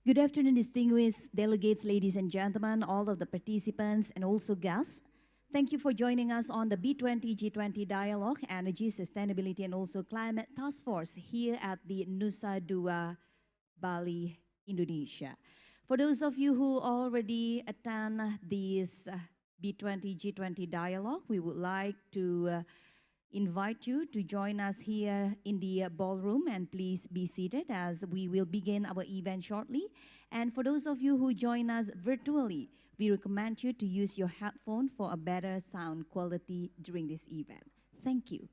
Good afternoon, distinguished delegates, ladies and gentlemen, all of the participants and also guests. Thank you for joining us on the B20-G20 Dialogue, Energy, Sustainability, and also Climate Task Force here at the Nusa Dua, Bali, Indonesia. For those of you who already attend this B20-G20 Dialogue, we would like to invite you to join us here in the ballroom, and please be seated as we will begin our event shortly. And for those of you who join us virtually, we recommend you to use your headphone for a better sound quality during this event. Thank you.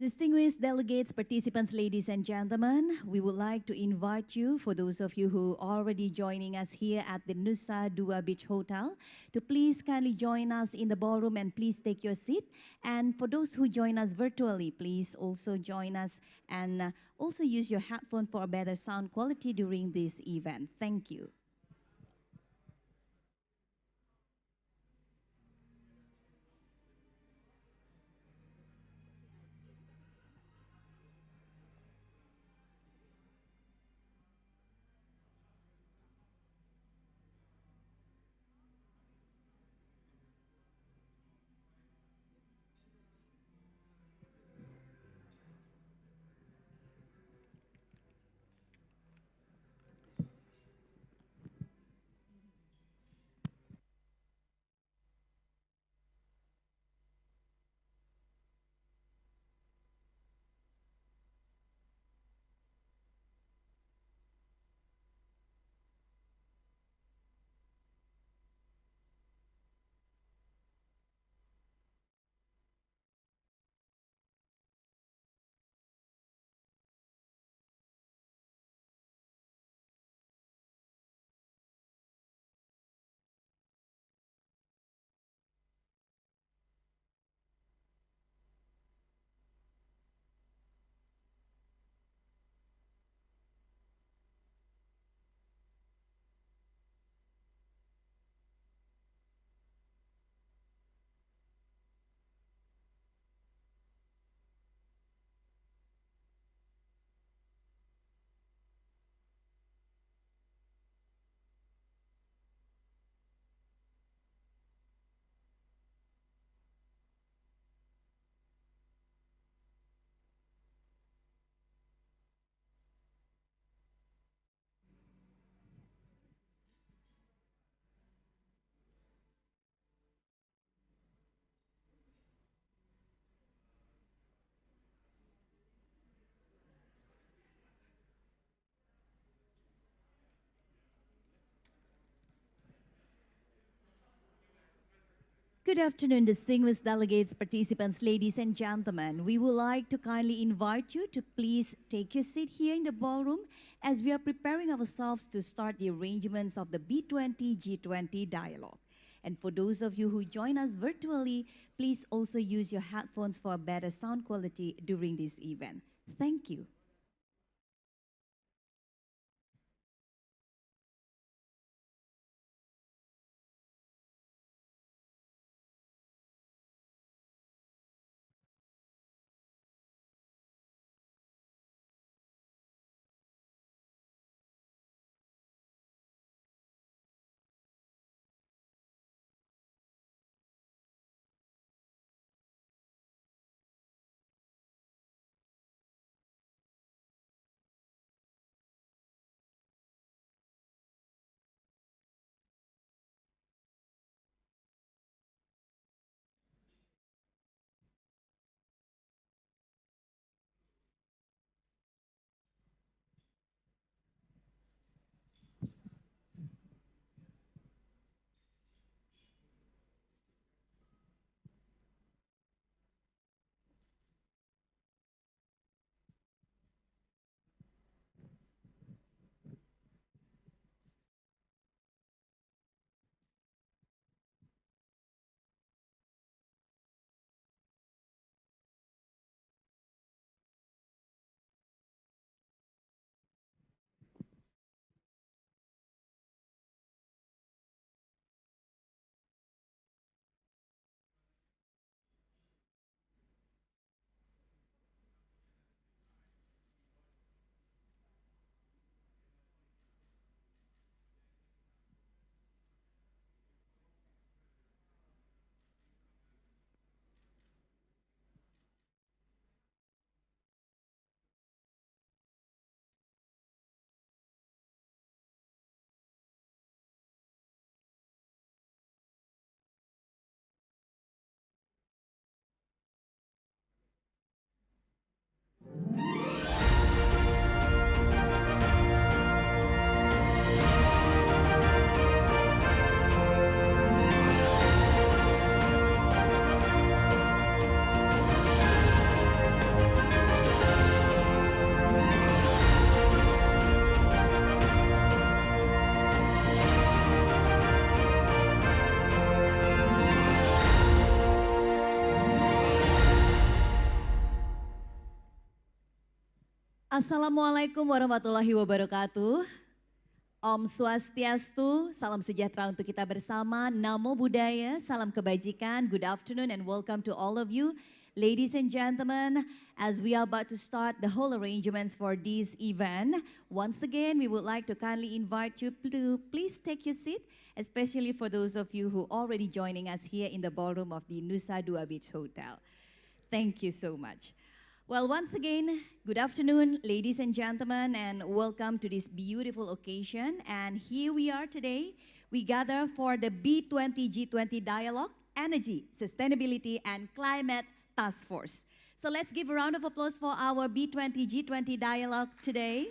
Distinguished delegates, participants, ladies and gentlemen, we would like to invite you, for those of you who are already joining us here at the Nusa Dua Beach Hotel, to please kindly join us in the ballroom and please take your seat. And for those who join us virtually, please also join us and also use your headphone for a better sound quality during this event. Thank you. Good afternoon, distinguished delegates, participants, ladies and gentlemen. We would like to kindly invite you to please take your seat here in the ballroom as we are preparing ourselves to start the arrangements of the B20-G20 dialogue. And for those of you who join us virtually, please also use your headphones for a better sound quality during this event. Thank you. Assalamualaikum warahmatullahi wabarakatuh. Om Swastiastu, salam sejahtera untuk kita bersama. Namo Buddhaya, salam kebajikan. Good afternoon and welcome to all of you. Ladies and gentlemen, as we are about to start the whole arrangements for this event, once again, we would like to kindly invite you to please take your seat, especially for those of you who are already joining us here in the ballroom of the Nusa Dua Beach Hotel. Thank you so much. Well, once again, good afternoon, ladies and gentlemen, and welcome to this beautiful occasion. And here we are today. We gather for the B20-G20 Dialogue, Energy, Sustainability, and Climate Task Force. So let's give a round of applause for our B20-G20 Dialogue today.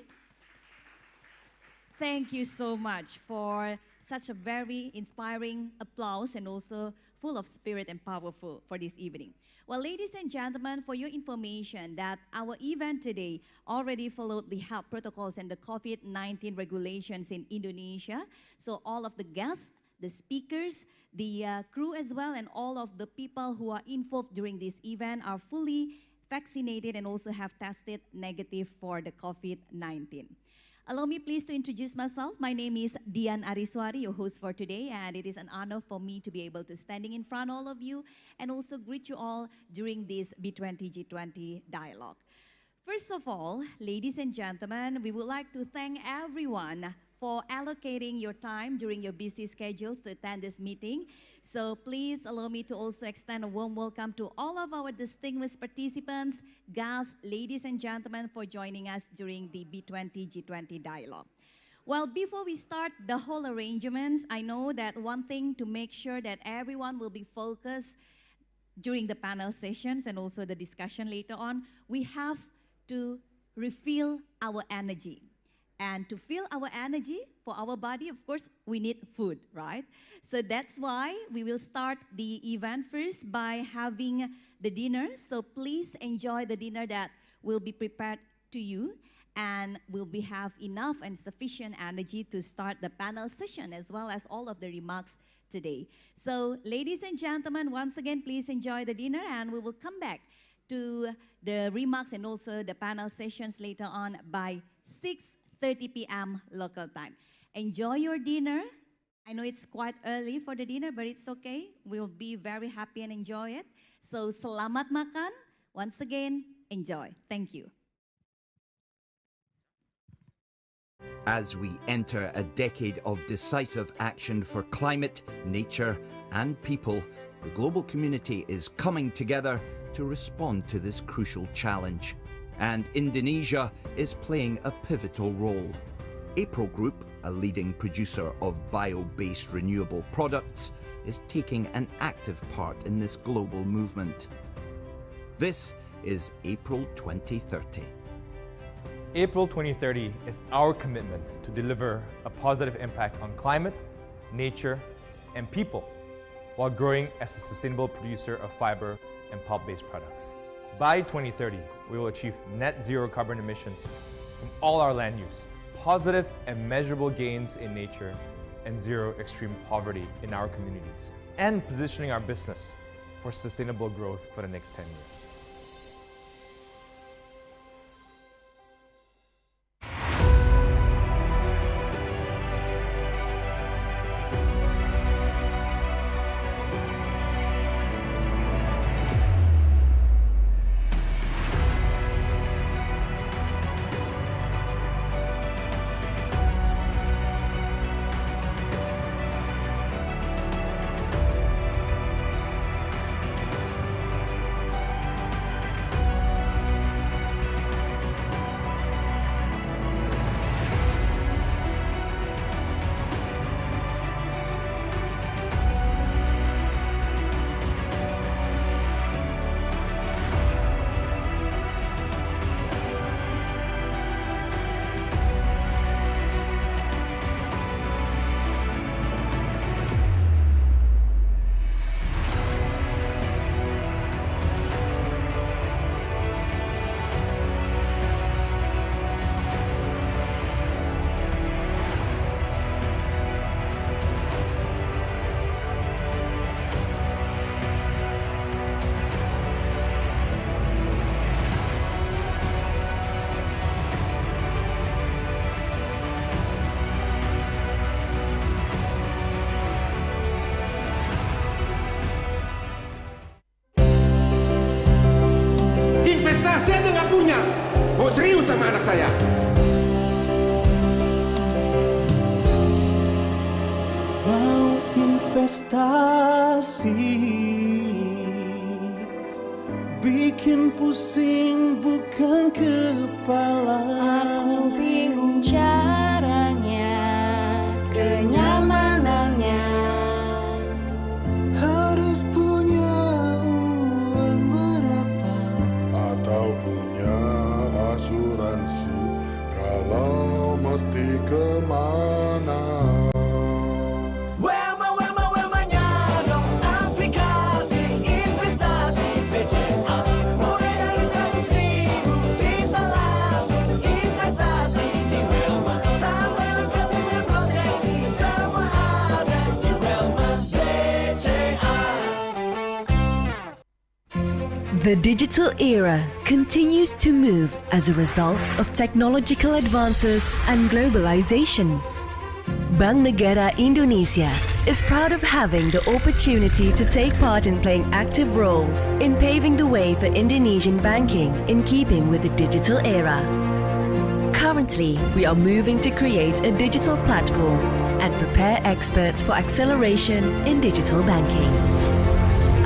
Thank you so much for such a very inspiring applause and also full of spirit and powerful for this evening. Well, ladies and gentlemen, for your information that our event today already followed the health protocols and the COVID-19 regulations in Indonesia. So all of the guests, the speakers, the crew as well, and all of the people who are involved during this event are fully vaccinated and also have tested negative for the COVID-19. Allow me please to introduce myself. My name is Dian Ariswari, your host for today, and it is an honor for me to be able to standing in front of all of you and also greet you all during this B20-G20 dialogue. First of all, ladies and gentlemen, we would like to thank everyone for allocating your time during your busy schedules to attend this meeting. So please allow me to also extend a warm welcome to all of our distinguished participants, guests, ladies and gentlemen, for joining us during the B20-G20 dialogue. Well, before we start the whole arrangements, I know that one thing to make sure that everyone will be focused during the panel sessions and also the discussion later on, we have to refill our energy. And to fill our energy for our body, of course, we need food, right? So that's why we will start the event first by having the dinner. So please enjoy the dinner that will be prepared to you, and will have enough and sufficient energy to start the panel session as well as all of the remarks today. So ladies and gentlemen, once again, please enjoy the dinner, and we will come back to the remarks and also the panel sessions later on by 6:30 p.m. local time. Enjoy your dinner. I know it's quite early for the dinner, but it's okay. We'll be very happy and enjoy it. So selamat makan. Once again, enjoy. Thank you. As we enter a decade of decisive action for climate, nature, and people, the global community is coming together to respond to this crucial challenge. And Indonesia is playing a pivotal role. April Group, a leading producer of bio-based renewable products, is taking an active part in this global movement. This is April 2030. April 2030 is our commitment to deliver a positive impact on climate, nature, and people while growing as a sustainable producer of fiber and pulp-based products. By 2030, we will achieve net zero carbon emissions from all our land use, positive and measurable gains in nature, and zero extreme poverty in our communities, and positioning our business for sustainable growth for the next 10 years. Saya aja nggak punya. Mau serius sama anak saya? Mau investasi, bikin pusing bukan kepala. Aku bingung caranya, kenyamanannya. Harus punya uang berapa? Atau punya asuransi kalau mesti kemana. Wema-nya dong aplikasi investasi BCA. Mulai dari 100.000 bisa langsung investasi di Wema. Tanpa lengkap dengan proteksi, semua ada di Wema BCA. The digital era continues to move as a result of technological advances and globalization. Bank Negara Indonesia is proud of having the opportunity to take part in playing active roles in paving the way for Indonesian banking in keeping with the digital era. Currently, we are moving to create a digital platform and prepare experts for acceleration in digital banking.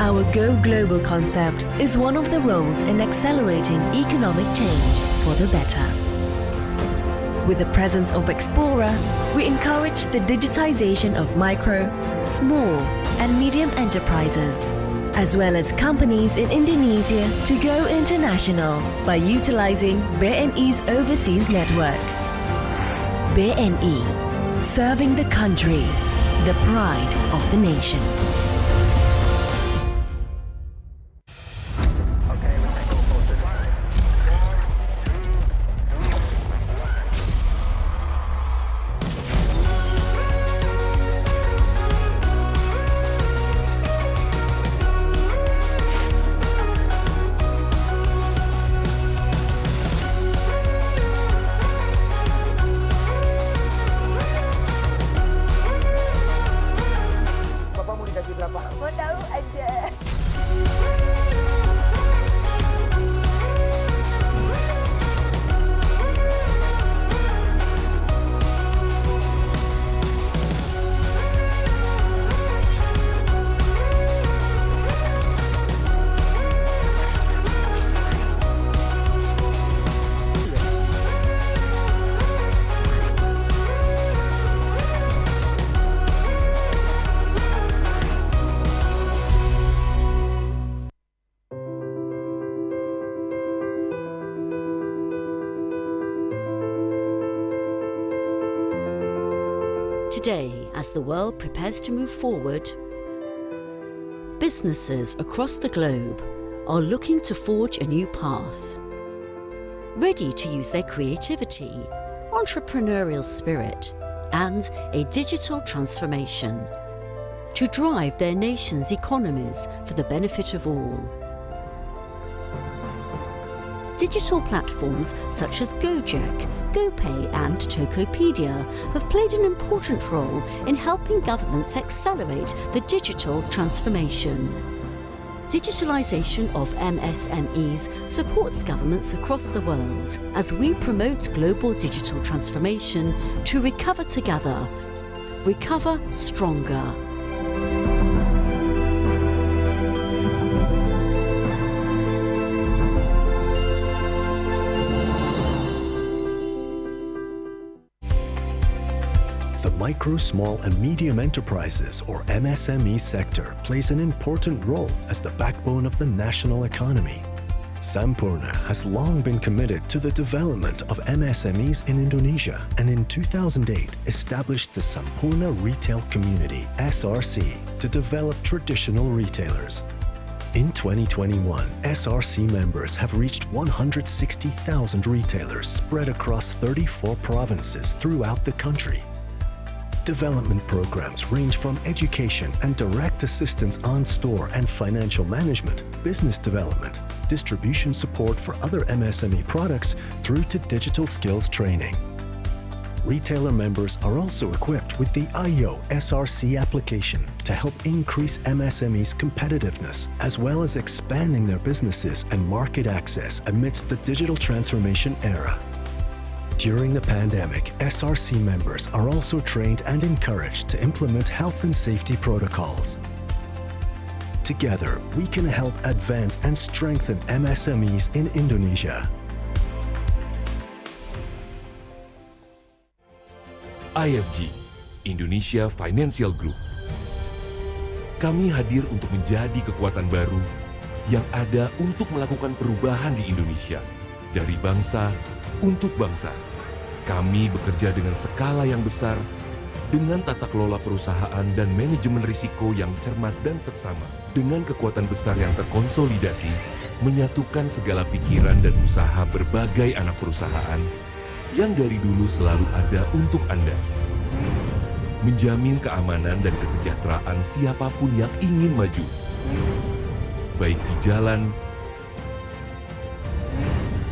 Our Go Global concept is one of the roles in accelerating economic change for the better. With the presence of Explorer, we encourage the digitization of micro, small, and medium enterprises, as well as companies in Indonesia to go international by utilizing BNI's overseas network. BNI, Serving the country, the pride of the nation. Bapak mau dikasih berapa? Mau tahu aja. Today, as the world prepares to move forward, businesses across the globe are looking to forge a new path, ready to use their creativity, entrepreneurial spirit, and a digital transformation to drive their nation's economies for the benefit of all. Digital platforms such as Gojek, GoPay and Tokopedia have played an important role in helping governments accelerate the digital transformation. Digitalization of MSMEs supports governments across the world as we promote global digital transformation to recover together, recover stronger. The micro, small and medium enterprises or MSME sector plays an important role as the backbone of the national economy. Sampurna has long been committed to the development of MSMEs in Indonesia and in 2008 established the Sampurna Retail Community (SRC) to develop traditional retailers. In 2021, SRC members have reached 160,000 retailers spread across 34 provinces throughout the country. Development programs range from education and direct assistance on store and financial management, business development, distribution support for other MSME products, through to digital skills training. Retailer members are also equipped with the IO SRC application to help increase MSME's competitiveness, as well as expanding their businesses and market access amidst the digital transformation era. During the pandemic, SRC members are also trained and encouraged to implement health and safety protocols. Together, we can help advance and strengthen MSMEs in Indonesia. IFG, Indonesia Financial Group. Kami hadir untuk menjadi kekuatan baru yang ada untuk melakukan perubahan di Indonesia, dari bangsa untuk bangsa. Kami bekerja dengan skala yang besar, dengan tata kelola perusahaan dan manajemen risiko yang cermat dan seksama. Dengan kekuatan besar yang terkonsolidasi, menyatukan segala pikiran dan usaha berbagai anak perusahaan yang dari dulu selalu ada untuk Anda. Menjamin keamanan dan kesejahteraan siapapun yang ingin maju, baik di jalan,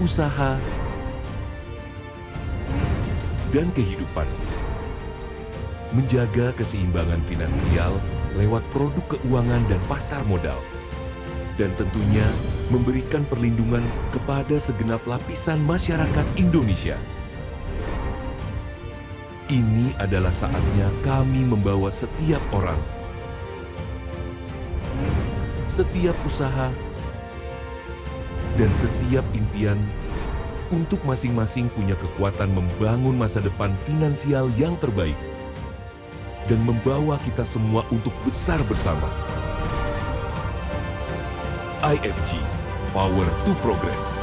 usaha, dan kehidupan. Menjaga keseimbangan finansial lewat produk keuangan dan pasar modal. Dan tentunya memberikan perlindungan kepada segenap lapisan masyarakat Indonesia. Ini adalah saatnya kami membawa setiap orang, setiap usaha, dan setiap impian untuk masing-masing punya kekuatan membangun masa depan finansial yang terbaik dan membawa kita semua untuk besar bersama. IFG, Power to Progress.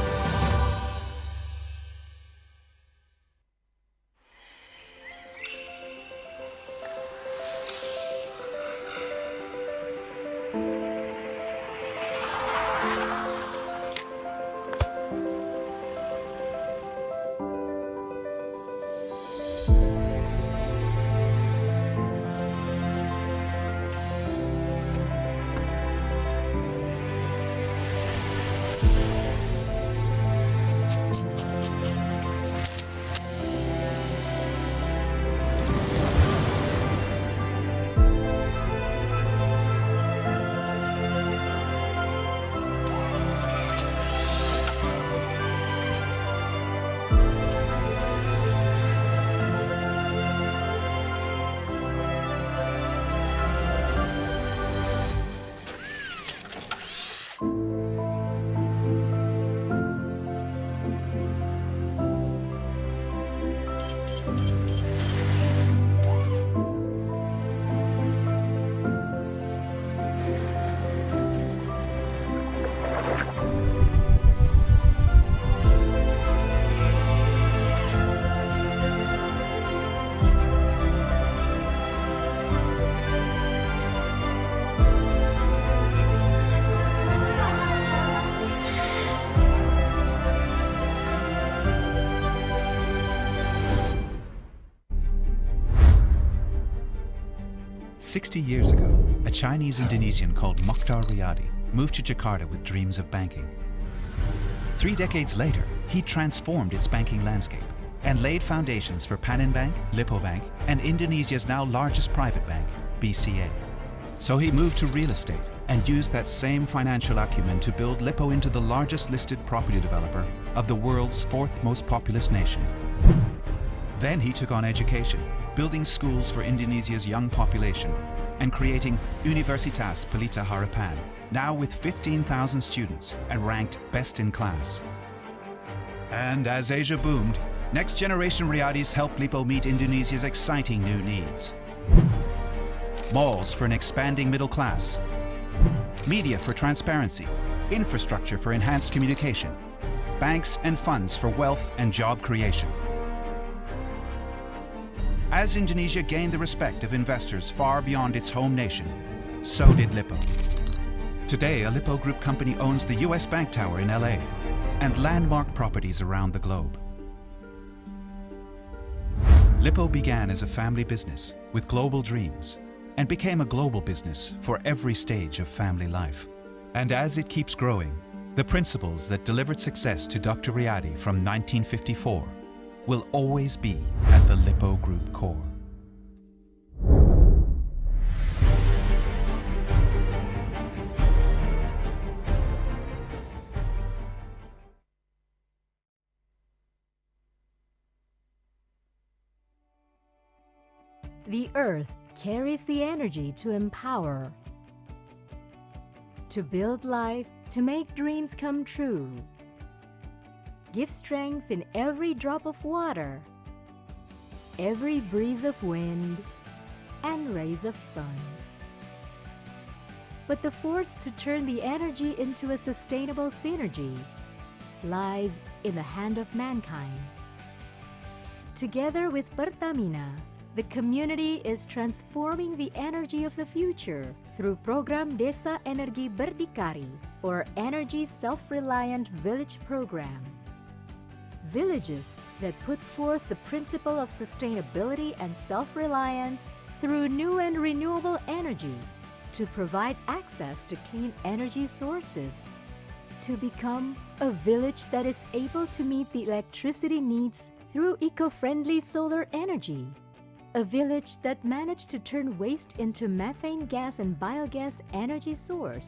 60 years ago, a Chinese Indonesian called Mokhtar Riyadi moved to Jakarta with dreams of banking. 3 decades later, he transformed its banking landscape and laid foundations for Panin Bank, Lippo Bank, and Indonesia's now largest private bank, BCA. So he moved to real estate and used that same financial acumen to build Lippo into the largest listed property developer of the world's 4th most populous nation. Then he took on education, building schools for Indonesia's young population and creating Universitas Pelita Harapan, now with 15,000 students and ranked best in class. And as Asia boomed, next generation Riyadis helped Lippo meet Indonesia's exciting new needs. Malls for an expanding middle class, media for transparency, infrastructure for enhanced communication, banks and funds for wealth and job creation. As Indonesia gained the respect of investors far beyond its home nation, so did Lippo. Today, a Lippo Group company owns the US Bank Tower in LA and landmark properties around the globe. Lippo began as a family business with global dreams and became a global business for every stage of family life. And as it keeps growing, the principles that delivered success to Dr. Riyadi from 1954 will always be at the Lippo Group core. The earth carries the energy to empower, to build life, to make dreams come true. Give strength in every drop of water, every breeze of wind, and rays of sun. But the force to turn the energy into a sustainable synergy lies in the hand of mankind. Together with Pertamina, the community is transforming the energy of the future through program Desa Energi Berdikari, or Energy Self-Reliant Village Program. Villages that put forth the principle of sustainability and self-reliance through new and renewable energy to provide access to clean energy sources, to become a village that is able to meet the electricity needs through eco-friendly solar energy, a village that managed to turn waste into methane gas and biogas energy source,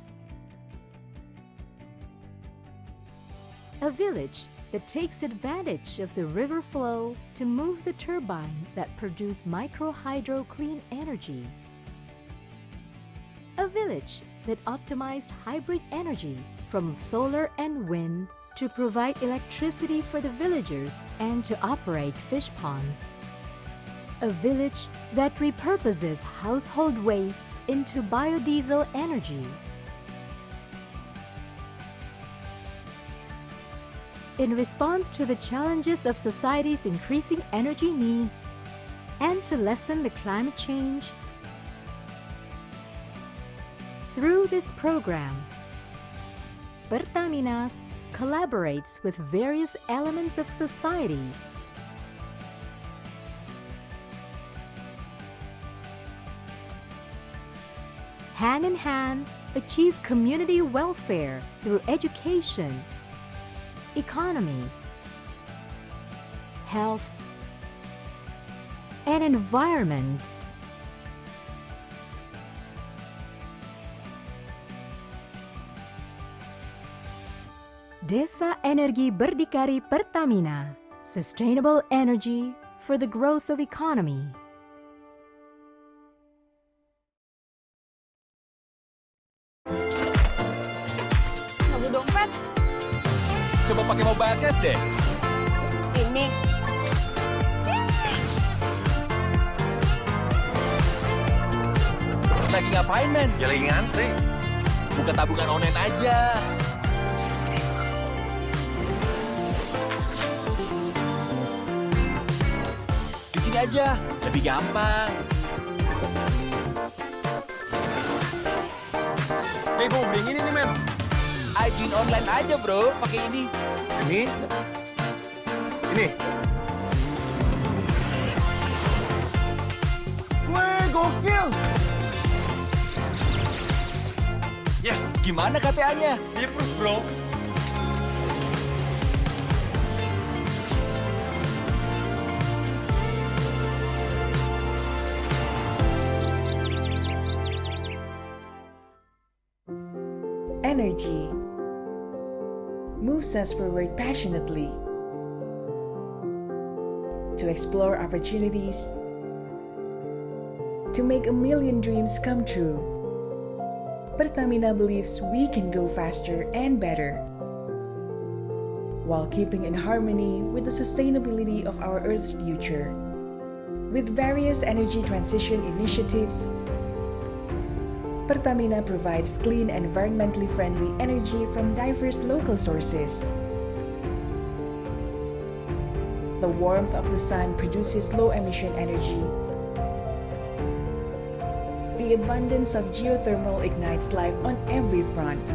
a village that takes advantage of the river flow to move the turbine that produce micro-hydro clean energy. A village that optimized hybrid energy from solar and wind to provide electricity for the villagers and to operate fish ponds. A village that repurposes household waste into biodiesel energy. In response to the challenges of society's increasing energy needs and to lessen the climate change, Through this program, Pertamina collaborates with various elements of society hand in hand achieve community welfare through education, economy, health, and environment. Desa Energi Berdikari Pertamina, sustainable energy for the growth of economy. Nunggu dompet. Coba pakai mobile cash deh. Ini. Lagi ngapain, men? Ya lagi ngantri. Buka tabungan online aja. Di sini aja, lebih gampang. Nih, gue beli ini nih, men. Ajuin online aja, bro. Pakai ini. Ini. Ini. Wih, gokil. Yes. Gimana KTA-nya? Dipus, bro. Energy moves us forward passionately to explore opportunities, to make a million dreams come true. Pertamina believes we can go faster and better while keeping in harmony with the sustainability of our Earth's future. With various energy transition initiatives, Pertamina provides clean, environmentally friendly energy from diverse local sources. The warmth of the sun produces low-emission energy. The abundance of geothermal ignites life on every front,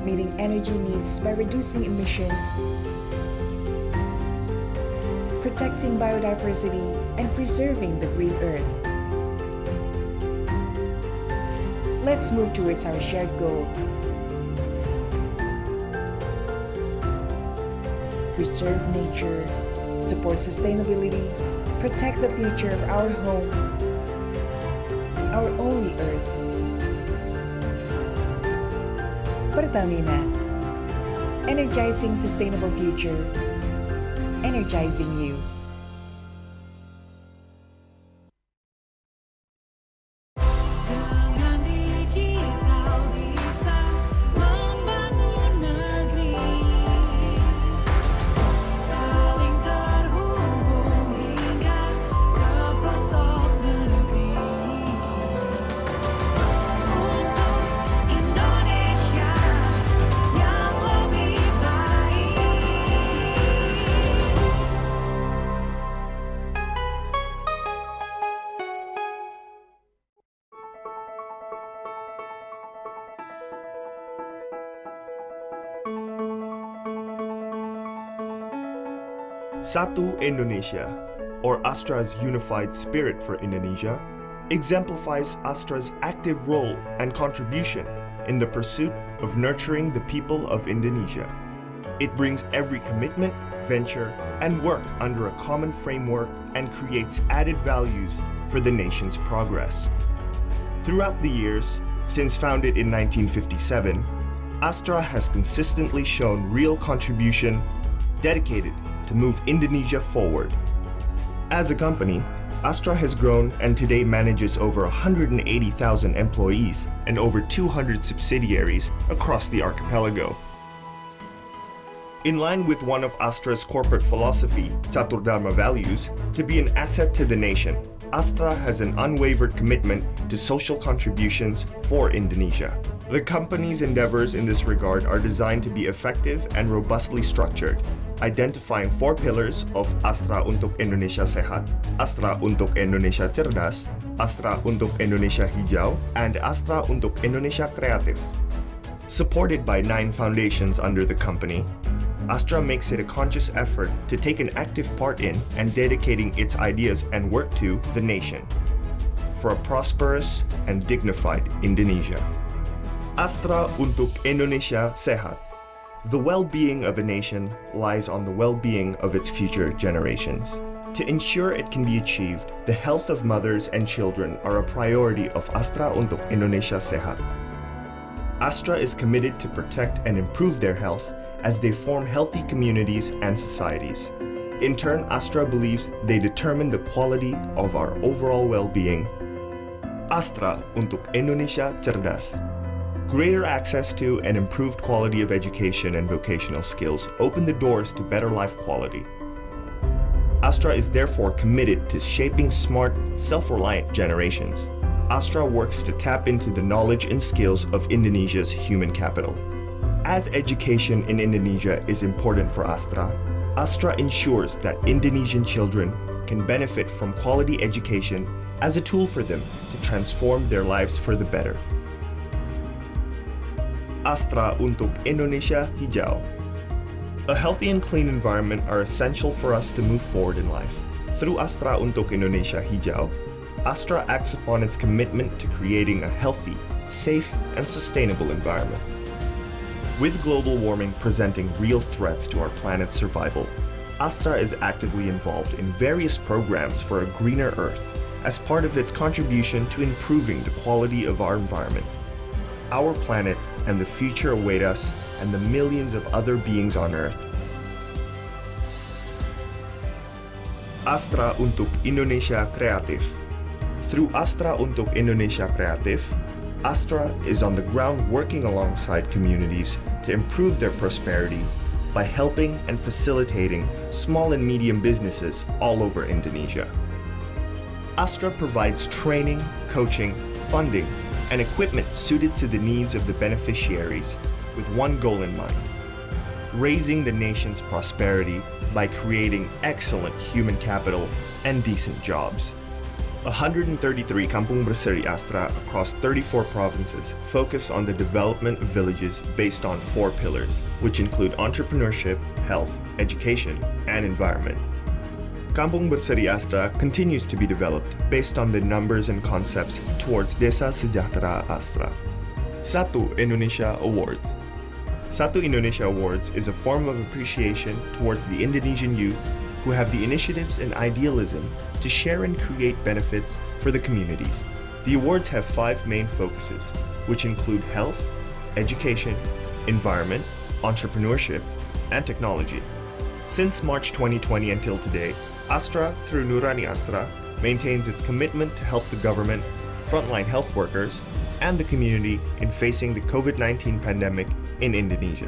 meeting energy needs by reducing emissions, protecting biodiversity, and preserving the green earth. Let's move towards our shared goal. Preserve nature, support sustainability, protect the future of our home, our only earth. Pertamina, energizing sustainable future, energizing you. Satu Indonesia, or Astra's unified spirit for Indonesia, exemplifies Astra's active role and contribution in the pursuit of nurturing the people of Indonesia. It brings every commitment, venture, and work under a common framework and creates added values for the nation's progress. Throughout the years, since founded in 1957, Astra has consistently shown real contribution, dedicated to move Indonesia forward. As a company, Astra has grown and today manages over 180,000 employees and over 200 subsidiaries across the archipelago. In line with one of Astra's corporate philosophy, Caturdharma values, to be an asset to the nation, Astra has an unwavered commitment to social contributions for Indonesia. The company's endeavors in this regard are designed to be effective and robustly structured, identifying 4 pillars of Astra untuk Indonesia Sehat, Astra untuk Indonesia Cerdas, Astra untuk Indonesia Hijau, and Astra untuk Indonesia Kreatif. Supported by 9 foundations under the company, Astra makes it a conscious effort to take an active part in and dedicating its ideas and work to the nation for a prosperous and dignified Indonesia. Astra untuk Indonesia Sehat. The well-being of a nation lies on the well-being of its future generations. To ensure it can be achieved, the health of mothers and children are a priority of Astra untuk Indonesia Sehat. Astra is committed to protect and improve their health as they form healthy communities and societies. In turn, Astra believes they determine the quality of our overall well-being. Astra untuk Indonesia Cerdas. Greater access to and improved quality of education and vocational skills open the doors to better life quality. Astra is therefore committed to shaping smart, self-reliant generations. Astra works to tap into the knowledge and skills of Indonesia's human capital. As education in Indonesia is important for Astra, Astra ensures that Indonesian children can benefit from quality education as a tool for them to transform their lives for the better. Astra untuk Indonesia Hijau. A healthy and clean environment are essential for us to move forward in life. Through Astra untuk Indonesia Hijau, Astra acts upon its commitment to creating a healthy, safe, and sustainable environment. With global warming presenting real threats to our planet's survival, Astra is actively involved in various programs for a greener Earth as part of its contribution to improving the quality of our environment. Our planet and the future await us and the millions of other beings on Earth. Astra untuk Indonesia Kreatif. Through Astra untuk Indonesia Kreatif, Astra is on the ground working alongside communities to improve their prosperity by helping and facilitating small and medium businesses all over Indonesia. Astra provides training, coaching, funding, and equipment suited to the needs of the beneficiaries with one goal in mind: raising the nation's prosperity by creating excellent human capital and decent jobs. 133 Kampung Berseri Astra across 34 provinces focus on the development of villages based on 4 pillars, which include entrepreneurship, health, education, and environment. Kampung Berseri Astra continues to be developed based on the numbers and concepts towards Desa Sejahtera Astra. Satu Indonesia Awards. Satu Indonesia Awards is a form of appreciation towards the Indonesian youth who have the initiatives and idealism to share and create benefits for the communities. The awards have 5 main focuses, which include health, education, environment, entrepreneurship, and technology. Since March 2020 until today, Astra, through Nurani Astra, maintains its commitment to help the government, frontline health workers, and the community in facing the COVID-19 pandemic in Indonesia.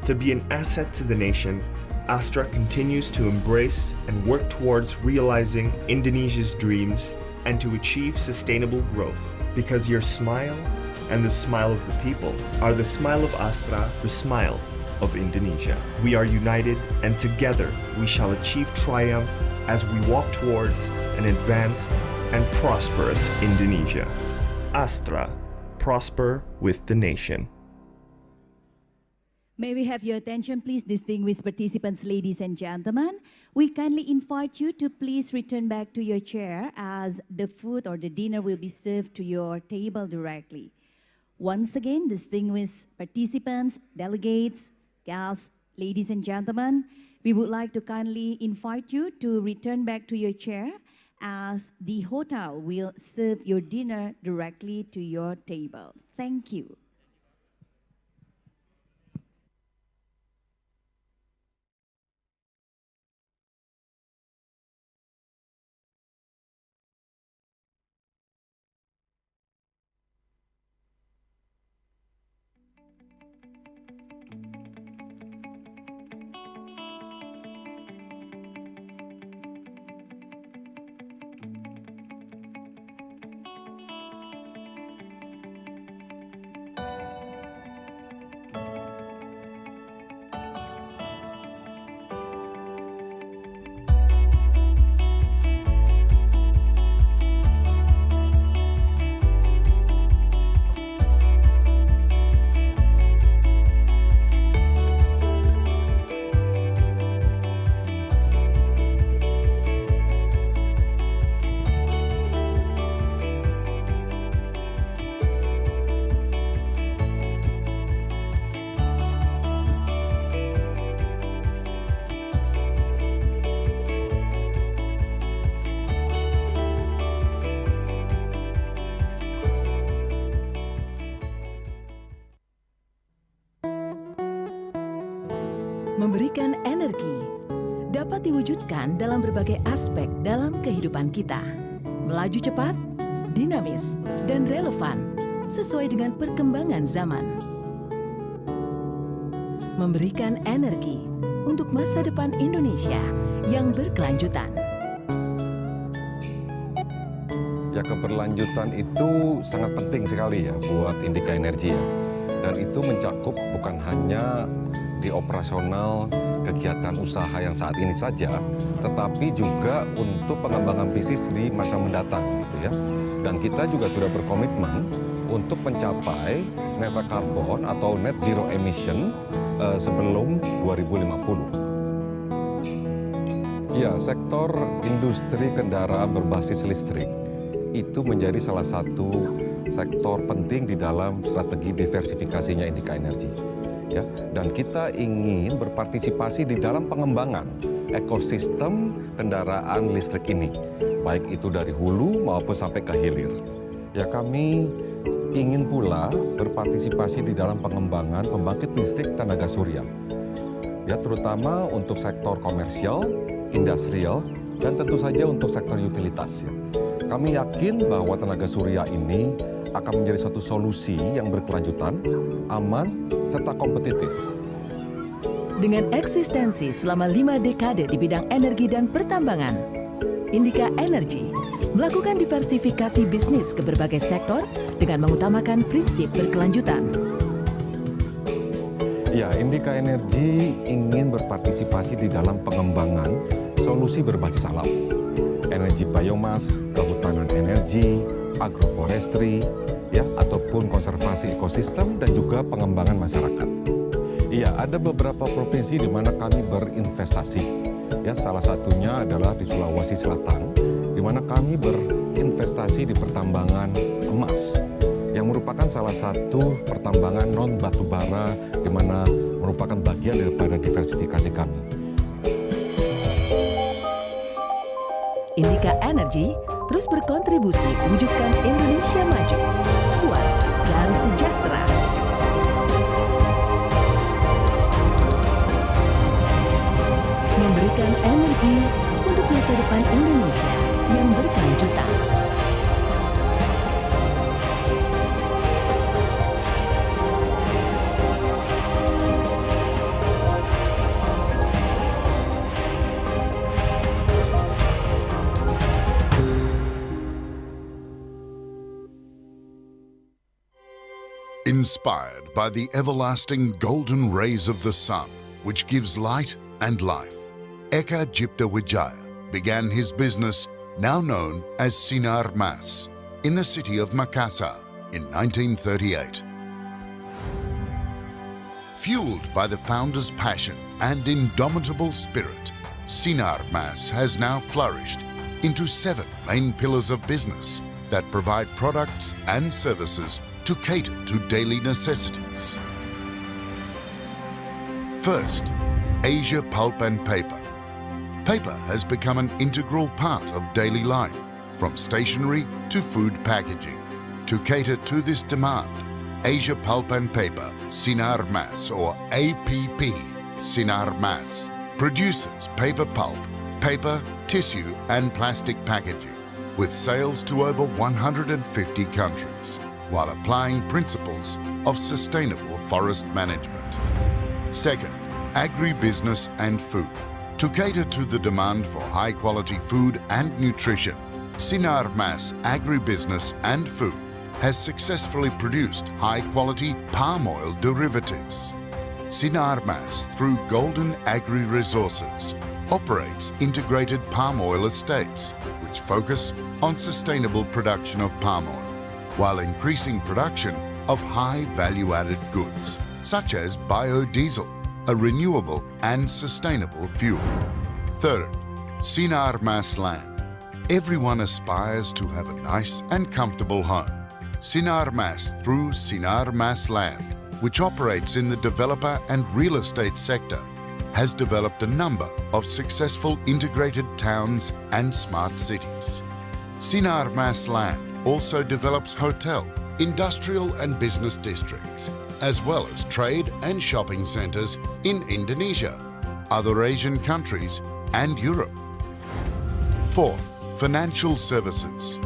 To be an asset to the nation, Astra continues to embrace and work towards realizing Indonesia's dreams and to achieve sustainable growth, because your smile and the smile of the people are the smile of Astra, the smile of Indonesia. We are united, and together we shall achieve triumph as we walk towards an advanced and prosperous Indonesia. Astra, prosper with the nation. May we have your attention, please, distinguished participants, ladies and gentlemen. We kindly invite you to please return back to your chair as the food or the dinner will be served to your table directly. Once again, distinguished participants, delegates, guests, ladies and gentlemen, we would like to kindly invite you to return back to your chair as the hotel will serve your dinner directly to your table. Thank you. Memberikan energi dapat diwujudkan dalam berbagai aspek dalam kehidupan kita. Melaju cepat, dinamis, dan relevan sesuai dengan perkembangan zaman. Memberikan energi untuk masa depan Indonesia yang berkelanjutan. Ya, keberlanjutan itu sangat penting sekali ya buat Indika Energi ya. Dan itu mencakup bukan hanya di operasional kegiatan usaha yang saat ini saja, tetapi juga untuk pengembangan bisnis di masa mendatang gitu ya. Dan kita juga sudah berkomitmen untuk mencapai net carbon atau net zero emission sebelum 2050. Ya, sektor industri kendaraan berbasis listrik itu menjadi salah satu sektor penting di dalam strategi diversifikasinya Indika Energi. Ya, dan kita ingin berpartisipasi di dalam pengembangan ekosistem kendaraan listrik ini, baik itu dari hulu maupun sampai ke hilir. Ya, kami ingin pula berpartisipasi di dalam pengembangan pembangkit listrik tenaga surya. Ya, terutama untuk sektor komersial, industrial, dan tentu saja untuk sektor utilitas. Ya. Kami yakin bahwa tenaga surya ini akan menjadi suatu solusi yang berkelanjutan, aman, serta kompetitif. Dengan eksistensi selama 5 dekade di bidang energi dan pertambangan, Indika Energi melakukan diversifikasi bisnis ke berbagai sektor dengan mengutamakan prinsip berkelanjutan. Ya, Indika Energi ingin berpartisipasi di dalam pengembangan solusi berbasis alam, energi biomas, kehutanan energi, agroforestry, ya, ataupun konservasi ekosistem dan juga pengembangan masyarakat. Iya, ada beberapa provinsi di mana kami berinvestasi. Ya, salah satunya adalah di Sulawesi Selatan, di mana kami berinvestasi di pertambangan emas, yang merupakan salah satu pertambangan non batubara, di mana merupakan bagian daripada diversifikasi kami. Indika Energi terus berkontribusi mewujudkan Indonesia maju, kuat, dan sejahtera. Memberikan energi untuk masa depan Indonesia yang berkelanjutan. Inspired by the everlasting golden rays of the sun, which gives light and life, Eka Jipta Wijaya began his business, now known as Sinar Mas, in the city of Makassar in 1938. Fueled by the founder's passion and indomitable spirit, Sinar Mas has now flourished into 7 main pillars of business that provide products and services to cater to daily necessities. First, Asia Pulp and Paper. Paper has become an integral part of daily life, from stationery to food packaging. To cater to this demand, Asia Pulp and Paper, Sinar Mas or APP, Sinar Mas, produces paper pulp, paper, tissue and plastic packaging, with sales to over 150 countries, while applying principles of sustainable forest management. Second, agribusiness and food. To cater to the demand for high-quality food and nutrition, Sinar Mas Agribusiness and Food has successfully produced high-quality palm oil derivatives. Sinar Mas, through Golden Agri Resources, operates integrated palm oil estates, which focus on sustainable production of palm oil, while increasing production of high value-added goods, such as biodiesel, a renewable and sustainable fuel. Third, Sinar Mas Land. Everyone aspires to have a nice and comfortable home. Sinar Mas, through Sinar Mas Land, which operates in the developer and real estate sector, has developed a number of successful integrated towns and smart cities. Sinar Mas Land also develops hotel, industrial and business districts, as well as trade and shopping centres in Indonesia, other Asian countries and Europe. Fourth, financial services.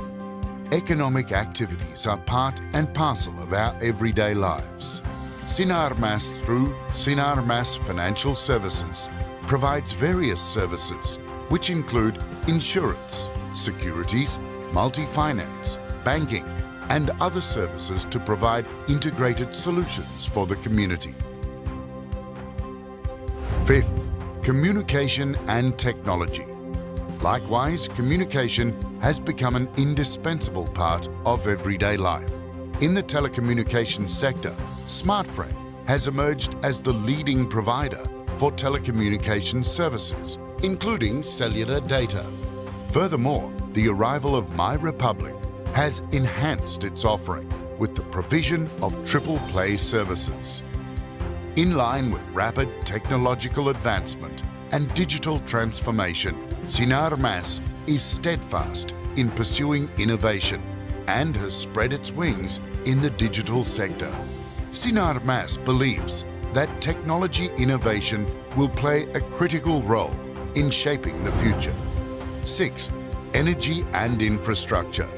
Economic activities are part and parcel of our everyday lives. Sinar Mas, through Sinar Mas Financial Services, provides various services which include insurance, securities, multi-finance, banking, and other services to provide integrated solutions for the community. Fifth, communication and technology. Likewise, communication has become an indispensable part of everyday life. In the telecommunications sector, SmartFriend has emerged as the leading provider for telecommunications services, including cellular data. Furthermore, the arrival of My Republic has enhanced its offering with the provision of triple play services. In line with rapid technological advancement and digital transformation, Sinar Mas is steadfast in pursuing innovation and has spread its wings in the digital sector. Sinar Mas believes that technology innovation will play a critical role in shaping the future. Sixth, energy and infrastructure.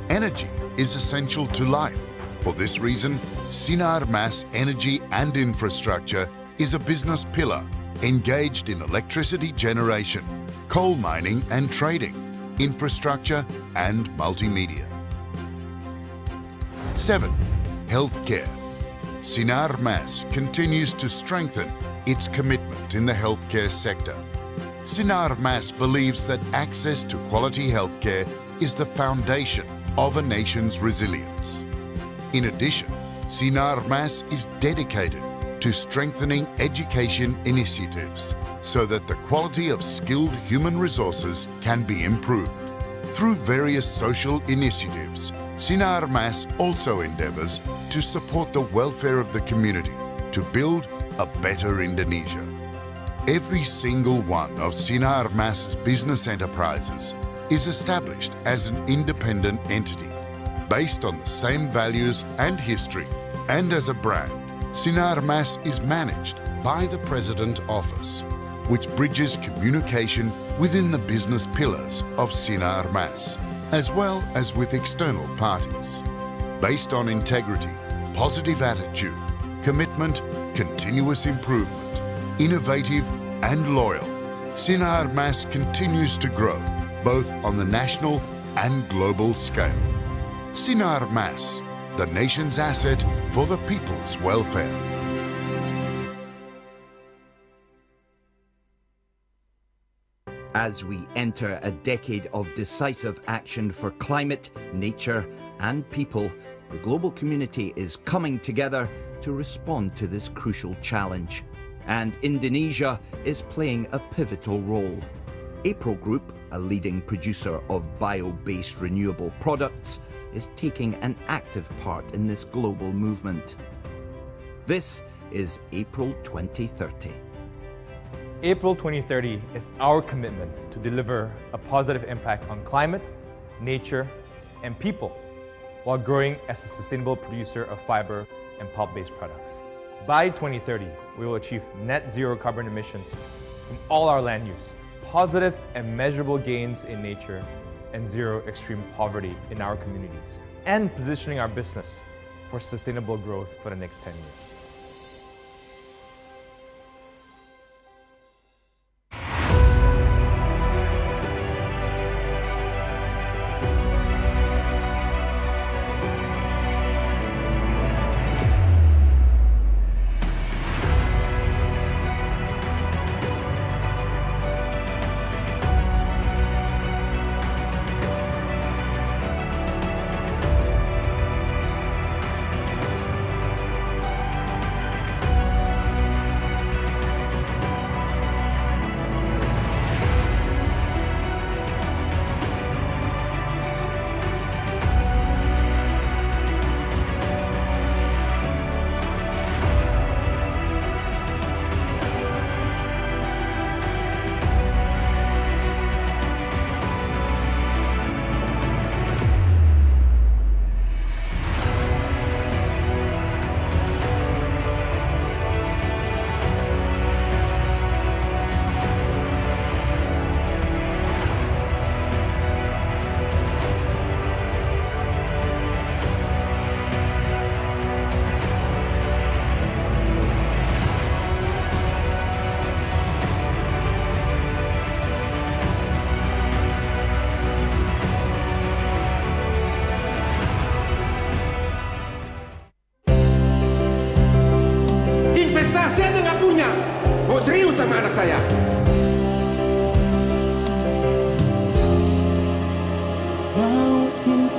Energy is essential to life. For this reason, Sinar Mas Energy and Infrastructure is a business pillar engaged in electricity generation, coal mining and trading, infrastructure and multimedia. 7. Healthcare. Sinar Mas continues to strengthen its commitment in the healthcare sector. Sinar Mas believes that access to quality healthcare is the foundation of a nation's resilience. In addition, Sinar Mas is dedicated to strengthening education initiatives so that the quality of skilled human resources can be improved. Through various social initiatives, Sinar Mas also endeavors to support the welfare of the community to build a better Indonesia. Every single one of Sinar Mas's business enterprises is established as an independent entity based on the same values and history, and as a brand, Sinar Mas is managed by the President Office, which bridges communication within the business pillars of Sinar Mas, as well as with external parties. Based on integrity, positive attitude, commitment, continuous improvement, innovative and loyal, Sinar Mas continues to grow both on the national and global scale. Sinar Mas, the nation's asset for the people's welfare. As we enter a decade of decisive action for climate, nature, and people, the global community is coming together to respond to this crucial challenge. And Indonesia is playing a pivotal role. April Group, a leading producer of bio-based renewable products, is taking an active part in this global movement. This is April 2030. April 2030 is our commitment to deliver a positive impact on climate, nature, and people while growing as a sustainable producer of fiber and pulp-based products. By 2030, we will achieve net zero carbon emissions from all our land use, positive and measurable gains in nature, and zero extreme poverty in our communities, and positioning our business for sustainable growth for the next 10 years.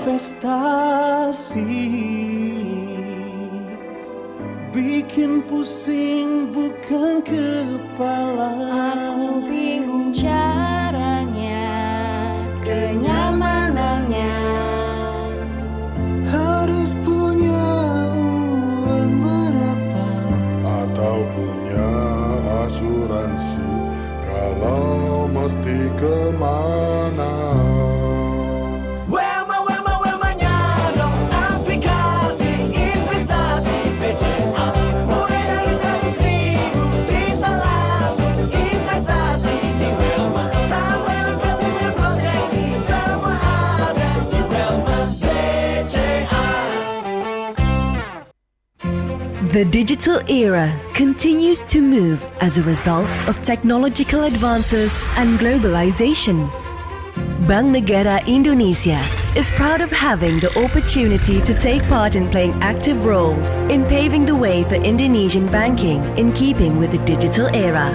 investasi bikin pusing bukan kepala. Aku bingung caranya, kenyamanannya. Harus punya uang berapa atau punya asuransi kalau mesti kemana. Wema-nya dong aplikasi investasi BCA. Mulai dari 100.000 bisa langsung investasi di Wema. Tanpa lengkap dengan proteksi, semua ada di Wema BCA. The digital era continues to move as a result of technological advances and globalization. Bank Negara Indonesia is proud of having the opportunity to take part in playing active roles in paving the way for Indonesian banking in keeping with the digital era.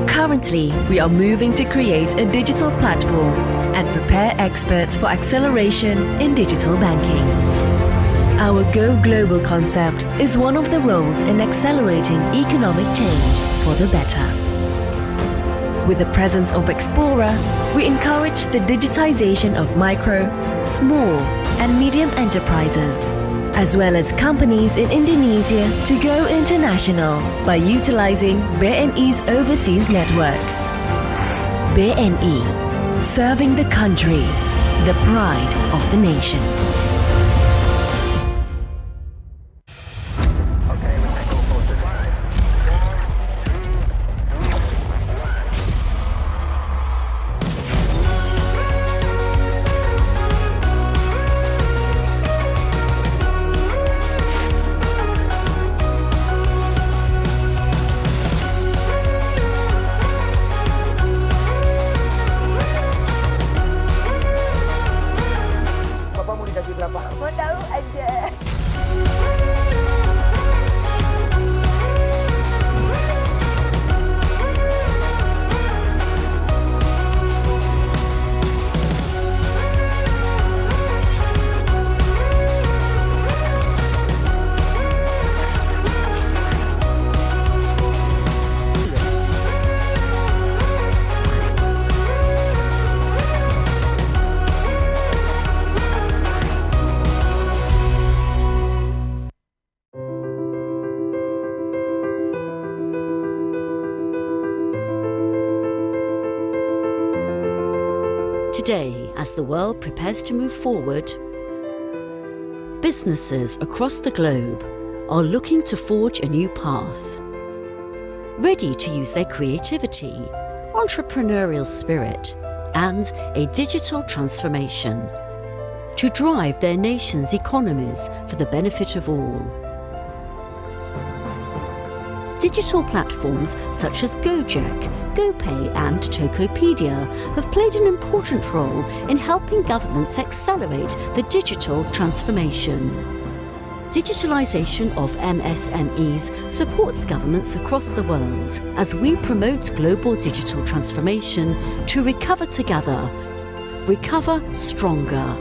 Currently, we are moving to create a digital platform and prepare experts for acceleration in digital banking. Our Go Global concept is one of the roles in accelerating economic change for the better. With the presence of Explorer, we encourage the digitization of micro, small, and medium enterprises, as well as companies in Indonesia to go international by utilizing BNI's overseas network. BNI, serving the country, the pride of the nation. Mau tahu aja. Today, as the world prepares to move forward, businesses across the globe are looking to forge a new path, ready to use their creativity, entrepreneurial spirit, and a digital transformation to drive their nation's economies for the benefit of all. Digital platforms such as Gojek, GoPay and Tokopedia have played an important role in helping governments accelerate the digital transformation. Digitalization of MSMEs supports governments across the world as we promote global digital transformation to recover together, recover stronger.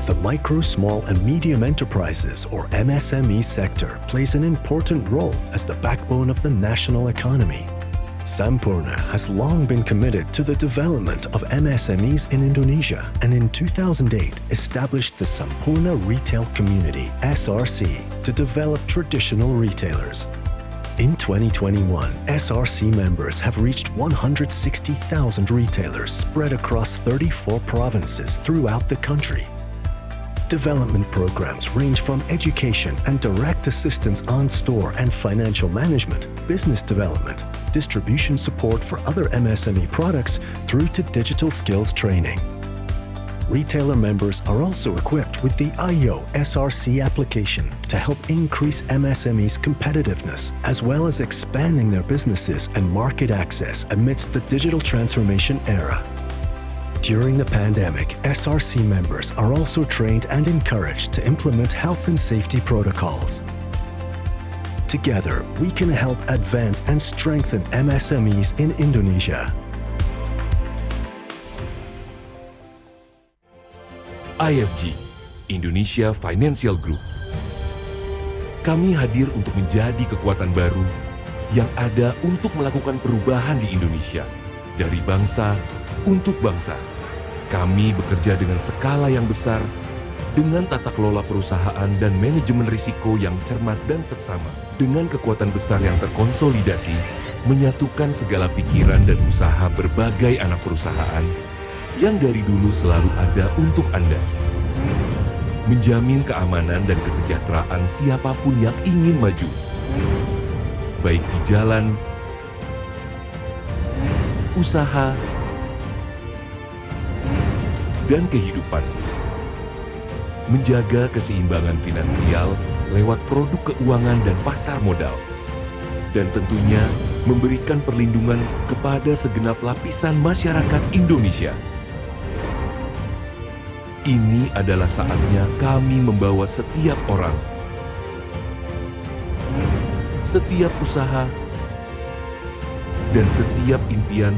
The micro, small, and medium enterprises, or MSME sector, plays an important role as the backbone of the national economy. Sampurna has long been committed to the development of MSMEs in Indonesia and in 2008 established the Sampurna Retail Community, SRC, to develop traditional retailers. In 2021, SRC members have reached 160,000 retailers spread across 34 provinces throughout the country. Development programs range from education and direct assistance on store and financial management, business development, distribution support for other MSME products, through to digital skills training. Retailer members are also equipped with the IO SRC application to help increase MSMEs' competitiveness, as well as expanding their businesses and market access amidst the digital transformation era. During the pandemic, SRC members are also trained and encouraged to implement health and safety protocols. Together, we can help advance and strengthen MSMEs in Indonesia. IFG, Indonesia Financial Group. Kami hadir untuk menjadi kekuatan baru yang ada untuk melakukan perubahan di Indonesia. Dari bangsa untuk bangsa. Kami bekerja dengan skala yang besar, dengan tata kelola perusahaan dan manajemen risiko yang cermat dan seksama. Dengan kekuatan besar yang terkonsolidasi, menyatukan segala pikiran dan usaha berbagai anak perusahaan yang dari dulu selalu ada untuk Anda. Menjamin keamanan dan kesejahteraan siapapun yang ingin maju, baik di jalan, usaha, dan kehidupan. Menjaga keseimbangan finansial lewat produk keuangan dan pasar modal. Dan tentunya memberikan perlindungan kepada segenap lapisan masyarakat Indonesia. Ini adalah saatnya kami membawa setiap orang, setiap usaha, dan setiap impian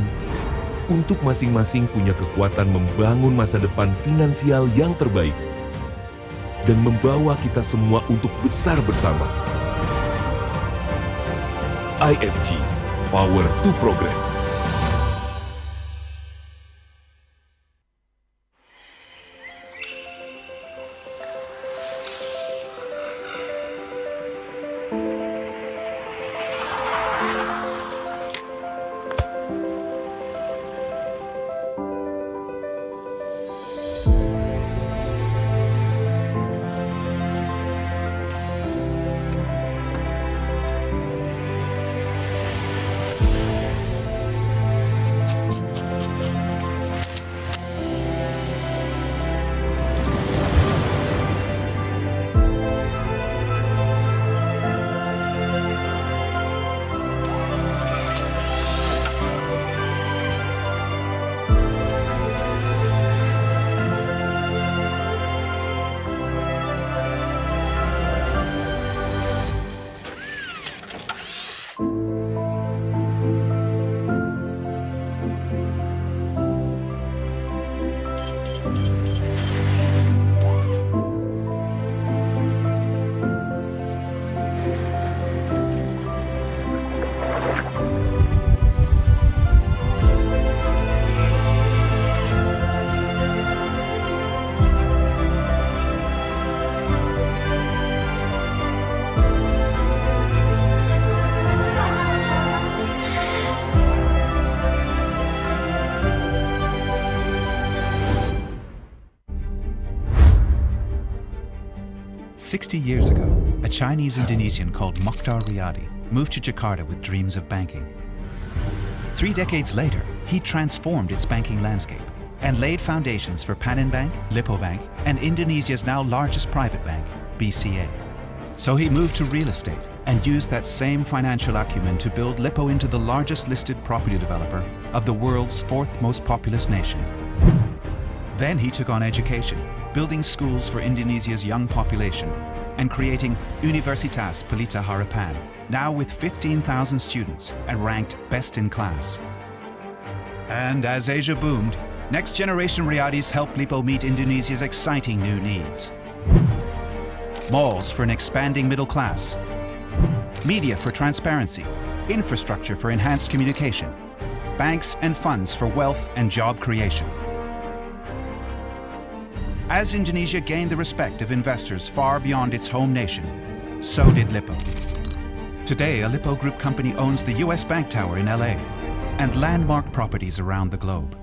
untuk masing-masing punya kekuatan membangun masa depan finansial yang terbaik dan membawa kita semua untuk besar bersama. IFG, Power to Progress. "60 years ago, a Chinese Indonesian called Mokhtar Riyadi moved to Jakarta with dreams of banking. 3 decades later, he transformed its banking landscape and laid foundations for Panin Bank, Lipo Bank, and Indonesia's now largest private bank, BCA. So he moved to real estate and used that same financial acumen to build Lipo into the largest listed property developer of the world's 4th most populous nation. Then he took on education, building schools for Indonesia's young population and creating Universitas Pelita Harapan, now with 15,000 students and ranked best in class. And as Asia boomed, next generation Riyadis helped Lipo meet Indonesia's exciting new needs. Malls for an expanding middle class, media for transparency, infrastructure for enhanced communication, banks and funds for wealth and job creation. As Indonesia gained the respect of investors far beyond its home nation, so did Lipo. Today, a Lipo Group company owns the US Bank Tower in LA and landmark properties around the globe.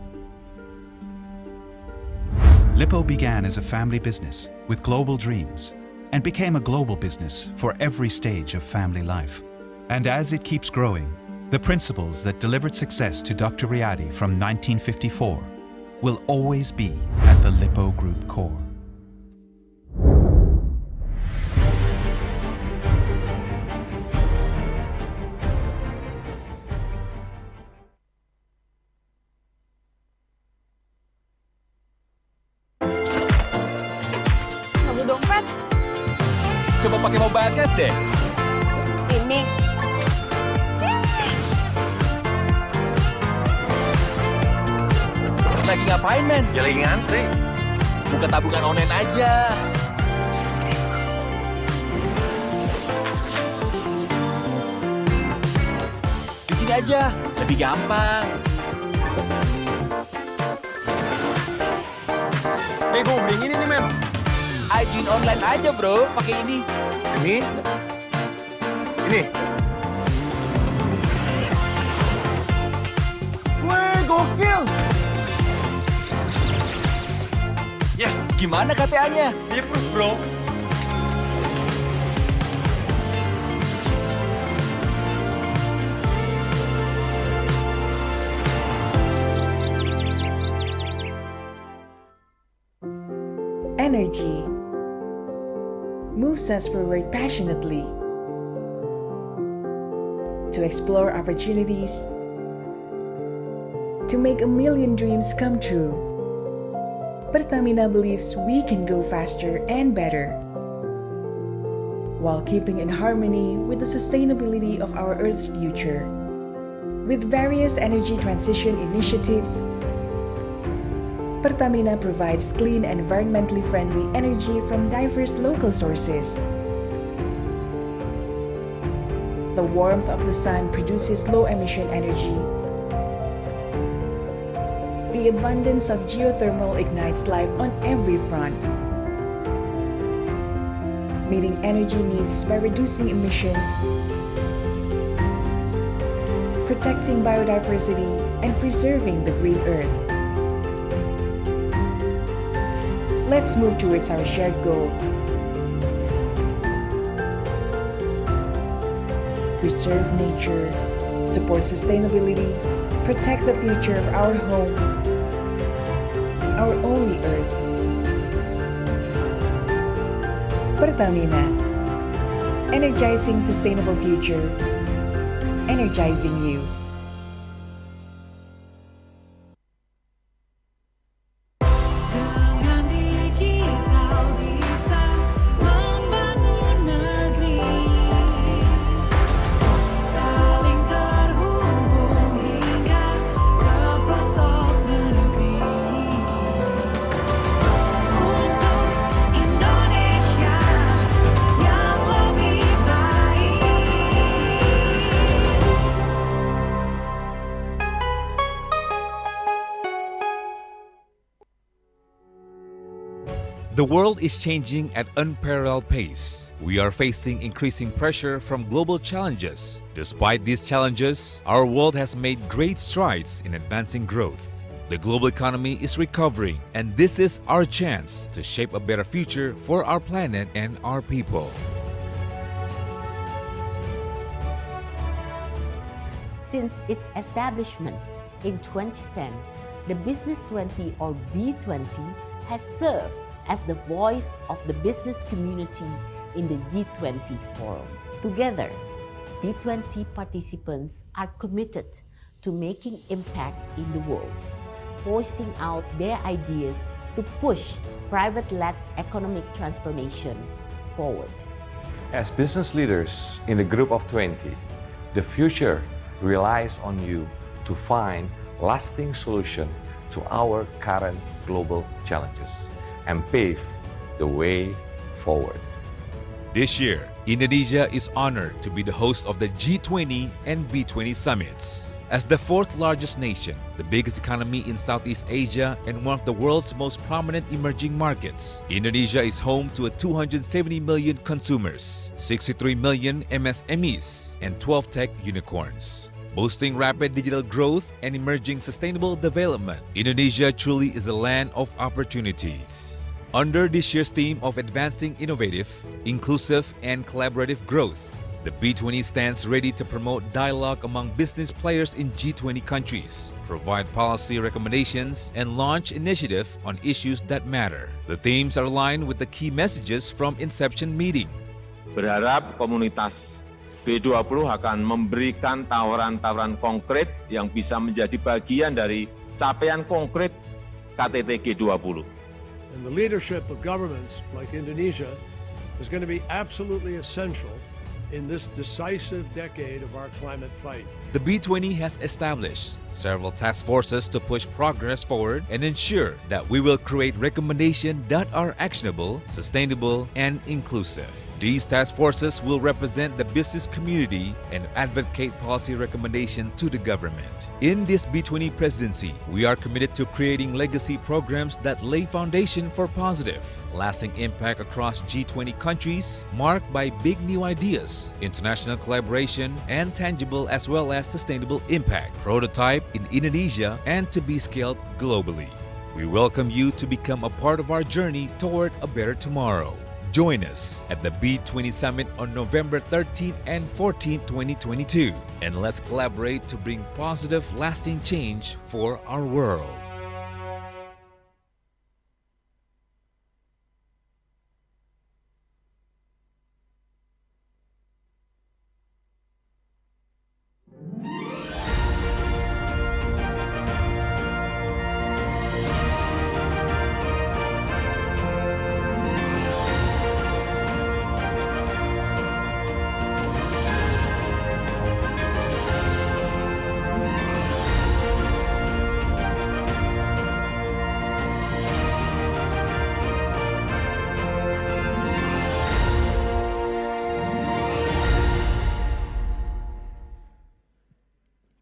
Lipo began as a family business with global dreams and became a global business for every stage of family life. And as it keeps growing, the principles that delivered success to Dr. Riyadi from 1954 will always be at the Lipo Group core. mobile cash deh. Ini. Lagi ngapain, men? Ya lagi ngantri. Buka tabungan online aja. Di sini aja, lebih gampang. Nih, gue beli ini nih, men. Ajuin online aja, bro. Pakai ini. Ini. Wih, gokil. Yes. Gimana KTA-nya? Di approve, bro. Energy moves us forward passionately to explore opportunities, to make a million dreams come true. Pertamina believes we can go faster and better while keeping in harmony with the sustainability of our Earth's future. With various energy transition initiatives, Pertamina provides clean and environmentally friendly energy from diverse local sources. The warmth of the sun produces low-emission energy. The abundance of geothermal ignites life on every front, meeting energy needs by reducing emissions, protecting biodiversity, and preserving the green earth. Let's move towards our shared goal. Preserve nature, support sustainability, protect the future of our home, our only earth. Pertamina, energizing sustainable future, energizing you. The world is changing at unparalleled pace. We are facing increasing pressure from global challenges. Despite these challenges, our world has made great strides in advancing growth. The global economy is recovering, and this is our chance to shape a better future for our planet and our people. Since its establishment in 2010, the Business 20 or B20 has served as the voice of the business community in the G20 forum. Together, B20 participants are committed to making impact in the world, voicing out their ideas to push private-led economic transformation forward. As business leaders in the Group of 20, the future relies on you to find lasting solutions to our current global challenges and pave the way forward. This year, Indonesia is honored to be the host of the G20 and B20 summits. As the fourth largest nation, the biggest economy in Southeast Asia, and one of the world's most prominent emerging markets, Indonesia is home to 270 million consumers, 63 million MSMEs, and 12 tech unicorns. Boasting rapid digital growth and emerging sustainable development, Indonesia truly is a land of opportunities. Under this year's theme of advancing innovative, inclusive, and collaborative growth, the B20 stands ready to promote dialogue among business players in G20 countries, provide policy recommendations, and launch initiatives on issues that matter. The themes are aligned with the key messages from inception meeting. Berharap komunitas B20 akan memberikan tawaran-tawaran konkret yang bisa menjadi bagian dari capaian konkret KTT G20. And the leadership of governments like Indonesia is going to be absolutely essential in this decisive decade of our climate fight. The B20 has established several task forces to push progress forward and ensure that we will create recommendations that are actionable, sustainable, and inclusive. These task forces will represent the business community and advocate policy recommendations to the government. In this B20 presidency, we are committed to creating legacy programs that lay foundation for positive, lasting impact across G20 countries, marked by big new ideas, international collaboration, and tangible as well as sustainable impact, prototype in Indonesia and to be scaled globally. We welcome you to become a part of our journey toward a better tomorrow. Join us at the B20 Summit on November 13th and 14th, 2022, and let's collaborate to bring positive, lasting change for our world.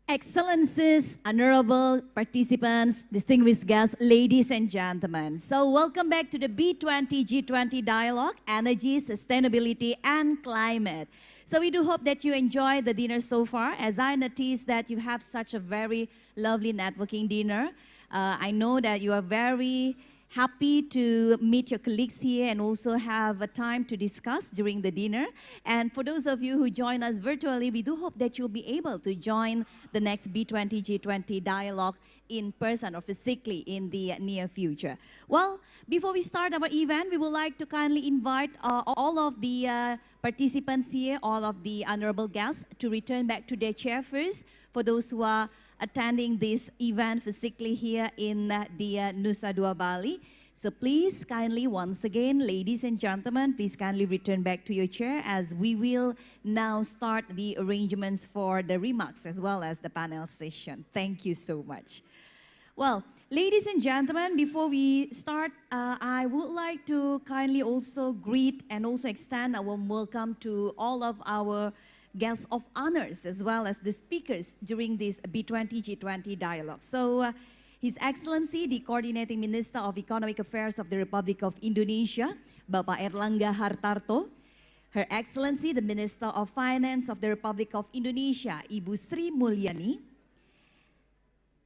Excellencies, honorable participants, distinguished guests, ladies and gentlemen. So welcome back to the B20-G20 Dialogue, Energy, Sustainability and Climate. So we do hope that you enjoy the dinner so far, as I noticed that you have such a very lovely networking dinner. I know that you are very happy to meet your colleagues here and also have a time to discuss during the dinner. And for those of you who join us virtually, we do hope that you'll be able to join the next B20-G20 dialogue in person or physically in the near future. Well, before we start our event, we would like to kindly invite all of the participants here, all of the honorable guests, to return back to their chair first. For those who are attending this event physically here in the Nusa Dua, Bali. So please kindly, once again, ladies and gentlemen, please kindly return back to your chair as we will now start the arrangements for the remarks as well as the panel session. Thank you so much. Well, ladies and gentlemen, before we start, I would like to kindly also greet and also extend a warm welcome to all of our guests of honors as well as the speakers during this B20-G20 dialogue. So, His Excellency, the Coordinating Minister of Economic Affairs of the Republic of Indonesia, Bapak Erlangga Hartarto, Her Excellency, the Minister of Finance of the Republic of Indonesia, Ibu Sri Mulyani,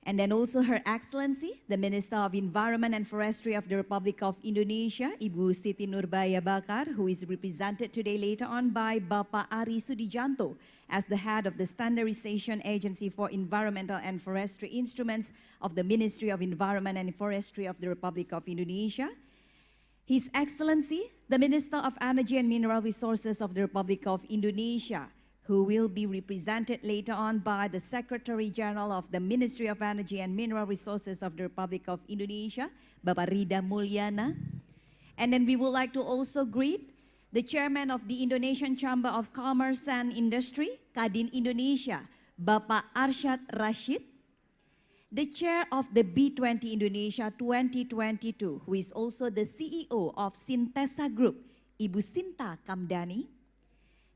and then also Her Excellency, the Minister of Environment and Forestry of the Republic of Indonesia, Ibu Siti Nurbaya Bakar, who is represented today later on by Bapak Ari Sudijanto as the head of the Standardization Agency for Environmental and Forestry Instruments of the Ministry of Environment and Forestry of the Republic of Indonesia. His Excellency, the Minister of Energy and Mineral Resources of the Republic of Indonesia, who will be represented later on by the Secretary General of the Ministry of Energy and Mineral Resources of the Republic of Indonesia, Bapak Rida Mulyana. And then we would like to also greet the Chairman of the Indonesian Chamber of Commerce and Industry, Kadin Indonesia, Bapak Arsyad Rashid, the Chair of the B20 Indonesia 2022, who is also the CEO of Sintesa Group, Ibu Sinta Kamdani,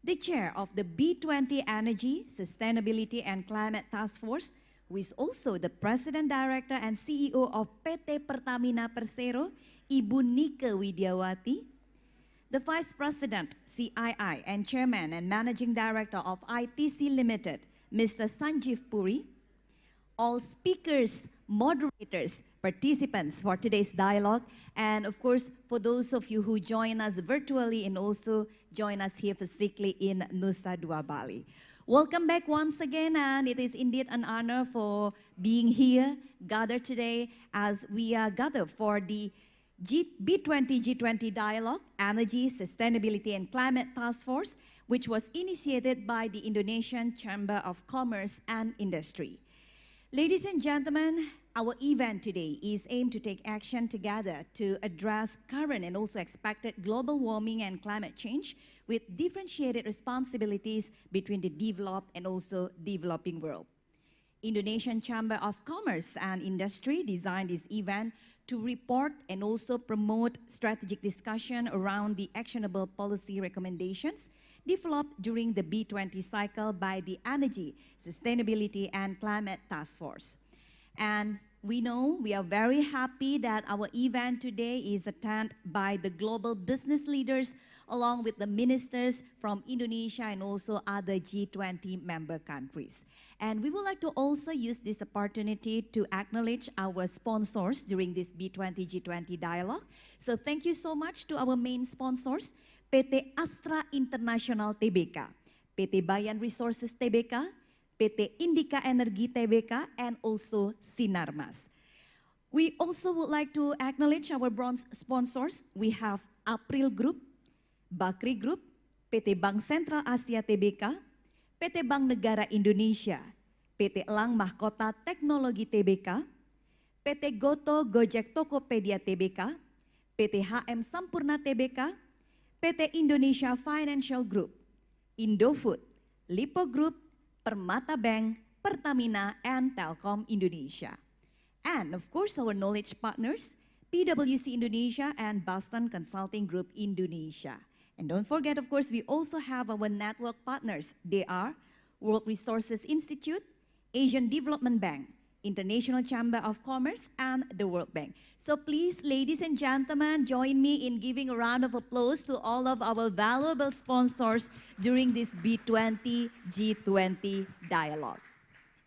the Chair of the B20 Energy, Sustainability and Climate Task Force, who is also the President Director and CEO of PT Pertamina Persero, Ibu Nike Widiawati, the Vice President, CII, and Chairman and Managing Director of ITC Limited, Mr. Sanjeev Puri, all speakers, moderators, participants for today's dialogue, and of course, for those of you who join us virtually and also join us here physically in Nusa Dua, Bali. Welcome back once again, and it is indeed an honor for being here, gathered today as we are gathered for the B20-G20 Dialogue, Energy, Sustainability and Climate Task Force, which was initiated by the Indonesian Chamber of Commerce and Industry. Ladies and gentlemen, Our event today is aimed to take action together to address current and also expected global warming and climate change with differentiated responsibilities between the developed and also developing world. Indonesian Chamber of Commerce and Industry designed this event to report and also promote strategic discussion around the actionable policy recommendations developed during the B20 cycle by the Energy, Sustainability and Climate Task Force. And we are very happy that our event today is attended by the global business leaders along with the ministers from Indonesia and also other G20 member countries. And we would like to also use this opportunity to acknowledge our sponsors during this B20-G20 dialogue. So thank you so much to our main sponsors, PT Astra International Tbk, PT Bayan Resources Tbk, PT Indika Energi Tbk, and also Sinarmas. We also would like to acknowledge our bronze sponsors. We have April Group, Bakri Group, PT Bank Sentral Asia Tbk, PT Bank Negara Indonesia, PT Elang Mahkota Teknologi Tbk, PT Goto Gojek Tokopedia Tbk, PT HM Sampurna Tbk, PT Indonesia Financial Group, Indofood, Lipo Group, Permata Bank, Pertamina, and Telkom Indonesia. And of course, our knowledge partners, PwC Indonesia and Boston Consulting Group Indonesia. And don't forget, of course, we also have our network partners. They are World Resources Institute, Asian Development Bank, International Chamber of Commerce, and the World Bank. So please, ladies and gentlemen, join me in giving a round of applause to all of our valuable sponsors during this B20-G20 dialogue.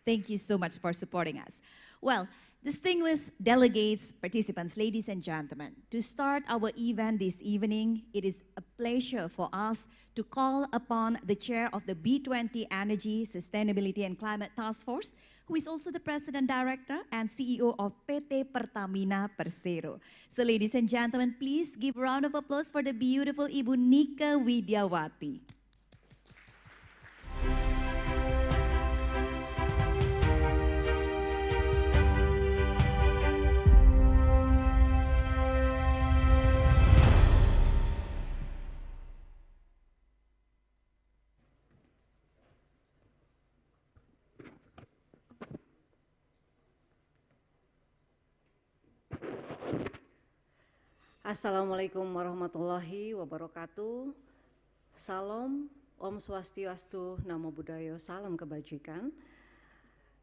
Thank you so much for supporting us. Well, distinguished delegates, participants, ladies and gentlemen, to start our event this evening, it is a pleasure for us to call upon the chair of the B20 Energy, Sustainability and Climate Task Force, who is also the President Director and CEO of PT Pertamina Persero. So ladies and gentlemen, please give a round of applause for the beautiful Ibu Nika Widiawati. Assalamualaikum warahmatullahi wabarakatuh. Salam, Om Swastiastu, Namo Buddhaya, Salam Kebajikan.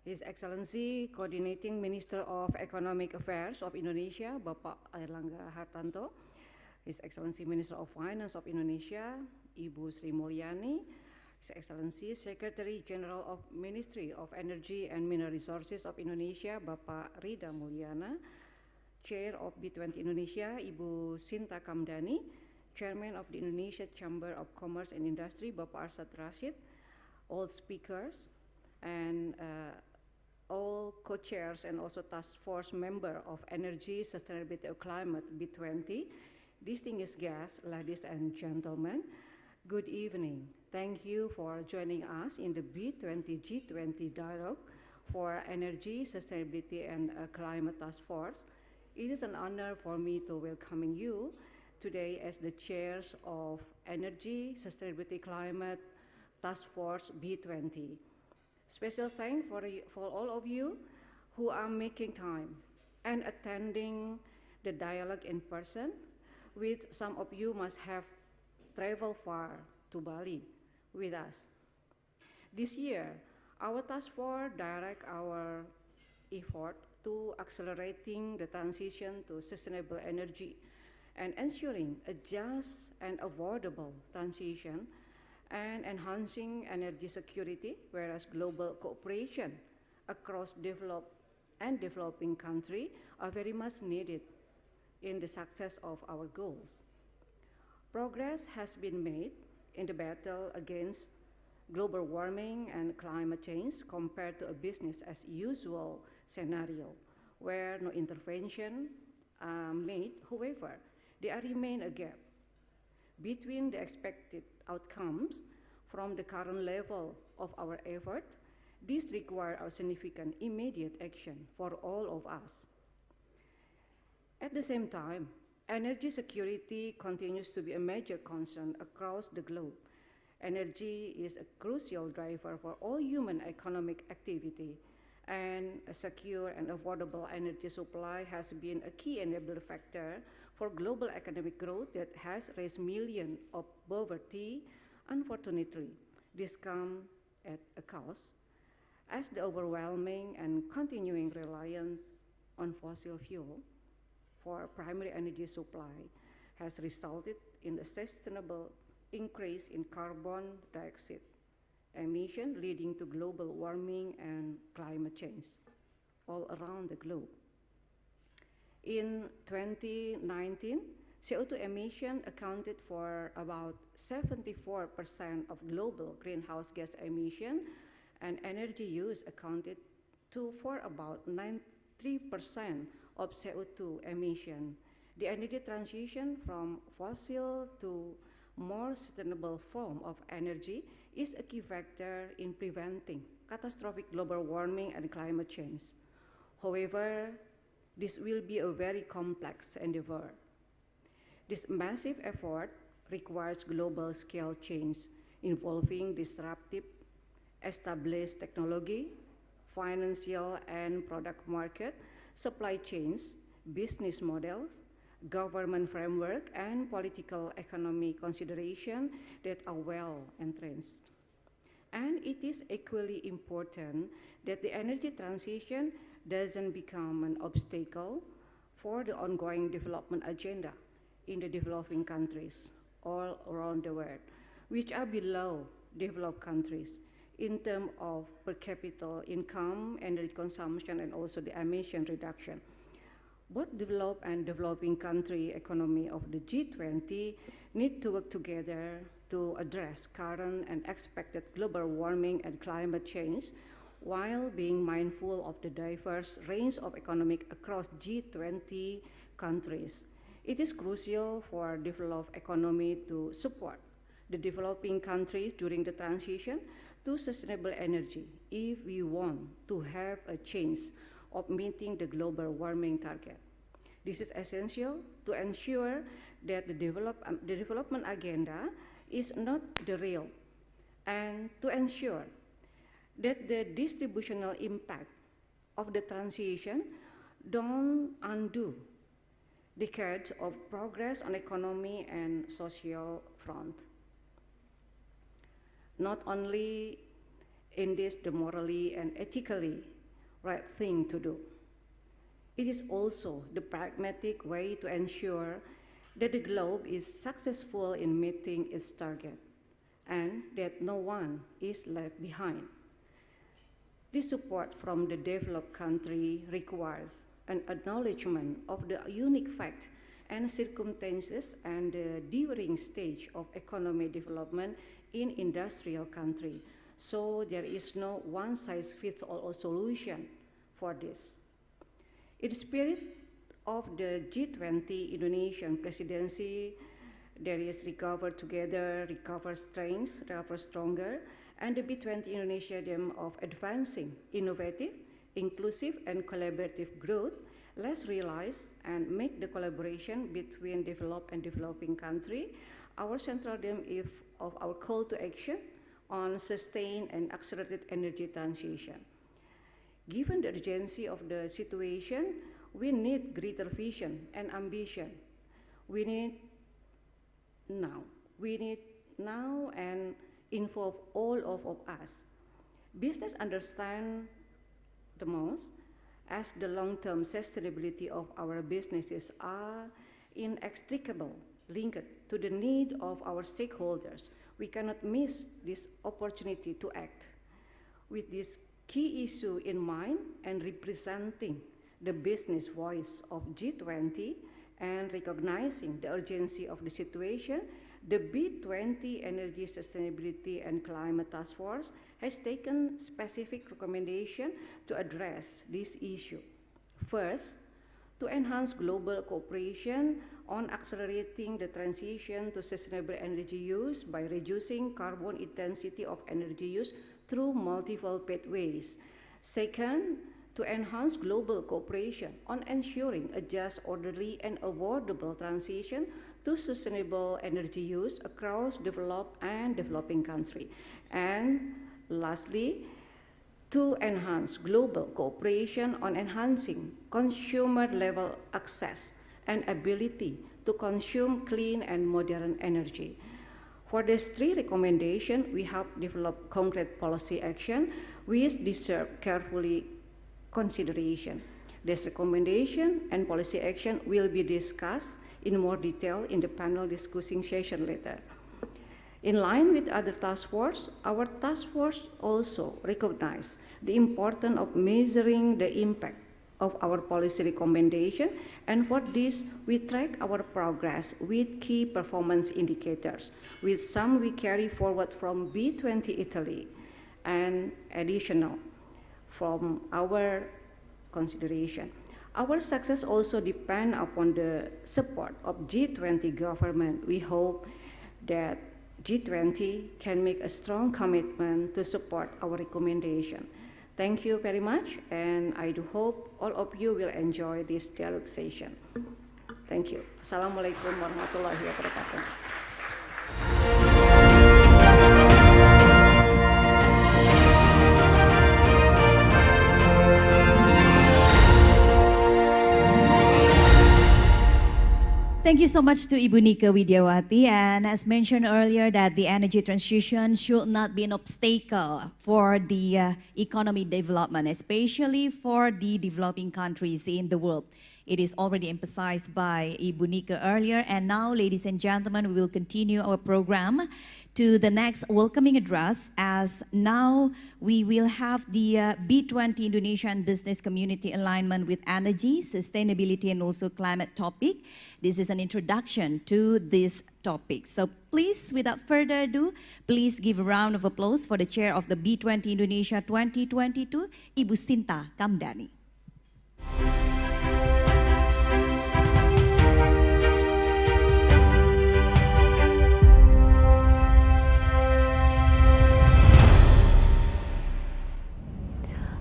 His Excellency Coordinating Minister of Economic Affairs of Indonesia, Bapak Airlangga Hartanto. His Excellency Minister of Finance of Indonesia, Ibu Sri Mulyani. His Excellency Secretary General of Ministry of Energy and Mineral Resources of Indonesia, Bapak Rida Mulyana. Chair of B20 Indonesia, Ibu Sinta Kamdani, Chairman of the Indonesia Chamber of Commerce and Industry, Bapak Arshad Rashid, all speakers, and all co-chairs and also task force member of Energy, Sustainability and Climate B20, distinguished guests, ladies and gentlemen, good evening. Thank you for joining us in the B20-G20 dialogue for Energy, Sustainability and Climate Task Force. It is an honor for me to welcome you today as the chairs of Energy, Sustainability, Climate Task Force B20. Special thanks for all of you who are making time and attending the dialogue in person, which some of you must have traveled far to Bali with us. This year, our task force direct our effort to accelerating the transition to sustainable energy and ensuring a just and affordable transition and enhancing energy security, whereas global cooperation across developed and developing countries are very much needed in the success of our goals. Progress has been made in the battle against global warming and climate change compared to a business as usual scenario where no intervention made. However, there remains a gap between the expected outcomes from the current level of our effort This requires a significant immediate action for all of us. At the same time, energy security continues to be a major concern across the globe. Energy is a crucial driver for all human economic activity, and a secure and affordable energy supply has been a key enabler factor for global economic growth that has raised millions of poverty. Unfortunately, this comes at a cost, as the overwhelming and continuing reliance on fossil fuel for primary energy supply has resulted in a sustainable increase in carbon dioxide emission, leading to global warming and climate change all around the globe. In 2019, CO2 emission accounted for about 74% of global greenhouse gas emission, and energy use accounted for about 93% of CO2 emission. The energy transition from fossil to more sustainable form of energy is a key factor in preventing catastrophic global warming and climate change. However, this will be a very complex endeavor. This massive effort requires global scale change involving disruptive established technology, financial and product market, supply chains, business models, government framework, and political economy consideration that are well entrenched. And it is equally important that the energy transition doesn't become an obstacle for the ongoing development agenda in the developing countries all around the world, which are below developed countries in terms of per capita income, energy consumption, and also the emission reduction. Both developed and developing country economy of the G20 need to work together to address current and expected global warming and climate change while being mindful of the diverse range of economic across G20 countries. It is crucial for developed economy to support the developing countries during the transition to sustainable energy if we want to have a chance of meeting the global warming target. This is essential to ensure that the development agenda is not derailed, and to ensure that the distributional impact of the transition don't undo decades of progress on economy and social front. Not only in this the morally and ethically right thing to do, it is also the pragmatic way to ensure that the globe is successful in meeting its target and that no one is left behind. This support from the developed country requires an acknowledgement of the unique fact and circumstances and the differing stage of economic development in industrial country. So there is no one-size-fits-all solution for this. In the spirit of the G20 Indonesian presidency, there is recover together, recover strength, recover stronger, and the B20 Indonesia theme of advancing innovative, inclusive, and collaborative growth. Let's realize and make the collaboration between developed and developing country our central theme of our call to action on sustained and accelerated energy transition. Given the urgency of the situation, we need greater vision and ambition. We need now and involve all of us. Business understand the most as the long-term sustainability of our businesses are inextricably linked to the need of our stakeholders. We cannot miss this opportunity to act. With this key issue in mind and representing the business voice of G20 and recognizing the urgency of the situation, the B20 Energy Sustainability and Climate Task Force has taken specific recommendations to address this issue. First, to enhance global cooperation on accelerating the transition to sustainable energy use by reducing carbon intensity of energy use through multiple pathways. Second, to enhance global cooperation on ensuring a just, orderly, and affordable transition to sustainable energy use across developed and developing countries. And lastly, to enhance global cooperation on enhancing consumer-level access and ability to consume clean and modern energy. For these three recommendations, we have developed concrete policy action which deserve carefully consideration. This recommendation and policy action will be discussed in more detail in the panel discussing session later. In line with other task force, our task force also recognized the importance of measuring the impact of our policy recommendation, and for this, we track our progress with key performance indicators, with some we carry forward from B20 Italy and additional from our consideration. Our success also depends upon the support of G20 government. We hope that G20 can make a strong commitment to support our recommendation. Thank you very much, and I do hope all of you will enjoy this dialogue session. Thank you. Assalamualaikum warahmatullahi wabarakatuh. Thank you so much to Ibu Nika Widiawati. And as mentioned earlier, that the energy transition should not be an obstacle for the economy development, especially for the developing countries in the world. It is already emphasized by Ibu Nika earlier. And now, ladies and gentlemen, we will continue our program to the next welcoming address, as now we will have the B20 Indonesian Business Community Alignment with Energy, Sustainability, and also Climate topic. This is an introduction to this topic. So please, without further ado, please give a round of applause for the chair of the B20 Indonesia 2022, Ibu Sinta Kamdani.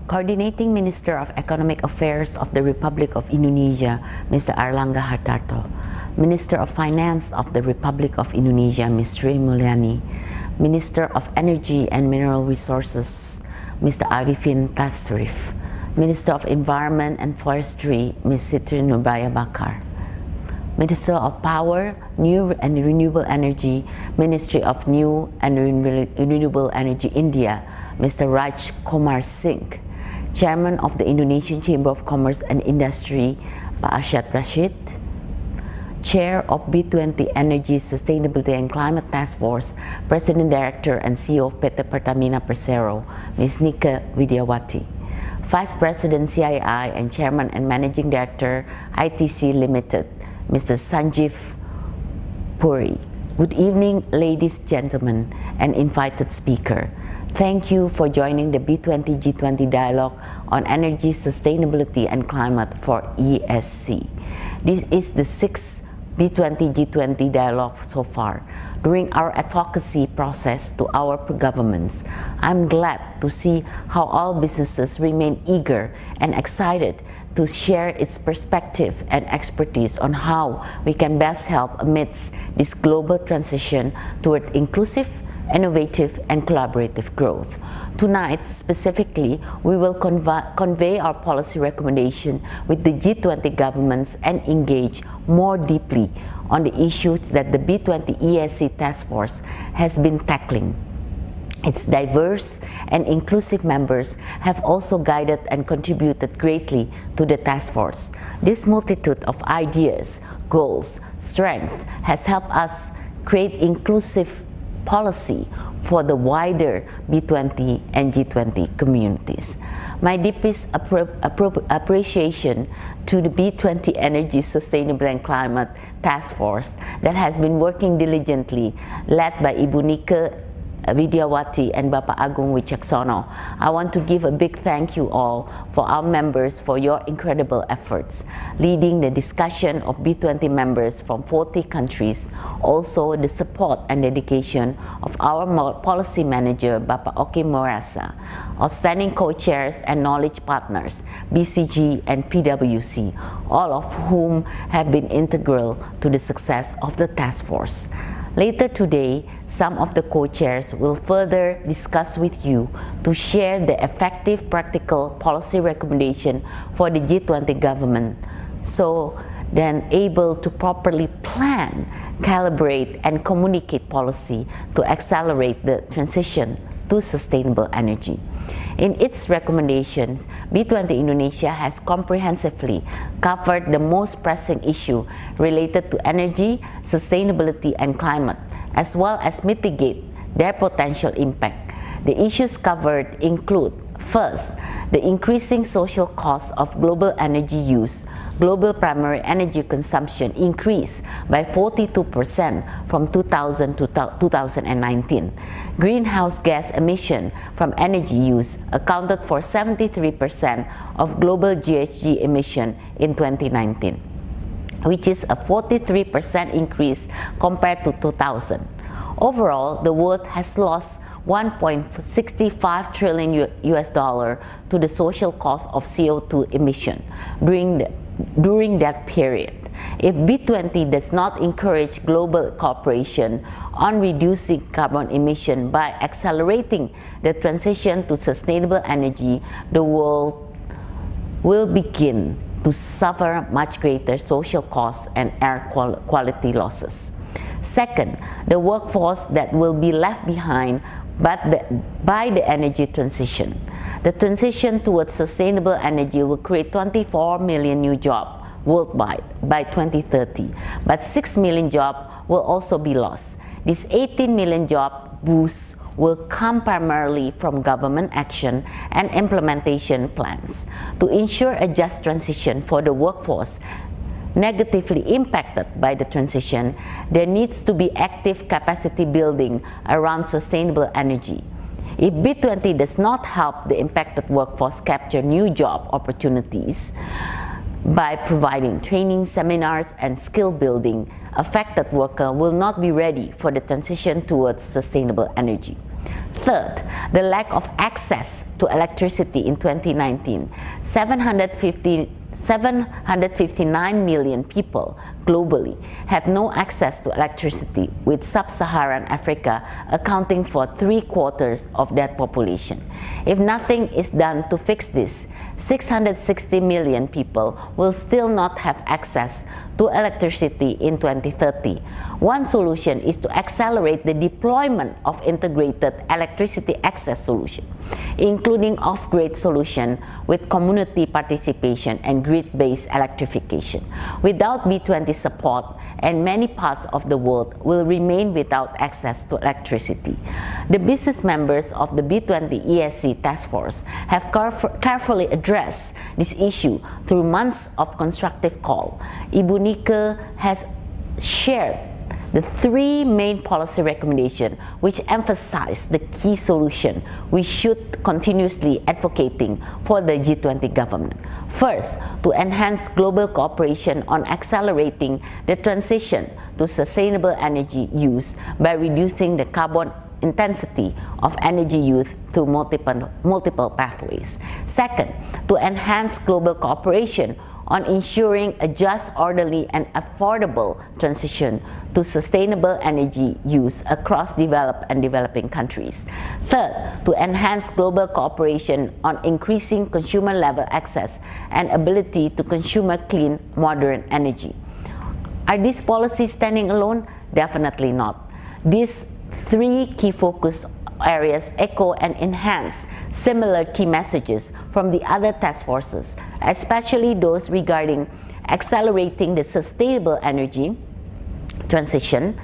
Coordinating Minister of Economic Affairs of the Republic of Indonesia, Mr. Airlangga Hartarto, Minister of Finance of the Republic of Indonesia, Ms. Sri Mulyani, Minister of Energy and Mineral Resources, Mr. Arifin Tasrif, Minister of Environment and Forestry, Ms. Siti Nurbaya Bakar, Minister of Power, New and Renewable Energy, Ministry of New and Renewable Energy, India, Mr. Raj Kumar Singh, Chairman of the Indonesian Chamber of Commerce and Industry, Pak Arsyad Rashid, Chair of B20 Energy, Sustainability and Climate Task Force, President Director and CEO of PT Pertamina Persero, Ms. Nika Widiawati, Vice President CII and Chairman and Managing Director, ITC Limited, Mr. Sanjeev Puri. Good evening, ladies, gentlemen, and invited speaker. Thank you for joining the B20-G20 Dialogue on Energy, Sustainability and Climate for ESC. This is the 6th B20-G20 Dialogue so far. During our advocacy process to our governments, I'm glad to see how all businesses remain eager and excited to share its perspective and expertise on how we can best help amidst this global transition toward inclusive, innovative, and collaborative growth. Tonight, specifically, we will convey our policy recommendation with the G20 governments and engage more deeply on the issues that the B20 ESC Task Force has been tackling. Its diverse and inclusive members have also guided and contributed greatly to the task force. This multitude of ideas, goals, strength has helped us create inclusive policy for the wider B20 and G20 communities. My deepest appreciation to the B20 Energy, Sustainability and Climate Task Force that has been working diligently, led by Ibu Nika Widiawati and Bapak Agung Wicaksono. I want to give a big thank you all for our members for your incredible efforts, leading the discussion of B20 members from 40 countries, also the support and dedication of our policy manager, Bapak Oki Morasa, outstanding co-chairs and knowledge partners, BCG and PwC, all of whom have been integral to the success of the task force. Later today, some of the co-chairs will further discuss with you to share the effective practical policy recommendation for the G20 government, so then able to properly plan, calibrate, and communicate policy to accelerate the transition to sustainable energy. In its recommendations, B20 Indonesia has comprehensively covered the most pressing issue related to energy, sustainability, and climate, as well as mitigate their potential impact. The issues covered include: first, the increasing social costs of global energy use. Global primary energy consumption increased by 42% from 2000 to 2019. Greenhouse gas emission from energy use accounted for 73% of global GHG emission in 2019, which is a 43% increase compared to 2000. Overall, the world has lost $1.65 trillion to the social cost of CO2 emission during that period. If B20 does not encourage global cooperation on reducing carbon emission by accelerating the transition to sustainable energy, the world will begin to suffer much greater social costs and air quality losses. Second, the workforce that will be left behind by the energy transition. The transition towards sustainable energy will create 24 million new jobs worldwide by 2030, but 6 million jobs will also be lost. This 18 million job boost will come primarily from government action and implementation plans. To ensure a just transition for the workforce negatively impacted by the transition, there needs to be active capacity building around sustainable energy. If B20 does not help the impacted workforce capture new job opportunities by providing training, seminars, and skill building, affected workers will not be ready for the transition towards sustainable energy. Third, the lack of access to electricity in 2019. 759 million people globally have no access to electricity, with sub-Saharan Africa accounting for 3/4 of that population. If nothing is done to fix this, 660 million people will still not have access to electricity in 2030. One solution is to accelerate the deployment of integrated electricity access solution, including off-grid solution with community participation and grid-based electrification. Without B20 support, and many parts of the world will remain without access to electricity. The business members of the B20 ESC task force have carefully addressed this issue through months of constructive call. Ibu Nika has shared the three main policy recommendations which emphasize the key solution we should continuously advocating for the G20 government. First, to enhance global cooperation on accelerating the transition to sustainable energy use by reducing the carbon intensity of energy use through multiple pathways. Second, to enhance global cooperation on ensuring a just, orderly, and affordable transition to sustainable energy use across developed and developing countries. Third, to enhance global cooperation on increasing consumer-level access and ability to consume clean, modern energy. Are these policies standing alone? Definitely not. These three key focus areas echo and enhance similar key messages from the other task forces, especially those regarding accelerating the sustainable energy transition,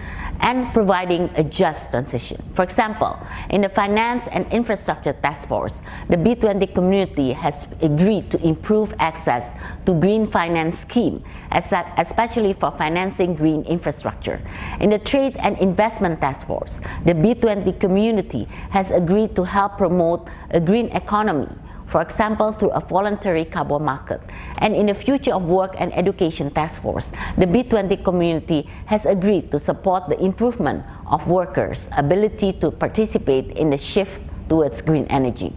and providing a just transition. For example, in the Finance and Infrastructure Task Force, the B20 community has agreed to improve access to green finance scheme, especially for financing green infrastructure. In the Trade and Investment Task Force, the B20 community has agreed to help promote a green economy, for example, through a voluntary carbon market. And in the Future of Work and Education Task Force, the B20 community has agreed to support the improvement of workers' ability to participate in the shift towards green energy.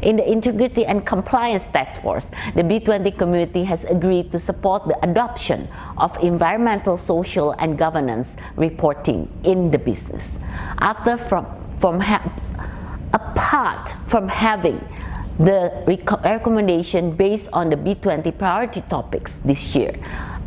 In the Integrity and Compliance Task Force, the B20 community has agreed to support the adoption of environmental, social, and governance reporting in the business. Apart from having the recommendation based on the B20 priority topics this year,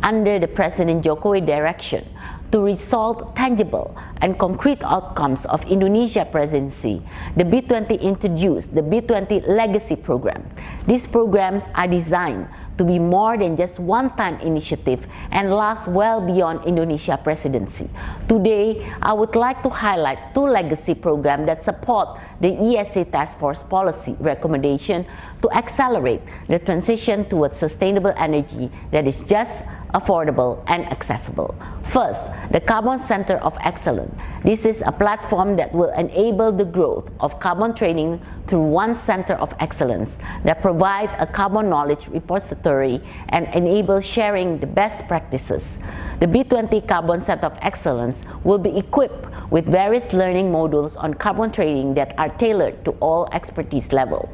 under the President Jokowi direction, to resolve tangible and concrete outcomes of Indonesia presidency, the B20 introduced the B20 Legacy Program. These programs are designed to be more than just one-time initiative and last well beyond Indonesia presidency. Today, I would like to highlight two legacy programs that support the ESA Task Force policy recommendation to accelerate the transition towards sustainable energy that is just, affordable, and accessible. First, the Carbon Center of Excellence. This is a platform that will enable the growth of carbon trading through one center of excellence that provides a carbon knowledge repository and enables sharing the best practices. The B20 Carbon Center of Excellence will be equipped with various learning modules on carbon trading that are tailored to all expertise level.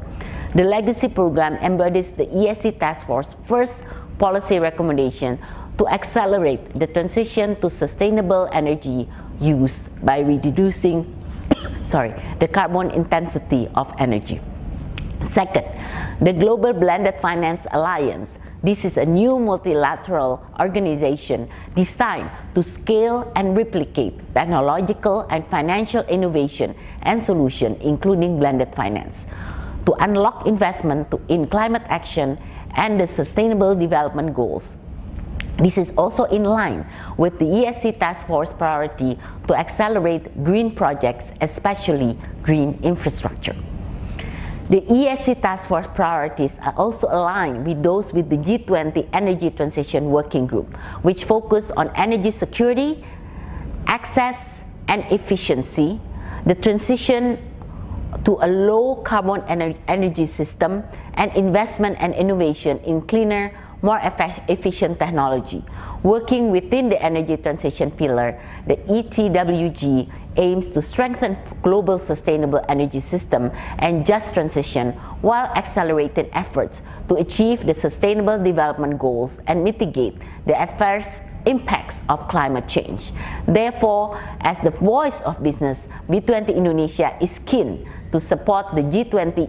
The Legacy Program embodies the ESC Task Force first policy recommendation to accelerate the transition to sustainable energy use by reducing the carbon intensity of energy. Second, the Global Blended Finance Alliance. This is a new multilateral organization designed to scale and replicate technological and financial innovation and solution, including blended finance, to unlock investment in climate action and the Sustainable Development Goals. This is also in line with the ESC Task Force priority to accelerate green projects, especially green infrastructure. The ESC Task Force priorities are also aligned with those with the G20 Energy Transition Working Group, which focus on energy security, access and efficiency, the transition to a low carbon energy system, and investment and innovation in cleaner, more efficient technology. Working within the energy transition pillar, the ETWG aims to strengthen global sustainable energy system and just transition while accelerating efforts to achieve the Sustainable Development Goals and mitigate the adverse impacts of climate change. Therefore, as the voice of business, B20 Indonesia is keen to support the G20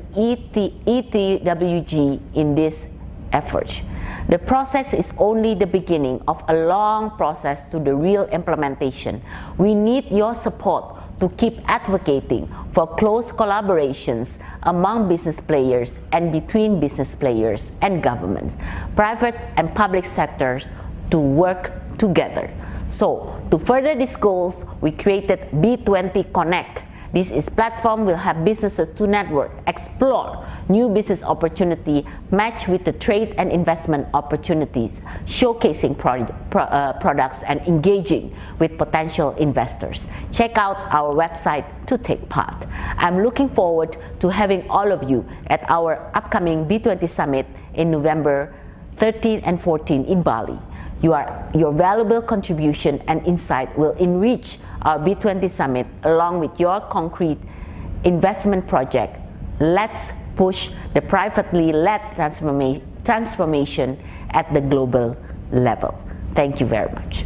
ETWG in this effort. The process is only the beginning of a long process to the real implementation. We need your support to keep advocating for close collaborations among business players and between business players and governments, private and public sectors to work together. So, to further these goals, we created B20 Connect. This is platform will have businesses to network, explore new business opportunity, match with the trade and investment opportunities, showcasing products and engaging with potential investors. Check out our website to take part. I'm looking forward to having all of you at our upcoming B20 Summit in November 13 and 14 in Bali. Your valuable contribution and insight will enrich our B20 Summit along with your concrete investment project. Let's push the privately led transformation at the global level. Thank you very much.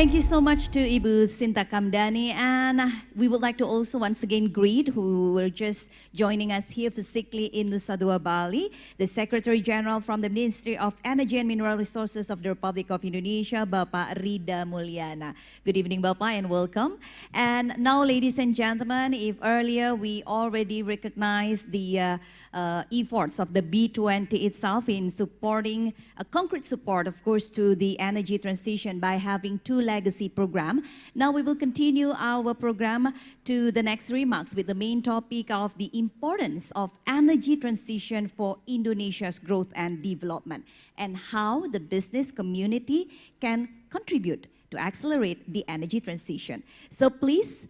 Thank you so much to Ibu Sinta Kamdani, and we would like to also once again greet who were just joining us here physically in Nusa Dua, Bali, the Secretary General from the Ministry of Energy and Mineral Resources of the Republic of Indonesia, Bapak Rida Mulyana. Good evening, Bapak, and welcome. And now, ladies and gentlemen, if earlier we already recognized the efforts of the B20 itself in supporting a concrete support, of course, to the energy transition by having two legacy program. Now we will continue our program to the next remarks with the main topic of the importance of energy transition for Indonesia's growth and development, and how the business community can contribute to accelerate the energy transition. So please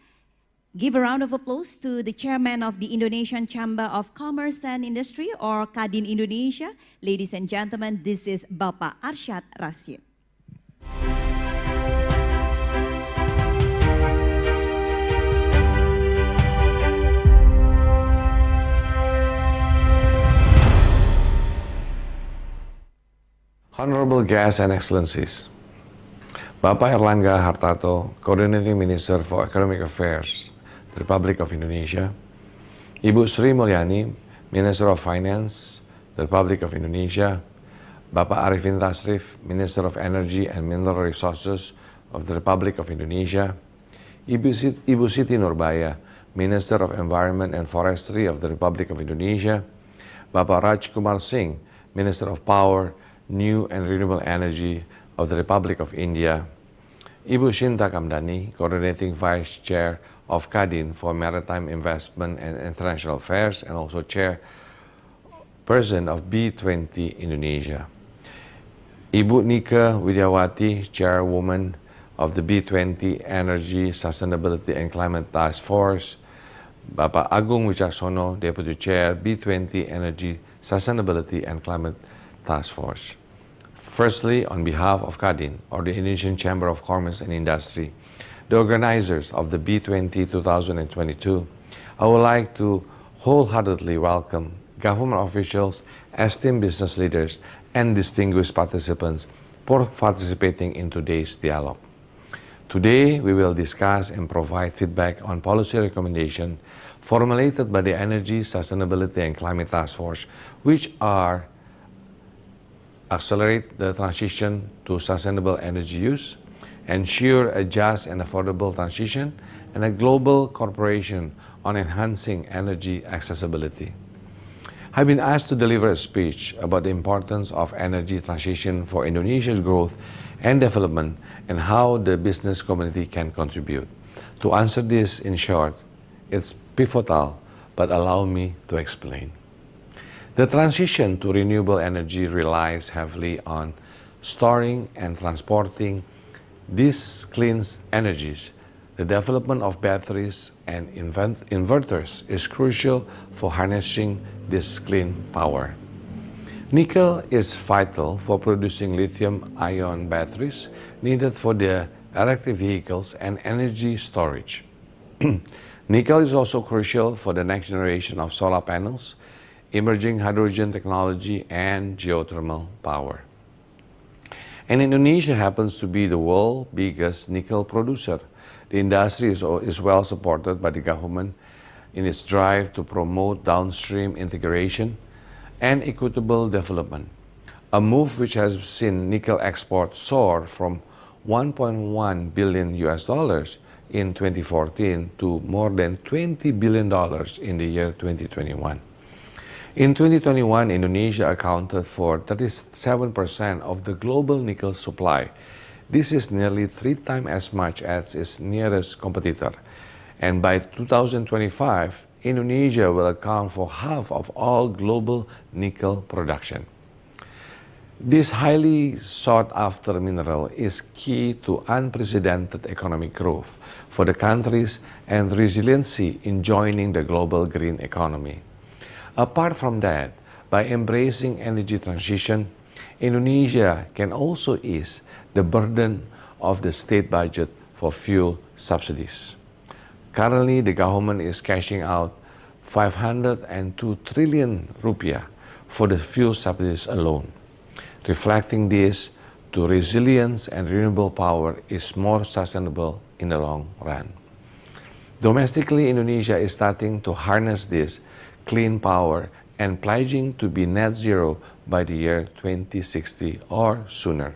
give a round of applause to the chairman of the Indonesian Chamber of Commerce and Industry, or Kadin Indonesia. Ladies and gentlemen, this is Bapak Arsyad Rashid. Honorable guests and excellencies, Bapak Erlangga Hartarto, Coordinating Minister for Economic Affairs, the Republic of Indonesia, Ibu Sri Mulyani, Minister of Finance, the Republic of Indonesia, Bapak Arifin Tasrif, Minister of Energy and Mineral Resources of the Republic of Indonesia, Ibu Siti Nurbaya, Minister of Environment and Forestry of the Republic of Indonesia, Bapak Raj Kumar Singh, Minister of Power, New and Renewable Energy of the Republic of India, Ibu Sinta Kamdani, Coordinating Vice Chair of Kadin for Maritime Investment and International Affairs, and also Chairperson of B20 Indonesia, Ibu Nika Widiawati, Chairwoman of the B20 Energy, Sustainability and Climate Task Force, Bapak Agung Wicaksono, Deputy Chair, B20 Energy, Sustainability and Climate Task Force. Firstly, on behalf of Kadin, or the Indonesian Chamber of Commerce and Industry, the organizers of the B20 2022, I would like to wholeheartedly welcome government officials, esteemed business leaders, and distinguished participants for participating in today's dialogue. Today, we will discuss and provide feedback on policy recommendations formulated by the Energy, Sustainability and Climate Task Force, which are accelerate the transition to sustainable energy use, ensure a just and affordable transition, and a global cooperation on enhancing energy accessibility. I've been asked to deliver a speech about the importance of energy transition for Indonesia's growth and development, and how the business community can contribute. To answer this in short, it's pivotal, but allow me to explain. The transition to renewable energy relies heavily on storing and transporting these clean energies. The development of batteries and inverters is crucial for harnessing this clean power. Nickel is vital for producing lithium-ion batteries needed for the electric vehicles and energy storage. Nickel is also crucial for the next generation of solar panels, emerging hydrogen technology, and geothermal power. And Indonesia happens to be the world's biggest nickel producer. The industry is well supported by the government in its drive to promote downstream integration and equitable development, a move which has seen nickel exports soar from $1.1 billion in 2014 to more than $20 billion in the year 2021. In 2021, Indonesia accounted for 37% of the global nickel supply. This is nearly 3 times as much as its nearest competitor. And by 2025, Indonesia will account for half of all global nickel production. This highly sought-after mineral is key to unprecedented economic growth for the countries and resiliency in joining the global green economy. Apart from that, by embracing energy transition, Indonesia can also ease the burden of the state budget for fuel subsidies. Currently, the government is cashing out 502 trillion rupiah for the fuel subsidies alone. Reflecting this, to resilience and renewable power is more sustainable in the long run. Domestically, Indonesia is starting to harness this clean power and pledging to be net zero by the year 2060 or sooner.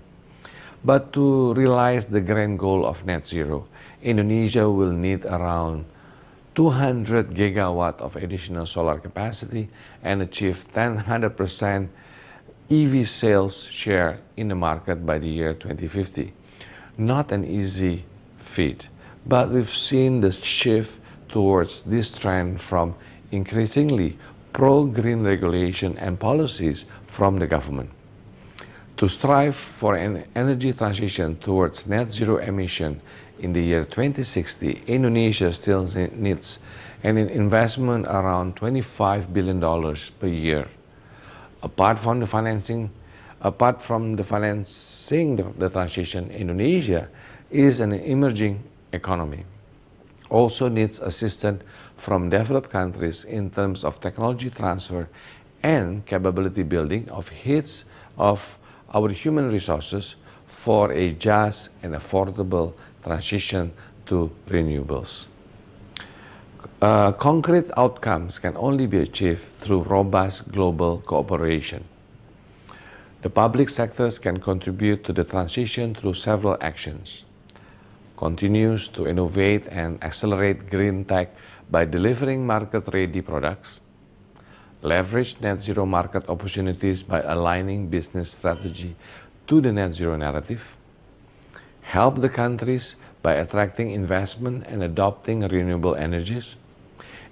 But to realize the grand goal of net zero, Indonesia will need around 200 gigawatt of additional solar capacity and achieve 100% EV sales share in the market by the year 2050. Not an easy feat, but we've seen the shift towards this trend from increasingly pro-green regulation and policies from the government. To strive for an energy transition towards net zero emission in the year 2060, Indonesia still needs an investment around $25 billion per year. Apart from the financing the transition, Indonesia is an emerging economy. Also needs assistance from developed countries in terms of technology transfer and capability building of our human resources for a just and affordable transition to renewables. Concrete outcomes can only be achieved through robust global cooperation. The public sectors can contribute to the transition through several actions. Continues to innovate and accelerate green tech by delivering market-ready products. Leverage net zero market opportunities by aligning business strategy to the net zero narrative. Help the countries by attracting investment and adopting renewable energies.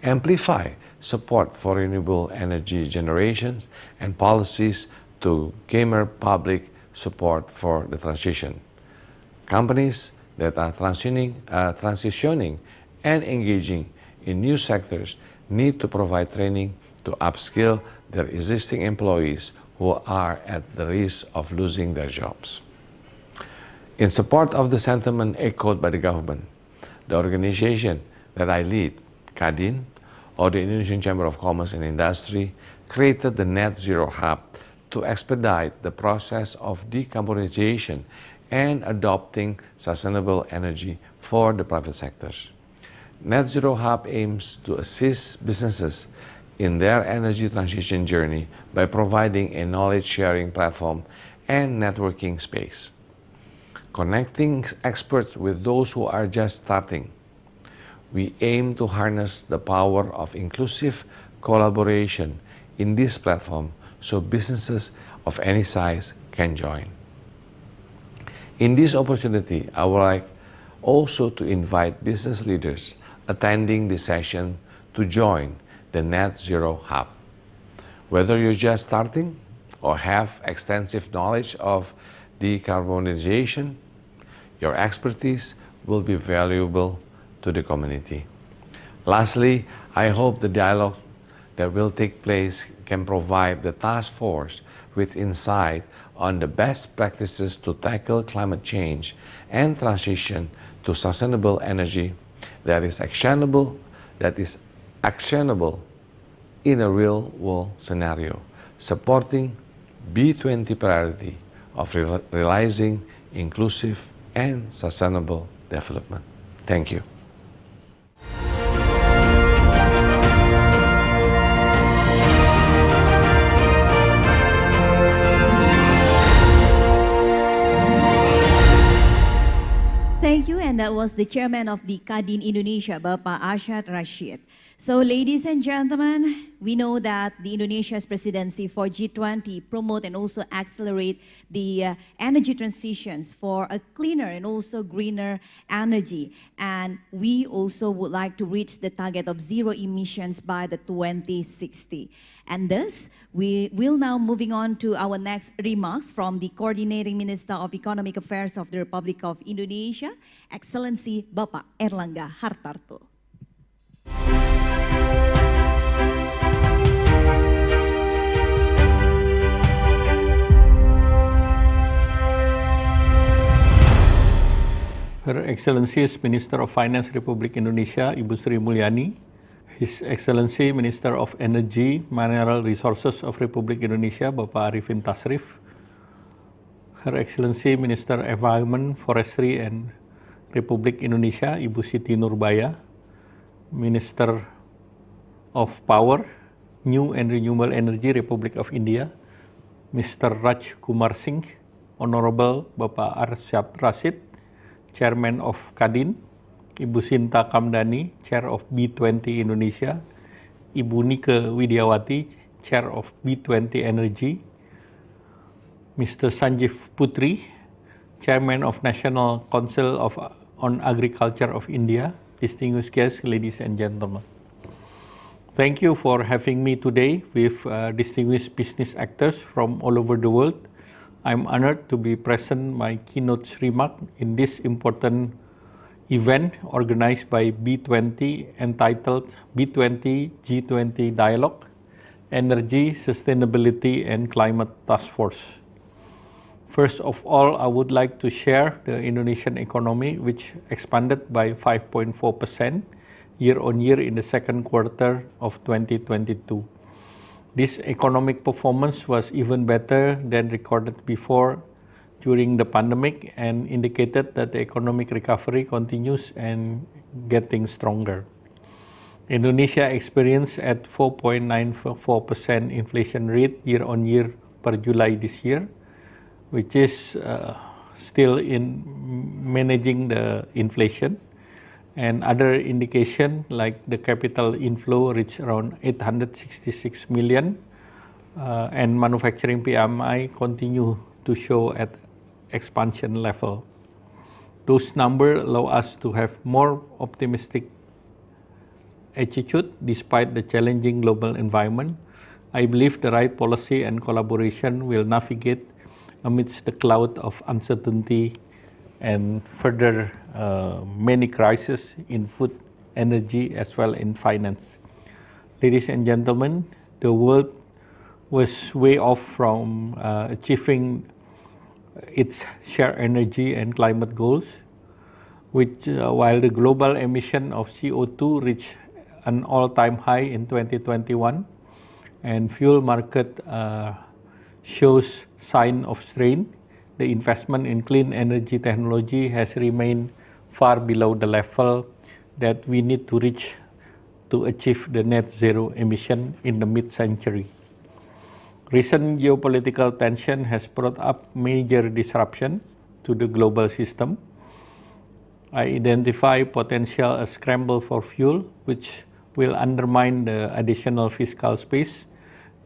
Amplify support for renewable energy generations and policies to garner public support for the transition. Companies that are transitioning and engaging in new sectors need to provide training to upskill their existing employees who are at the risk of losing their jobs. In support of the sentiment echoed by the government, the organization that I lead, Kadin, or the Indonesian Chamber of Commerce and Industry, created the Net Zero Hub to expedite the process of decarbonization and adopting sustainable energy for the private sectors. Net Zero Hub aims to assist businesses in their energy transition journey by providing a knowledge-sharing platform and networking space. Connecting experts with those who are just starting, we aim to harness the power of inclusive collaboration in this platform so businesses of any size can join. In this opportunity, I would like also to invite business leaders attending this session to join the Net Zero Hub. Whether you're just starting or have extensive knowledge of decarbonization, your expertise will be valuable to the community. Lastly, I hope the dialogue that will take place can provide the task force with insight on the best practices to tackle climate change and transition to sustainable energy that is actionable in a real-world scenario, supporting B20 priority of realizing inclusive and sustainable development. Thank you. Thank you, and that was the chairman of the Kadin Indonesia, Bapak Arsyad Rashid. So, ladies and gentlemen, we know that the Indonesia's presidency for G20 promote and also accelerate the energy transitions for a cleaner and also greener energy. And we also would like to reach the target of zero emissions by the 2060. And thus, we will now moving on to our next remarks from the Coordinating Minister of Economic Affairs of the Republic of Indonesia, Excellency Bapak Erlangga Hartarto. Her Excellency Minister of Finance Republik Indonesia, Ibu Sri Mulyani, His Excellency Minister of Energy, Mineral Resources of Republik Indonesia, Bapak Arifin Tasrif, Her Excellency Minister Environment, Forestry and Republik Indonesia, Ibu Siti Nurbaya, Minister of Power, New and Renewable Energy, Republic of India, Mr. Raj Kumar Singh, Honorable Bapak Arsyad Rashid, Chairman of Kadin, Ibu Sinta Kamdani, Chair of B20 Indonesia, Ibu Nike Widiawati, Chair of B20 Energy, Mr. Sanjeev Putri, Chairman of National Council on Agriculture of India, distinguished guests, ladies and gentlemen. Thank you for having me today with distinguished business actors from all over the world. I'm honored to be present my keynote remark in this important event organized by B20 entitled B20-G20 Dialogue, Energy, Sustainability and Climate Task Force. First of all, I would like to share the Indonesian economy, which expanded by 5.4% year-on-year in the second quarter of 2022. This economic performance was even better than recorded before during the pandemic and indicated that the economic recovery continues and getting stronger. Indonesia experienced at 4.94% inflation rate year-on-year per July this year, which is still in managing the inflation. And other indication like the capital inflow reached around 866 million and manufacturing PMI continue to show at expansion level. Those numbers allow us to have more optimistic attitude despite the challenging global environment. I believe the right policy and collaboration will navigate amidst the cloud of uncertainty and further many crises in food, energy, as well in finance. Ladies and gentlemen, the world was way off from achieving its shared energy and climate goals, which while the global emission of CO2 reached an all-time high in 2021, and fuel market shows sign of strain, the investment in clean energy technology has remained far below the level that we need to reach to achieve the net zero emission in the mid-century. Recent geopolitical tension has brought up major disruption to the global system. I identify potential scramble for fuel, which will undermine the additional fiscal space.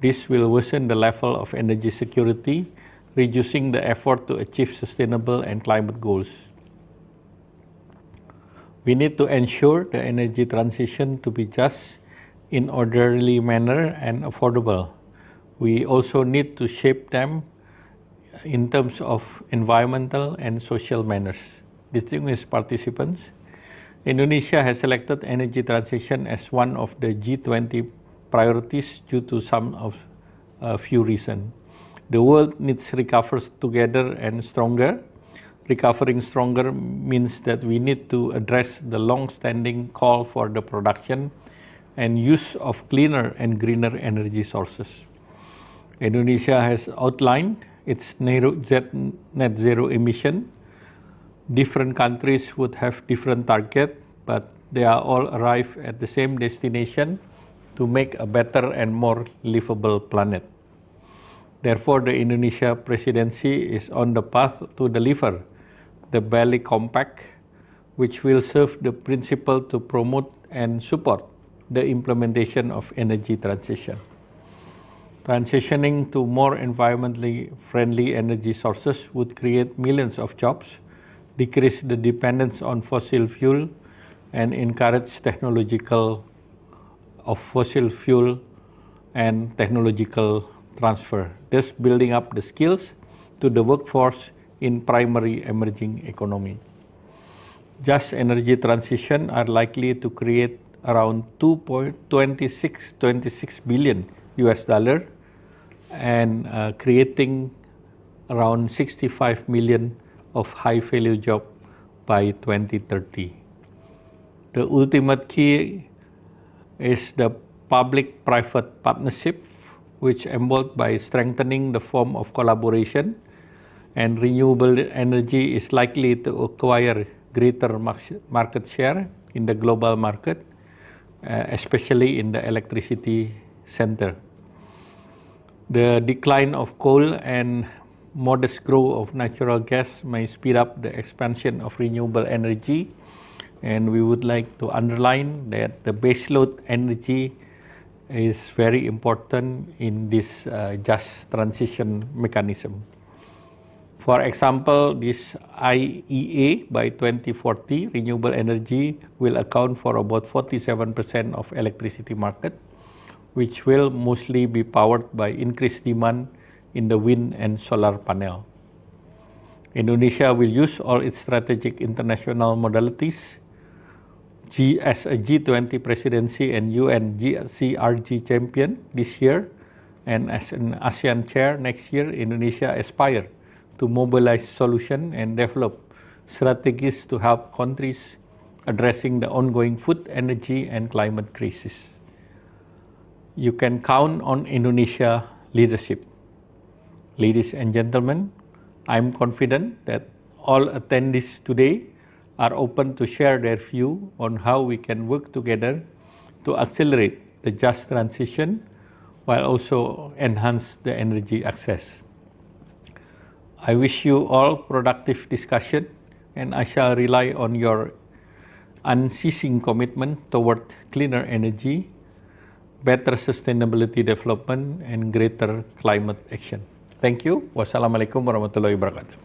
This will worsen the level of energy security, reducing the effort to achieve sustainable and climate goals. We need to ensure the energy transition to be just, in orderly manner and affordable. We also need to shape them in terms of environmental and social manners. Distinguished participants, Indonesia has selected energy transition as one of the G20 priorities due to some of a few reasons. The world needs to recover together and stronger. Recovering stronger means that we need to address the long-standing call for the production and use of cleaner and greener energy sources. Indonesia has outlined its net zero emission. Different countries would have different targets, but they are all arrive at the same destination to make a better and more livable planet. Therefore, the Indonesia presidency is on the path to deliver the Bali Compact, which will serve the principle to promote and support the implementation of energy transition. Transitioning to more environmentally friendly energy sources would create millions of jobs, decrease the dependence on fossil fuel, and encourage technological of fossil fuel and technological transfer, thus building up the skills to the workforce in primary emerging economy. Just energy transition are likely to create around 26 billion US dollar and creating around 65 million of high value job by 2030. The ultimate key is the public-private partnership, which involved by strengthening the form of collaboration and renewable energy is likely to acquire greater market share in the global market, especially in the electricity sector. The decline of coal and modest growth of natural gas may speed up the expansion of renewable energy, and we would like to underline that the baseload energy is very important in this just transition mechanism. For example, this IEA by 2040, renewable energy will account for about 47% of electricity market, which will mostly be powered by increased demand in the wind and solar panel. Indonesia will use all its strategic international modalities as a G20 presidency and UN GCRG champion this year, and as an ASEAN chair next year, Indonesia aspires to mobilize solutions and develop strategies to help countries addressing the ongoing food, energy, and climate crisis. You can count on Indonesia leadership. Ladies and gentlemen, I am confident that all attendees today are open to share their view on how we can work together to accelerate the just transition while also enhance the energy access. I wish you all productive discussion, and I shall rely on your unceasing commitment toward cleaner energy, better sustainability development, and greater climate action. Thank you. Wassalamualaikum warahmatullahi wabarakatuh.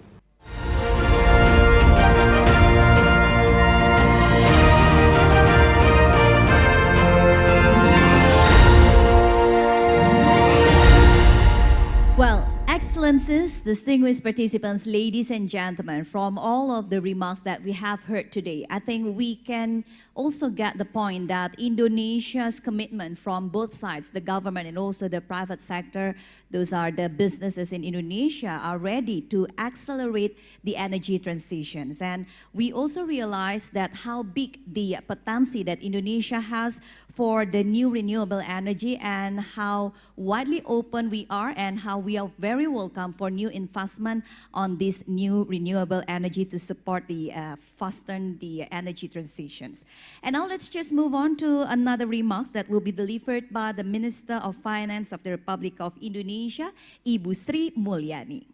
Well, Excellencies, distinguished participants, ladies and gentlemen, from all of the remarks that we have heard today, I think we can also get the point that Indonesia's commitment from both sides, the government and also the private sector, those are the businesses in Indonesia, are ready to accelerate the energy transitions. And we also realize that how big the potency that Indonesia has for the new renewable energy and how widely open we are and how we are very welcome for new investment on this new renewable energy to support the fasten the energy transitions. And now let's just move on to another remarks that will be delivered by the Minister of Finance of the Republic of Indonesia, Ibu Sri Mulyani.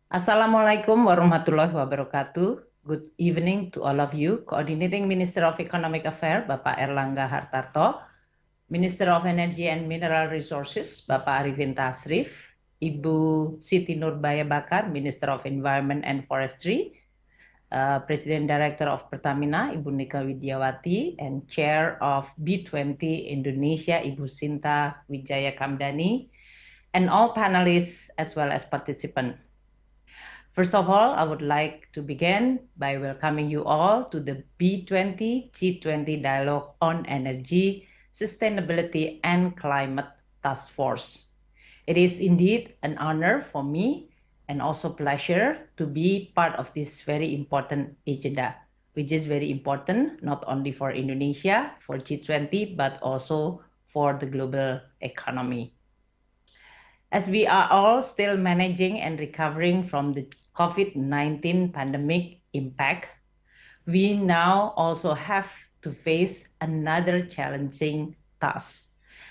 Assalamualaikum warahmatullahi wabarakatuh. Good evening to all of you. Coordinating Minister of Economic Affairs, Bapak Erlangga Hartarto, Minister of Energy and Mineral Resources, Bapak Arifin Tasrif, Ibu Siti Nurbaya Bakar, Minister of Environment and Forestry, President Director of Pertamina, Ibu Nika Widiawati, and Chair of B20 Indonesia, Ibu Sinta Wijaya Kamdani, and all panelists as well as participants. First of all, I would like to begin by welcoming you all to the B20-G20 Dialogue on Energy, Sustainability and Climate Task Force. It is indeed an honor for me and also pleasure to be part of this very important agenda, which is very important not only for Indonesia, for G20, but also for the global economy. As we are all still managing and recovering from the COVID-19 pandemic impact, we now also have to face another challenging task,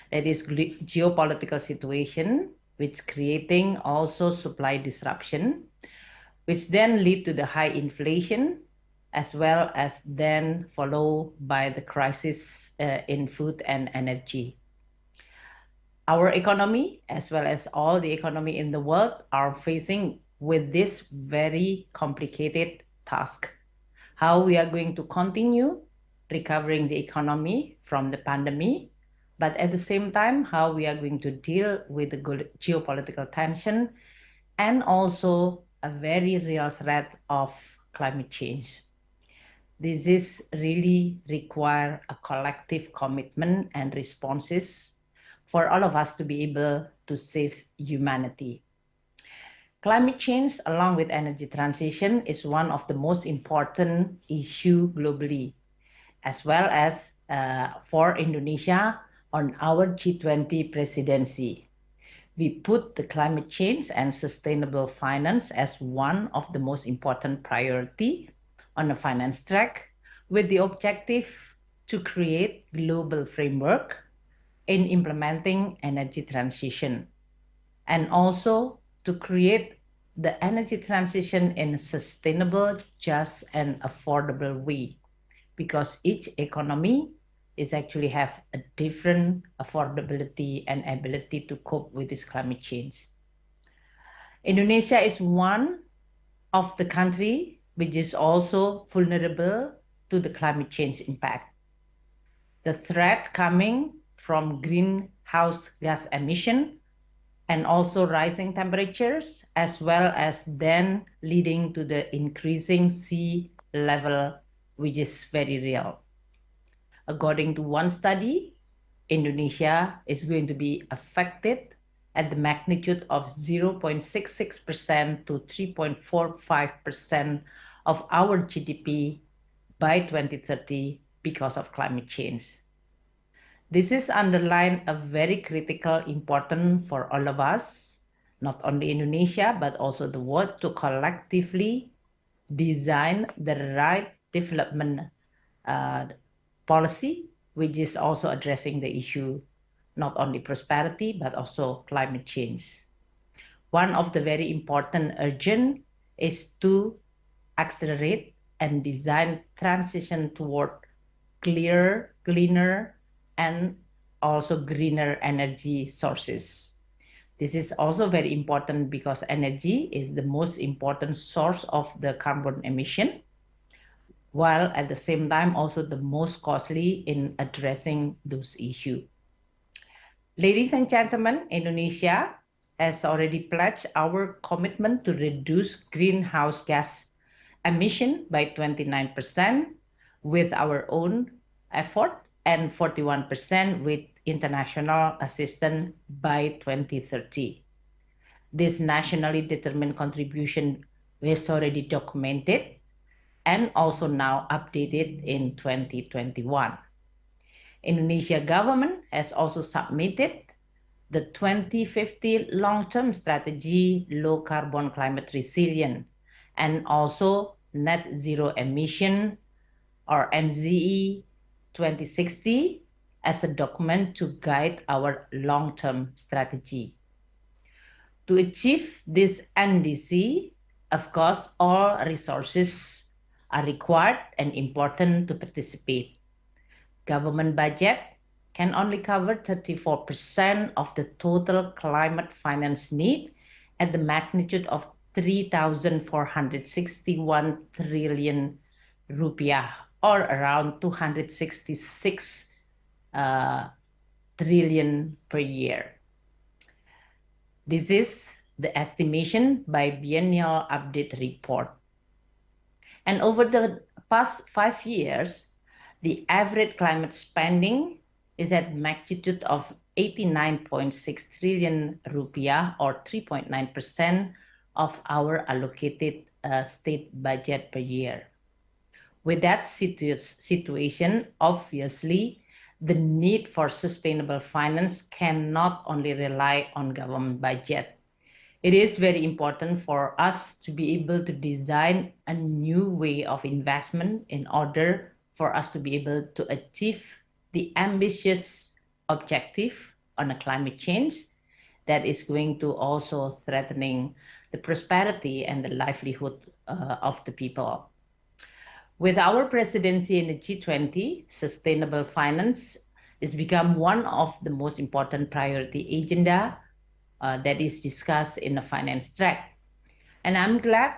that is geopolitical situation, which creating also supply disruption, which then lead to the high inflation, as well as then followed by the crisis in food and energy. Our economy, as well as all the economy in the world, are facing with this very complicated task. How we are going to continue recovering the economy from the pandemic, but at the same time, how we are going to deal with the geopolitical tension and also a very real threat of climate change. This is really require a collective commitment and responses for all of us to be able to save humanity. Climate change, along with energy transition, is one of the most important issues globally, as well as for Indonesia on our G20 presidency. We put the climate change and sustainable finance as one of the most important priority on the finance track, with the objective to create global framework in implementing energy transition, and also to create the energy transition in a sustainable, just, and affordable way, because each economy is actually have a different affordability and ability to cope with this climate change. Indonesia is one of the country which is also vulnerable to the climate change impact. The threat coming from greenhouse gas emission and also rising temperatures, as well as then leading to the increasing sea level, which is very real. According to one study, Indonesia is going to be affected at the magnitude of 0.66% to 3.45% of our GDP by 2030 because of climate change. This is underlined a very critical important for all of us, not only Indonesia, but also the world, to collectively design the right development policy, which is also addressing the issue, not only prosperity, but also climate change. One of the very important urgent is to accelerate and design transition toward clearer, cleaner, and also greener energy sources. This is also very important because energy is the most important source of the carbon emission, while at the same time also the most costly in addressing those issues. Ladies and gentlemen, Indonesia has already pledged our commitment to reduce greenhouse gas emission by 29% with our own effort and 41% with international assistance by 2030. This nationally determined contribution was already documented and also now updated in 2021. Indonesia government has also submitted the 2050 long-term strategy, low carbon climate resilient, and also net zero emission or NZE 2060 as a document to guide our long-term strategy. To achieve this NDC, of course, all resources are required and important to participate. Government budget can only cover 34% of the total climate finance need at the magnitude of 3,461 trillion rupiah, or around 266 trillion per year. This is the estimation by biennial update report. And over the past 5 years, the average climate spending is at magnitude of 89.6 trillion rupiah, or 3.9% of our allocated state budget per year. With that situation, obviously, the need for sustainable finance cannot only rely on government budget. It is very important for us to be able to design a new way of investment in order for us to be able to achieve the ambitious objective on a climate change that is going to also threatening the prosperity and the livelihood of the people. With our presidency in the G20, sustainable finance has become one of the most important priority agenda that is discussed in the finance track. And I'm glad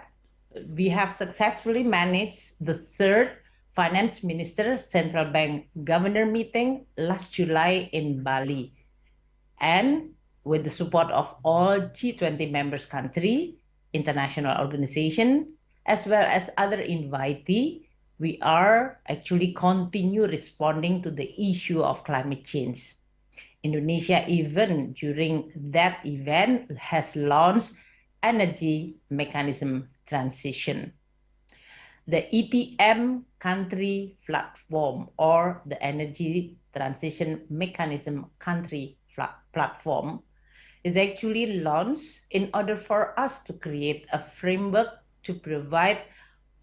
we have successfully managed the third Finance Minister Central Bank Governor meeting last July in Bali. And with the support of all G20 members country, international organization, as well as other invitees, we are actually continue responding to the issue of climate change. Indonesia, even during that event, has launched energy mechanism transition. The ETM country platform or the energy transition mechanism country platform is actually launched in order for us to create a framework to provide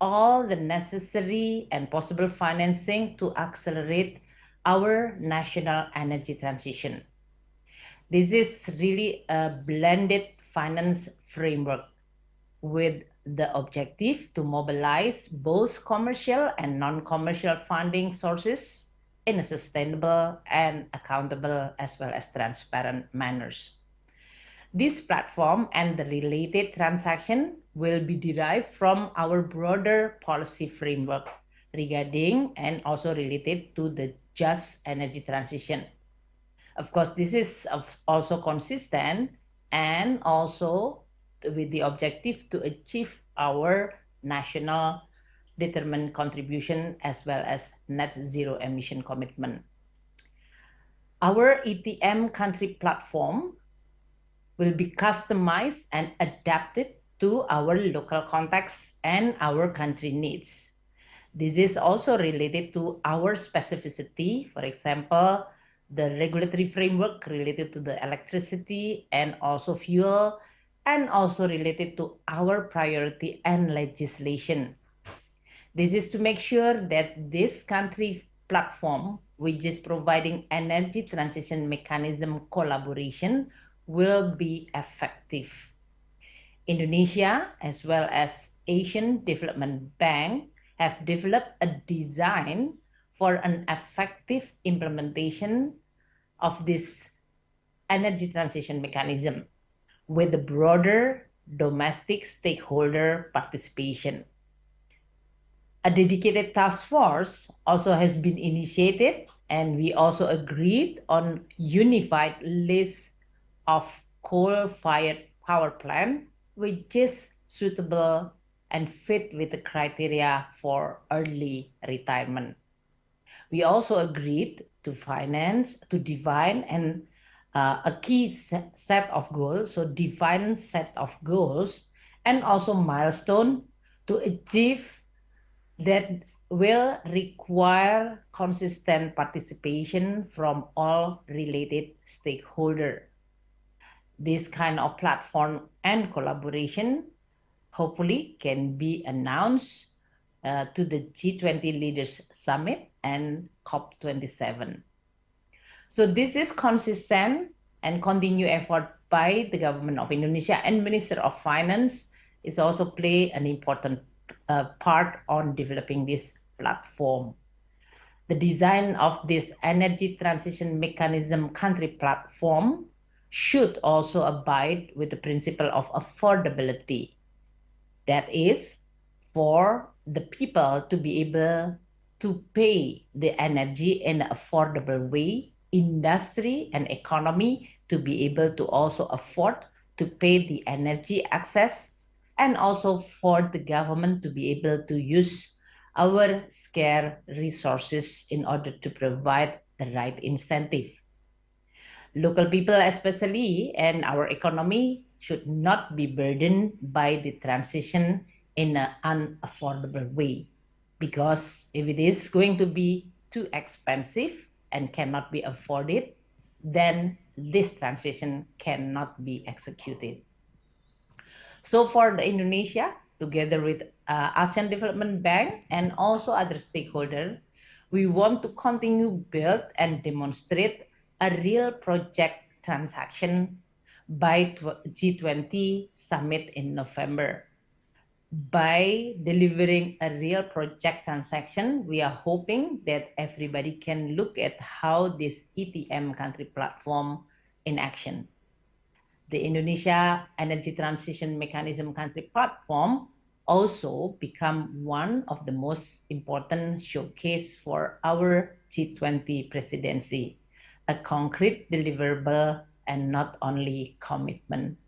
all the necessary and possible financing to accelerate our national energy transition. This is really a blended finance framework with the objective to mobilize both commercial and non-commercial funding sources in a sustainable and accountable as well as transparent manners. This platform and the related transaction will be derived from our broader policy framework regarding and also related to the just energy transition. Of course, this is also consistent and also with the objective to achieve our national determined contribution as well as net zero emission commitment. Our ETM country platform will be customized and adapted to our local context and our country needs. This is also related to our specificity, for example, the regulatory framework related to the electricity and also fuel, and also related to our priority and legislation. This is to make sure that this country platform, which is providing energy transition mechanism collaboration, will be effective. Indonesia, as well as Asian Development Bank, have developed a design for an effective implementation of this energy transition mechanism with a broader domestic stakeholder participation. A dedicated task force also has been initiated, and we also agreed on unified list of coal-fired power plant, which is suitable and fit with the criteria for early retirement. We also agreed to define a key set of goals, so define set of goals and also milestone to achieve that will require consistent participation from all related stakeholders. This kind of platform and collaboration hopefully can be announced to the G20 Leaders Summit and COP27. So this is consistent and continued effort by the government of Indonesia, and Minister of Finance is also play an important part on developing this platform. The design of this energy transition mechanism country platform should also abide with the principle of affordability. That is, for the people to be able to pay the energy in an affordable way, industry and economy to be able to also afford to pay the energy access, and also for the government to be able to use our scarce resources in order to provide the right incentive. Local people especially and our economy should not be burdened by the transition in an unaffordable way, because if it is going to be too expensive and cannot be afforded, then this transition cannot be executed. So for the Indonesia, together with ASEAN Development Bank and also other stakeholders, we want to continue build and demonstrate a real project transaction by G20 summit in November. By delivering a real project transaction, we are hoping that everybody can look at how this ETM country platform in action. The Indonesia Energy Transition Mechanism country platform also become one of the most important showcase for our G20 presidency, a concrete deliverable and not only commitment.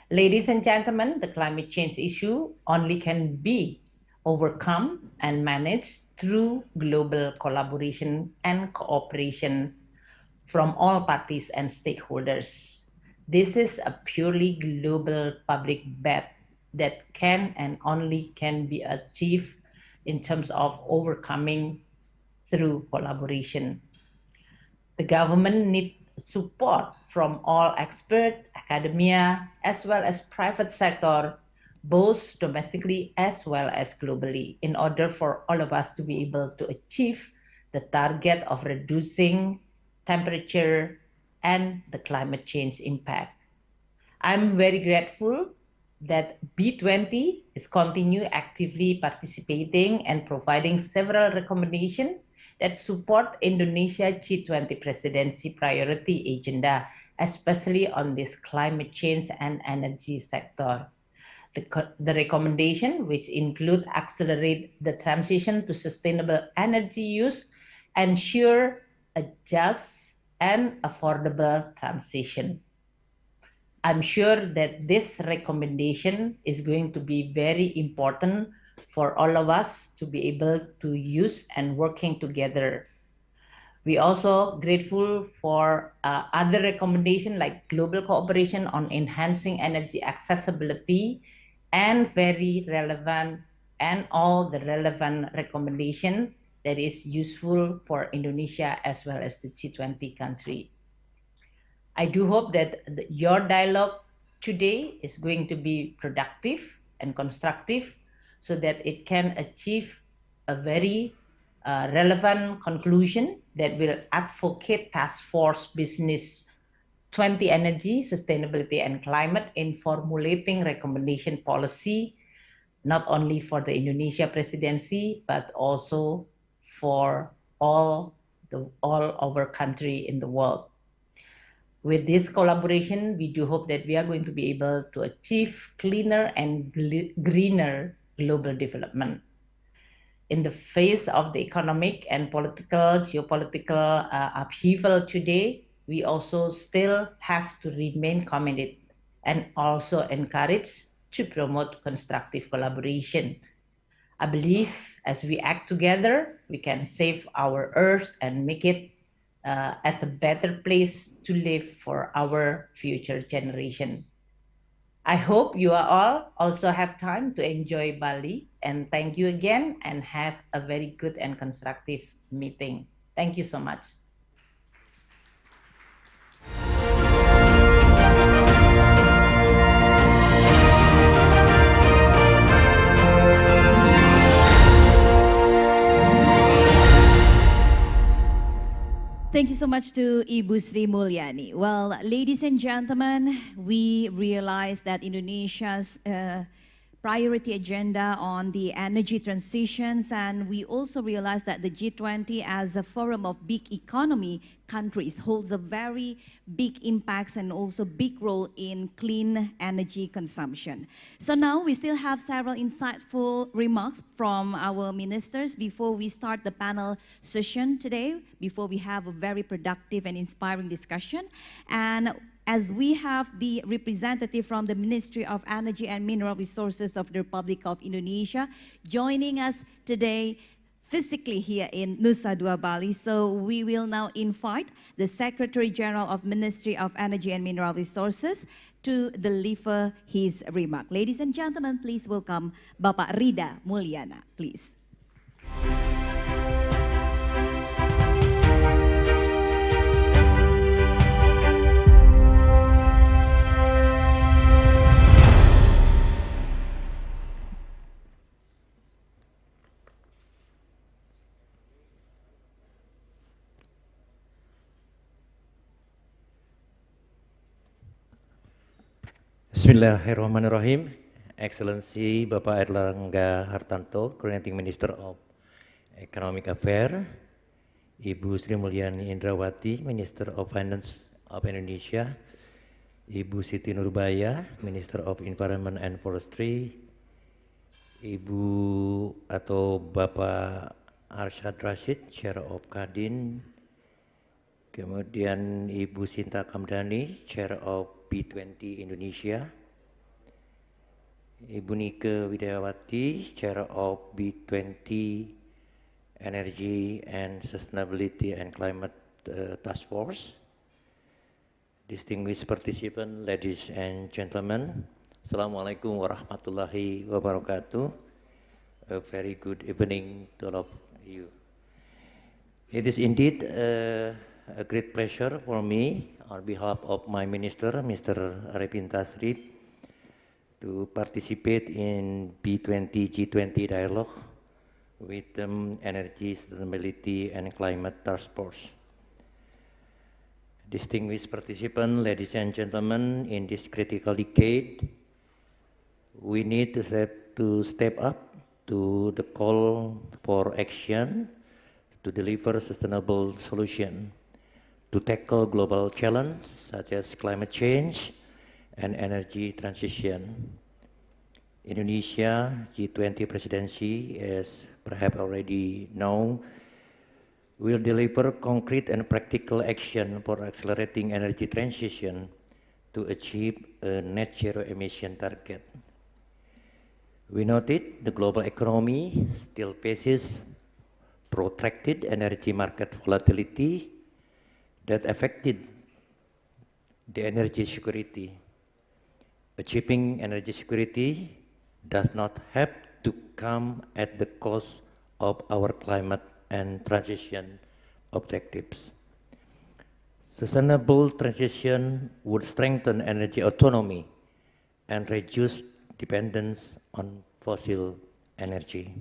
Ladies and gentlemen, the climate change issue only can be overcome and managed through global collaboration and cooperation from all parties and stakeholders. This is a purely global public bet that can and only can be achieved in terms of overcoming through collaboration. The government needs support from all experts, academia, as well as private sector, both domestically as well as globally, in order for all of us to be able to achieve the target of reducing temperature and the climate change impact. I'm very grateful that B20 is continue actively participating and providing several recommendations that support Indonesia G20 presidency priority agenda, especially on this climate change and energy sector. The recommendation, which include accelerate the transition to sustainable energy use, ensure a just and affordable transition. I'm sure that this recommendation is going to be very important for all of us to be able to use and working together. We also grateful for other recommendation like global cooperation on enhancing energy accessibility and very relevant and all the relevant recommendation that is useful for Indonesia as well as the G20 country. I do hope that your dialogue today is going to be productive and constructive so that it can achieve a very relevant conclusion that will advocate Task Force Business 20 Energy, Sustainability and Climate in formulating recommendation policy, not only for the Indonesia presidency, but also for all our country in the world. With this collaboration, we do hope that we are going to be able to achieve cleaner and greener global development. In the face of the economic and geopolitical upheaval today, we also still have to remain committed and also encourage to promote constructive collaboration. I believe as we act together, we can save our Earth and make it as a better place to live for our future generation. I hope you all also have time to enjoy Bali, and thank you again and have a very good and constructive meeting. Thank you so much. Thank you so much to Ibu Sri Mulyani. Well, ladies and gentlemen, we realize that Indonesia's priority agenda on the energy transitions, and we also realize that the G20 as a forum of big economy countries holds a very big impacts and also big role in clean energy consumption. So now we still have several insightful remarks from our ministers before we start the panel session today, before we have a very productive and inspiring discussion. And as we have the representative from the Ministry of Energy and Mineral Resources of the Republic of Indonesia joining us today physically here in Nusa Dua, Bali. So we will now invite the Secretary General of Ministry of Energy and Mineral Resources to deliver his remark. Ladies and gentlemen, please welcome Bapak Rida Mulyana, please. Bismillahirrahmanirrahim. Excellency Bapak Erlangga Hartarto, Coordinating Minister of Economic Affairs, Ibu Sri Mulyani Indrawati, Minister of Finance of Indonesia, Ibu Siti Nurbaya, Minister of Environment and Forestry, Ibu atau Bapak Arsyad Rashid, Chair of Kadin, kemudian Ibu Sinta Kamdani, Chair of B20 Indonesia, Ibu Nike Widayawati, Chair of B20 Energy and Sustainability and Climate Task Force, distinguished participants, ladies and gentlemen, Assalamualaikum warahmatullahi wabarakatuh. A very good evening to all of you. It is indeed a great pleasure for me, on behalf of my minister, Mr. Arifin Tasrif, to participate in B20-G20 dialogue with Energy, Sustainability and Climate Task Force. Distinguished participants, ladies and gentlemen, in this critical decade, we need to step up to the call for action to deliver sustainable solution to tackle global challenges such as climate change and energy transition. Indonesia G20 presidency, as perhaps already know, will deliver concrete and practical action for accelerating energy transition to achieve a net zero emission target. We noted the global economy still faces protracted energy market volatility that affected the energy security. Achieving energy security does not have to come at the cost of our climate and transition objectives. Sustainable transition would strengthen energy autonomy and reduce dependence on fossil energy.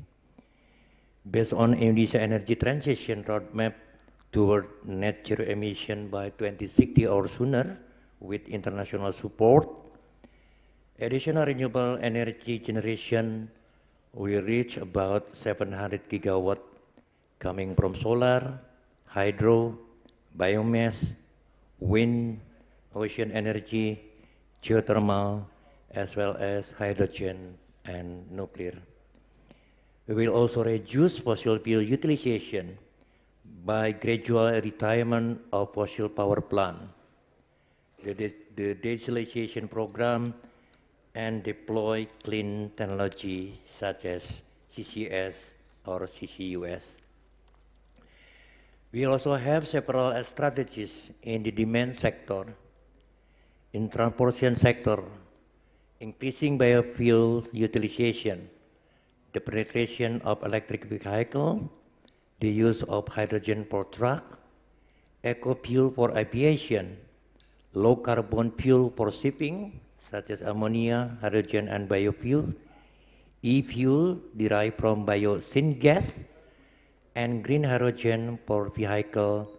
Based on Indonesia energy transition roadmap toward net zero emission by 2060 or sooner, with international support, additional renewable energy generation will reach about 700 gigawatt coming from solar, hydro, biomass, wind, ocean energy, geothermal, as well as hydrogen and nuclear. We will also reduce fossil fuel utilization by gradual retirement of fossil power plant, the digitalization program, and deploy clean technology such as CCS or CCUS. We also have several strategies in the demand sector. In transportation sector, increasing biofuel utilization, the penetration of electric vehicle, the use of hydrogen for truck, eco-fuel for aviation, low carbon fuel for shipping, such as ammonia, hydrogen, and biofuel, e-fuel derived from biosyngas, and green hydrogen for vehicle,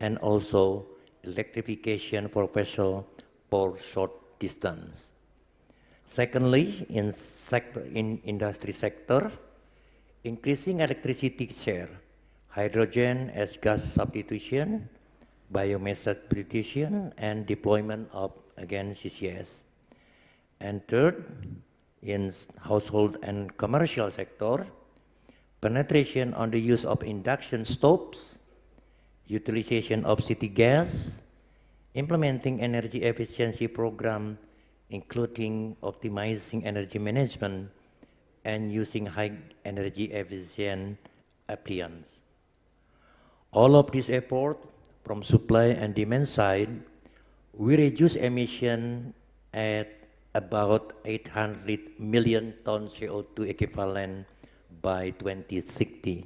and also electrification for vessel for short distance. Secondly, in industry sector, increasing electricity share, hydrogen as gas substitution, biomass substitution, and deployment of, again, CCS. And third, in household and commercial sector, penetration on the use of induction stoves, utilization of city gas, implementing energy efficiency program, including optimizing energy management and using high energy efficient appliances. All of this effort from supply and demand side, we reduce emission at about 800 million tons CO2 equivalent by 2060.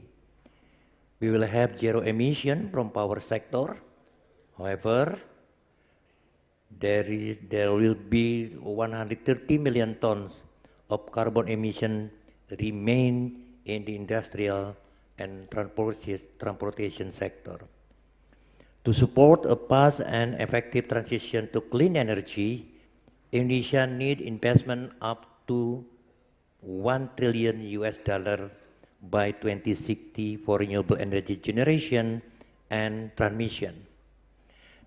We will have zero emission from power sector. However, there will be 130 million tons of carbon emission remain in the industrial and transportation sector. To support a fast and effective transition to clean energy, Indonesia needs investment up to $1 trillion by 2060 for renewable energy generation and transmission.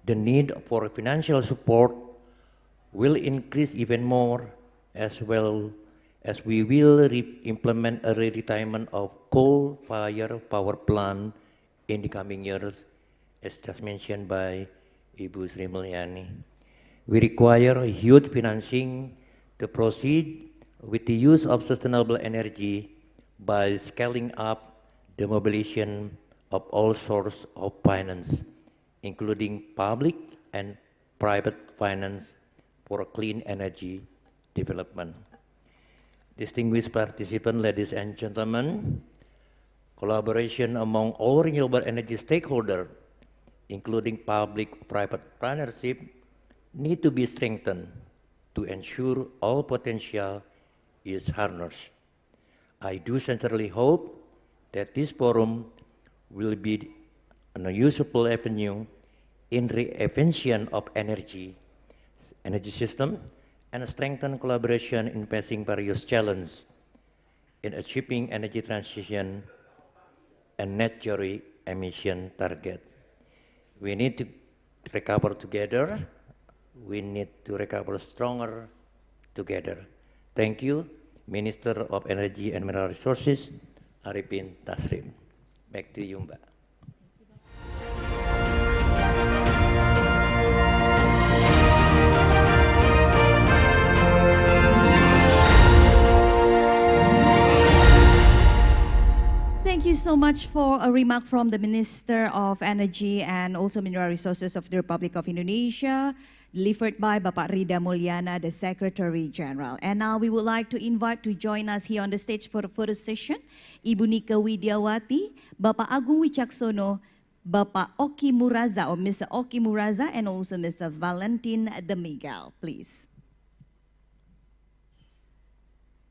The need for financial support will increase even more, as well as we will implement a retirement of coal-fired power plant in the coming years, as just mentioned by Ibu Sri Mulyani. We require a huge financing to proceed with the use of sustainable energy by scaling up the mobilization of all sorts of finance, including public and private finance for clean energy development. Distinguished participants, ladies and gentlemen, collaboration among all renewable energy stakeholders, including public-private partnership, need to be strengthened to ensure all potential is harnessed. I do sincerely hope that this forum will be a useful avenue in reinvention of energy system and strengthen collaboration in facing various challenges in achieving energy transition and net zero emission target. We need to recover together. We need to recover stronger together. Thank you, Minister of Energy and Mineral Resources, Arifin Tasrim. Back to you, Mbak. Thank you so much for a remark from the Minister of Energy and also Mineral Resources of the Republic of Indonesia, delivered by Bapak Rida Mulyana, the Secretary General. And now we would like to invite to join us here on the stage for the photo session, Ibu Nika Widiawati, Bapak Agung Wicaksono, Bapak Oki Muraza or Mr. Oki Muraza, and also Mr. Valentin De Miguel, please.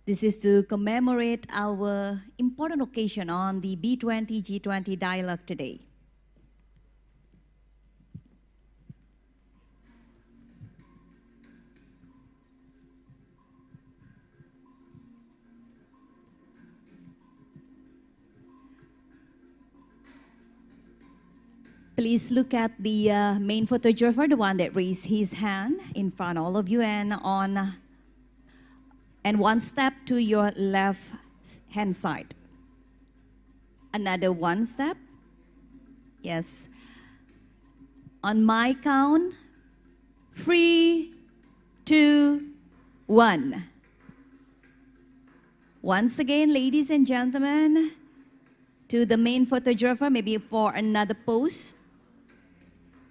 This is to commemorate our important occasion on the B20-G20 dialogue today. Please look at the main photographer, the one that raised his hand in front of all of you, and one step to your left hand side. Another one step. Yes. On my count, 3, 2, 1. Once again, ladies and gentlemen, to the main photographer, maybe for another pose.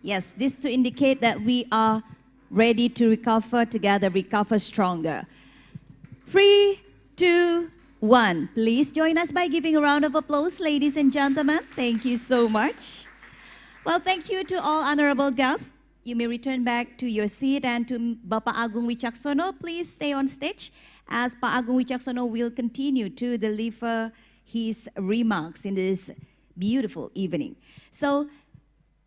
Yes, this to indicate that we are ready to recover together, recover stronger. 3, 2, 1. Please join us by giving a round of applause, ladies and gentlemen. Thank you so much. Well, thank you to all honorable guests. You may return back to your seat, and to Bapak Agung Wicaksono, please stay on stage as Pak Agung Wicaksono will continue to deliver his remarks in this beautiful evening. So,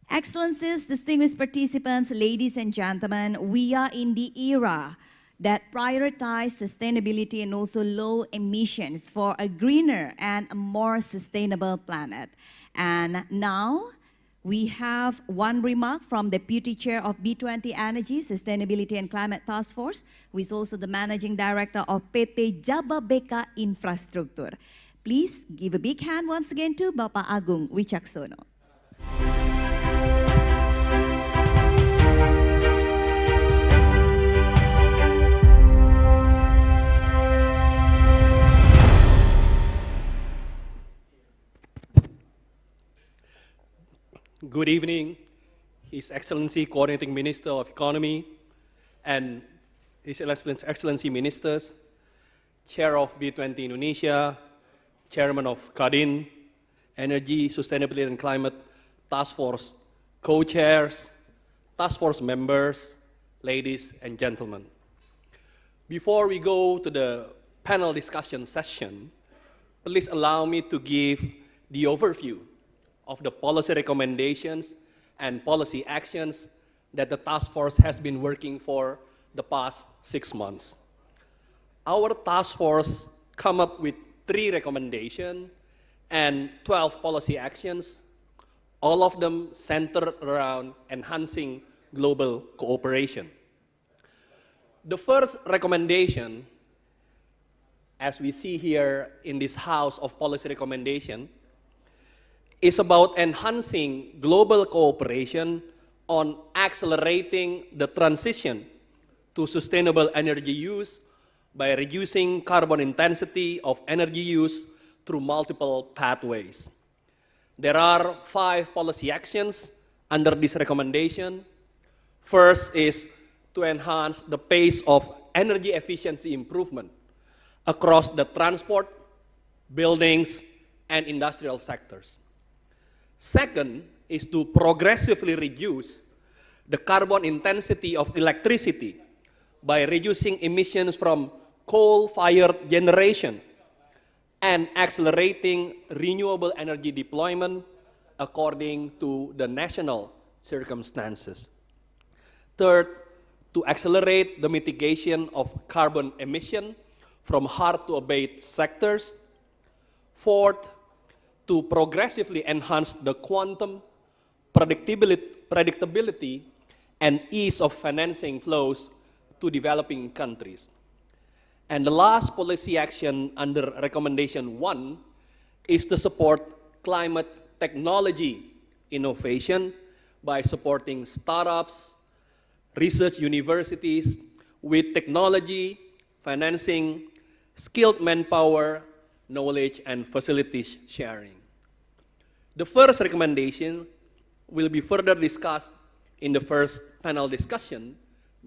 Excellencies, distinguished participants, ladies and gentlemen, we are in the era that prioritize sustainability and also low emissions for a greener and a more sustainable planet. And now we have one remark from the Deputy Chair of B20 Energy, Sustainability and Climate Task Force, who is also the Managing Director of PT Jababeka Infrastruktur. Please give a big hand once again to Bapak Agung Wicaksono. Good evening, His Excellency Coordinating Minister of Economy and His Excellency Ministers, Chair of B20 Indonesia, Chairman of Kadin, Energy, Sustainability and Climate Task Force, co-chairs, task force members, ladies and gentlemen. Before we go to the panel discussion session, please allow me to give the overview of the policy recommendations and policy actions that the task force has been working for the past 6 months. Our task force come up with 3 recommendations and 12 policy actions, all of them centered around enhancing global cooperation. The first recommendation, as we see here in this house of policy recommendation, is about enhancing global cooperation on accelerating the transition to sustainable energy use by reducing carbon intensity of energy use through multiple pathways. There are 5 policy actions under this recommendation. First is to enhance the pace of energy efficiency improvement across the transport, buildings, and industrial sectors. Second is to progressively reduce the carbon intensity of electricity by reducing emissions from coal-fired generation and accelerating renewable energy deployment according to the national circumstances. Third, to accelerate the mitigation of carbon emission from hard-to-abate sectors. Fourth, to progressively enhance the quantum predictability and ease of financing flows to developing countries. And the last policy action under recommendation 1 is to support climate technology innovation by supporting startups, research universities with technology, financing, skilled manpower, knowledge, and facilities sharing. The first recommendation will be further discussed in the first panel discussion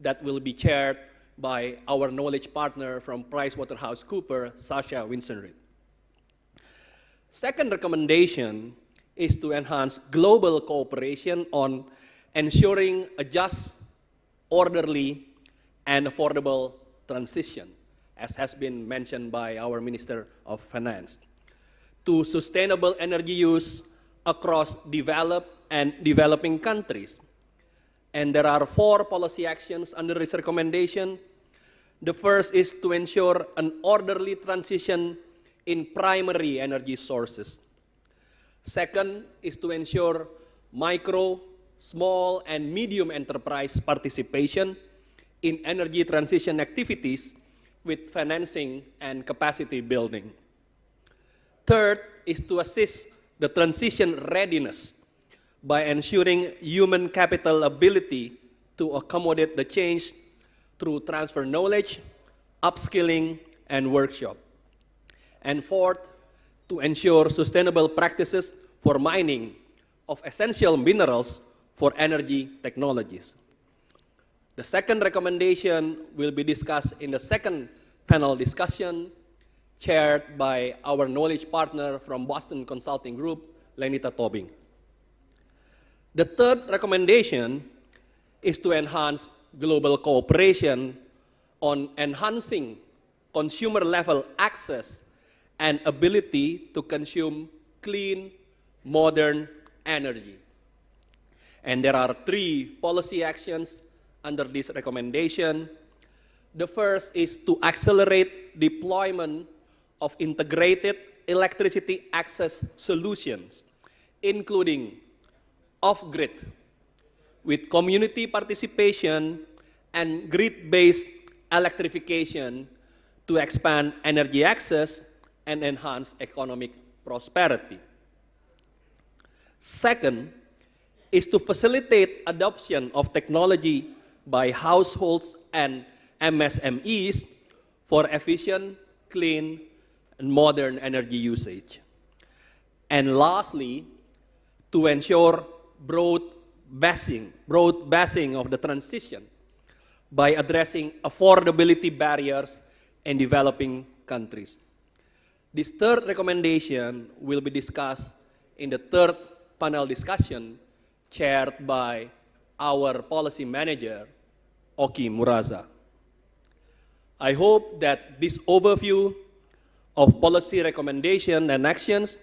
that will be chaired by our knowledge partner from PricewaterhouseCoopers, Sasha Winstonreed. Second recommendation is to enhance global cooperation on ensuring a just, orderly, and affordable transition, as has been mentioned by our Minister of Finance, to sustainable energy use across developed and developing countries. And there are 4 policy actions under this recommendation. The first is to ensure an orderly transition in primary energy sources. Second is to ensure micro, small, and medium enterprise participation in energy transition activities with financing and capacity building. Third is to assist the transition readiness by ensuring human capital ability to accommodate the change through transfer knowledge, upskilling, and workshop. And fourth, to ensure sustainable practices for mining of essential minerals for energy technologies. The second recommendation will be discussed in the second panel discussion, chaired by our knowledge partner from Boston Consulting Group, Lenita Tobing. The third recommendation is to enhance global cooperation on enhancing consumer-level access and ability to consume clean, modern energy. And there are 3 policy actions under this recommendation. The first is to accelerate deployment of integrated electricity access solutions, including off-grid, with community participation and grid-based electrification to expand energy access and enhance economic prosperity. Second is to facilitate adoption of technology by households and MSMEs for efficient, clean, and modern energy usage. And lastly, to ensure broad basing of the transition by addressing affordability barriers in developing countries. This third recommendation will be discussed in the third panel discussion chaired by our policy manager, Oki Muraza. I hope that this overview of policy recommendation and actions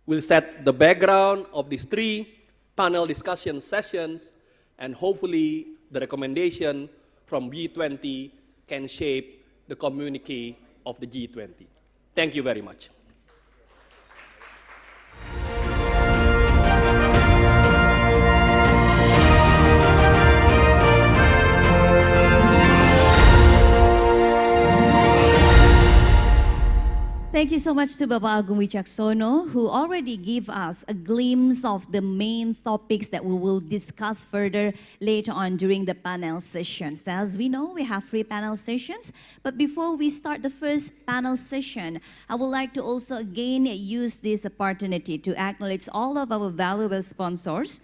will set the background of these 3 panel discussion sessions, and hopefully the recommendation from B20 can shape the communique of the G20. Thank you very much. Thank you so much to Bapak Agung Wicaksono, who already gave us a glimpse of the main topics that we will discuss further later on during the panel sessions. As we know, we have 3 panel sessions, but before we start the first panel session, I would like to also again use this opportunity to acknowledge all of our valuable sponsors.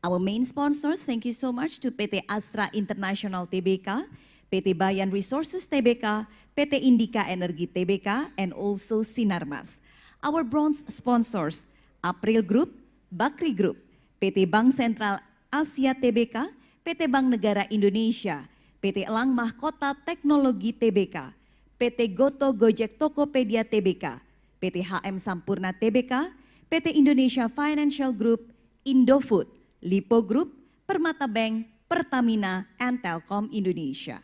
Our main sponsors, thank you so much to PT Astra International Tbk, PT Bayan Resources Tbk, PT Indika Energi Tbk, and also Sinarmas. Our bronze sponsors, April Group, Bakri Group, PT Bank Sentral Asia Tbk, PT Bank Negara Indonesia, PT Elang Mahkota Teknologi Tbk, PT Goto Gojek Tokopedia Tbk, PT HM Sampurna Tbk, PT Indonesia Financial Group, Indofood, Lipo Group, Permata Bank, Pertamina, and Telkom Indonesia.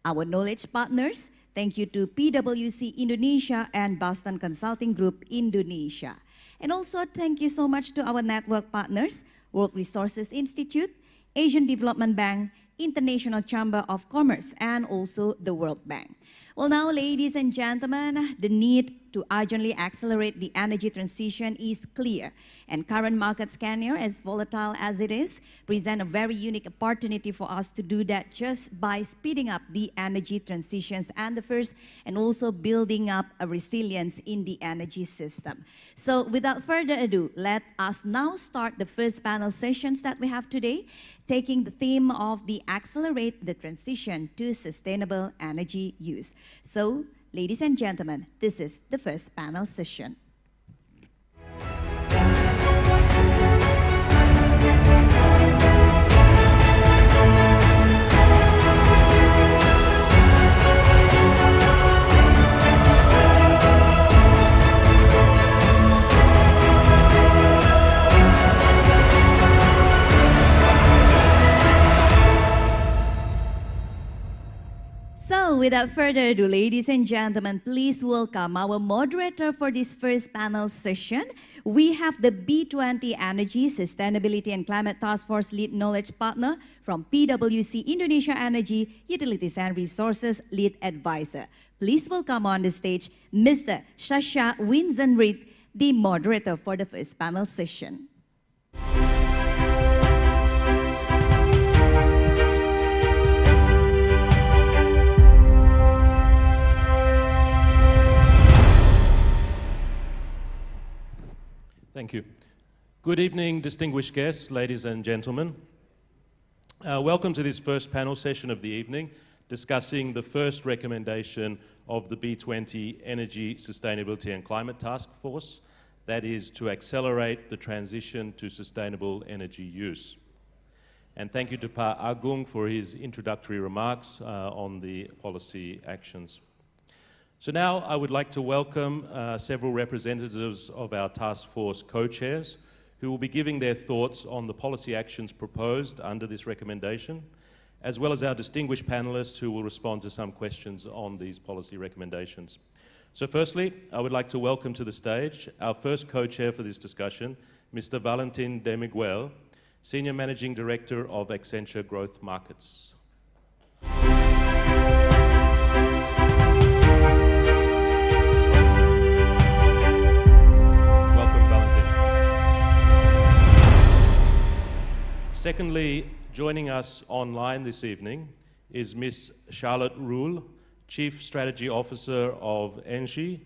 Our knowledge partners, thank you to PwC Indonesia and Boston Consulting Group Indonesia. And also thank you so much to our network partners, World Resources Institute, Asian Development Bank, International Chamber of Commerce, and also the World Bank. Well, now, ladies and gentlemen, the need to urgently accelerate the energy transition is clear, and current market scenario, as volatile as it is, present a very unique opportunity for us to do that just by speeding up the energy transitions and also building up a resilience in the energy system. So without further ado, let us now start the first panel sessions that we have today, taking the theme of the accelerate the transition to sustainable energy use. So, ladies and gentlemen, this is the first panel session. So, without further ado, ladies and gentlemen, please welcome our moderator for this first panel session. We have the B20 Energy, Sustainability and Climate Task Force Lead Knowledge Partner from PwC Indonesia Energy, Utilities and Resources Lead Advisor. Please welcome on the stage Mr. Shasha Winzenreed, the moderator for the first panel session. Thank you. Good evening, distinguished guests, ladies and gentlemen. Welcome to this first panel session of the evening, discussing the first recommendation of the B20 Energy, Sustainability and Climate Task Force, that is to accelerate the transition to sustainable energy use. And thank you to Pa Agung for his introductory remarks on the policy actions. So now I would like to welcome several representatives of our task force co-chairs who will be giving their thoughts on the policy actions proposed under this recommendation, as well as our distinguished panelists who will respond to some questions on these policy recommendations. So firstly, I would like to welcome to the stage our first co-chair for this discussion, Mr. Valentin de Miguel, Senior Managing Director of Accenture Growth Markets. Secondly, joining us online this evening is Ms. Charlotte Roule, Chief Strategy Officer of ENGIE.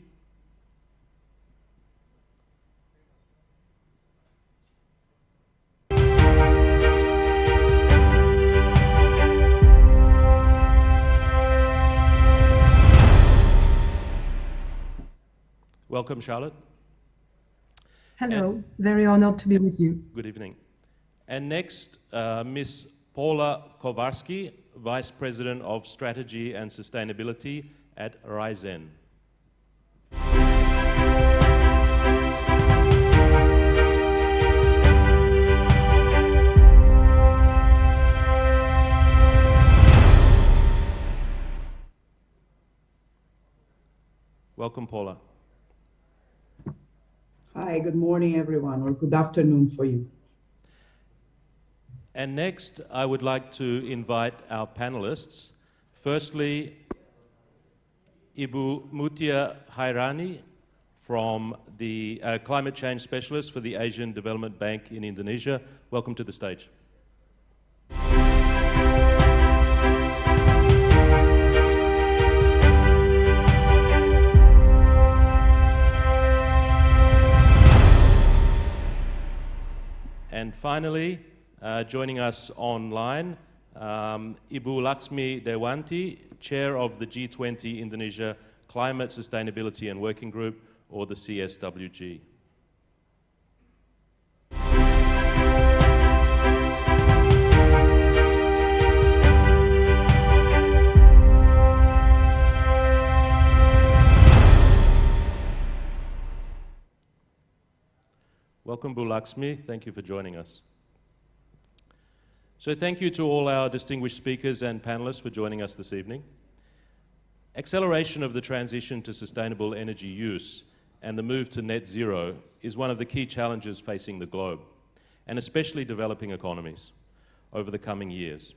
Welcome, Charlotte. Hello, very honored to be with you. Good evening. And next, Ms. Paula Kowarski, Vice President of Strategy and Sustainability at Raizen. Welcome, Paula. Hi, good morning, everyone, or good afternoon for you. And next, I would like to invite our panelists. Firstly, Ibu Mutia Hairani, from the Climate Change Specialist for the Asian Development Bank in Indonesia. Welcome to the stage. And finally, Joining us online, Ibu Laxmi Dewanti, Chair of the G20 Indonesia Climate Sustainability and Working Group, or the CSWG. Welcome, Bu Laxmi. Thank you for joining us. So thank you to all our distinguished speakers and panelists for joining us this evening. Acceleration of the transition to sustainable energy use and the move to net zero is one of the key challenges facing the globe, and especially developing economies, over the coming years.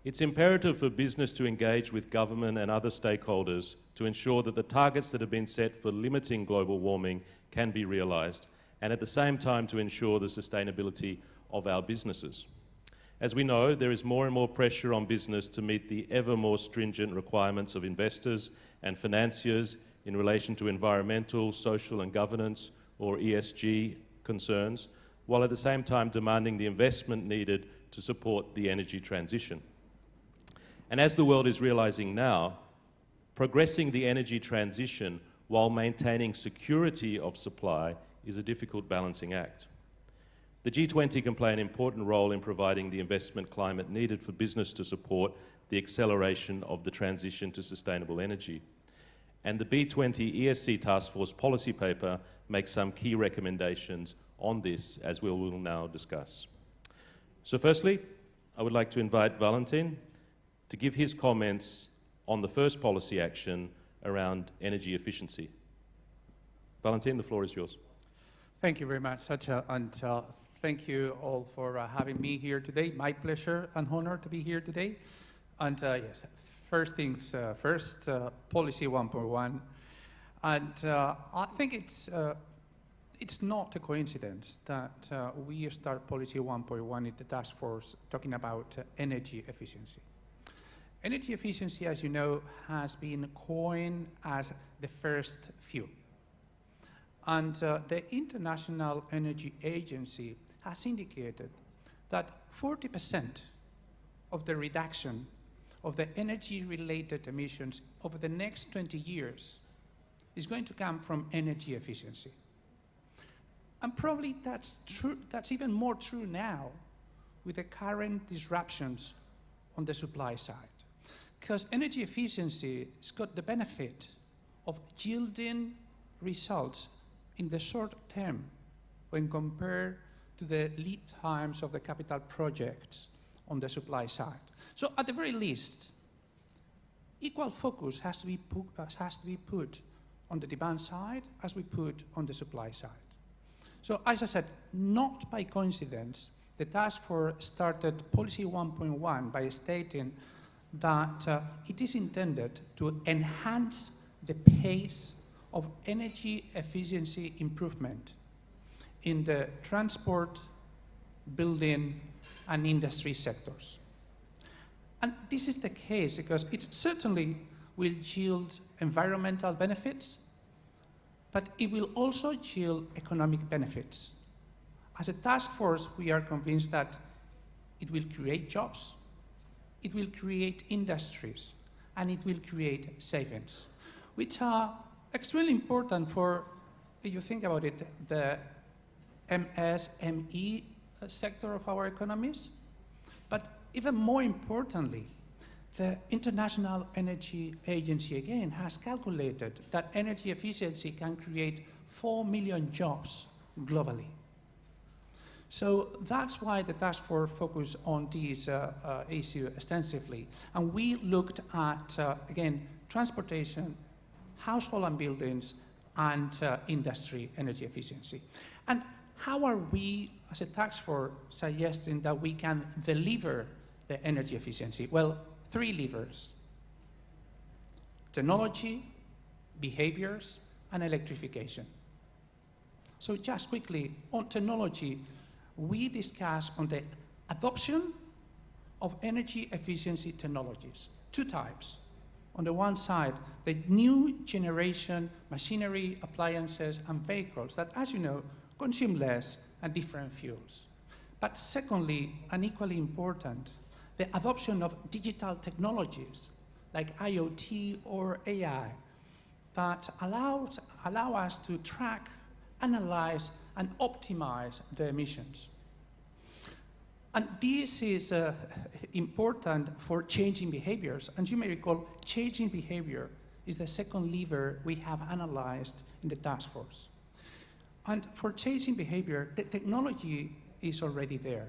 It's imperative for business to engage with government and other stakeholders to ensure that the targets that have been set for limiting global warming can be realized, and at the same time to ensure the sustainability of our businesses. As we know, there is more and more pressure on business to meet the ever more stringent requirements of investors and financiers in relation to environmental, social and governance, or ESG concerns, while at the same time demanding the investment needed to support the energy transition. And as the world is realizing now, progressing the energy transition while maintaining security of supply is a difficult balancing act. The G20 can play an important role in providing the investment climate needed for business to support the acceleration of the transition to sustainable energy. And the B20 ESC Task Force policy paper makes some key recommendations on this, as we will now discuss. So firstly, I would like to invite Valentin to give his comments on the first policy action around energy efficiency. Valentin, the floor is yours. Thank you very much, Satya, and thank you all for having me here today. My pleasure and honor to be here today. And yes, first things first, Policy 1.1. And I think it's not a coincidence that we start Policy 1.1 in the task force talking about energy efficiency. Energy efficiency, as you know, has been coined as the first fuel. And the International Energy Agency has indicated that 40% of the reduction of the energy-related emissions over the next 20 years is going to come from energy efficiency. And probably that's true, that's even more true now with the current disruptions on the supply side. Because energy efficiency has got the benefit of yielding results in the short term when compared to the lead times of the capital projects on the supply side. So at the very least, equal focus has to be put on the demand side as we put on the supply side. So as I said, not by coincidence, the task force started Policy 1.1 by stating that it is intended to enhance the pace of energy efficiency improvement in the transport, building, and industry sectors. And this is the case because it certainly will yield environmental benefits, but it will also yield economic benefits. As a task force, we are convinced that it will create jobs, it will create industries, and it will create savings, which are extremely important for, if you think about it, the MSME sector of our economies. But even more importantly, the International Energy Agency, again, has calculated that energy efficiency can create 4 million jobs globally. So that's why the task force focused on this issue extensively. And we looked at, again, transportation, household and buildings, and industry energy efficiency. And how are we, as a task force, suggesting that we can deliver the energy efficiency? Well, 3 levers: technology, behaviors, and electrification. So just quickly, on technology, we discuss on the adoption of energy efficiency technologies, 2 types. On the one side, the new generation machinery, appliances, and vehicles that, as you know, consume less and different fuels. But secondly, and equally important, the adoption of digital technologies like IoT or AI that allow us to track, analyze, and optimize the emissions. And this is important for changing behaviors. And you may recall, changing behavior is the second lever we have analyzed in the task force. And for changing behavior, the technology is already there.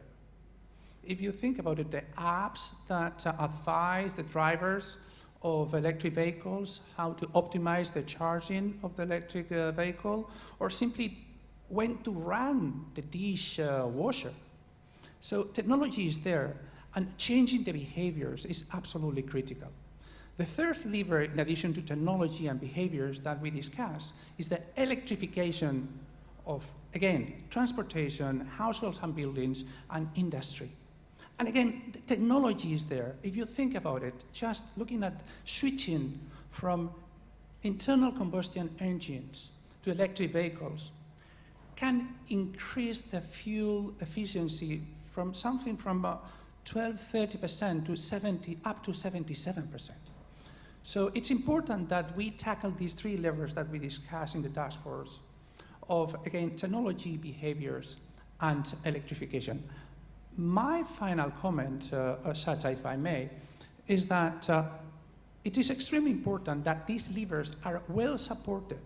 If you think about it, the apps that advise the drivers of electric vehicles how to optimize the charging of the electric vehicle, or simply when to run the dishwasher. So technology is there, and changing the behaviors is absolutely critical. The third lever, in addition to technology and behaviors that we discuss, is the electrification of, again, transportation, households and buildings, and industry. And again, the technology is there. If you think about it, just looking at switching from internal combustion engines to electric vehicles can increase the fuel efficiency from something from 12–30% to 70, up to 77%. So it's important that we tackle these three levers that we discussed in the task force of, again, technology, behaviors, and electrification. My final comment, such if I may, is that it is extremely important that these levers are well supported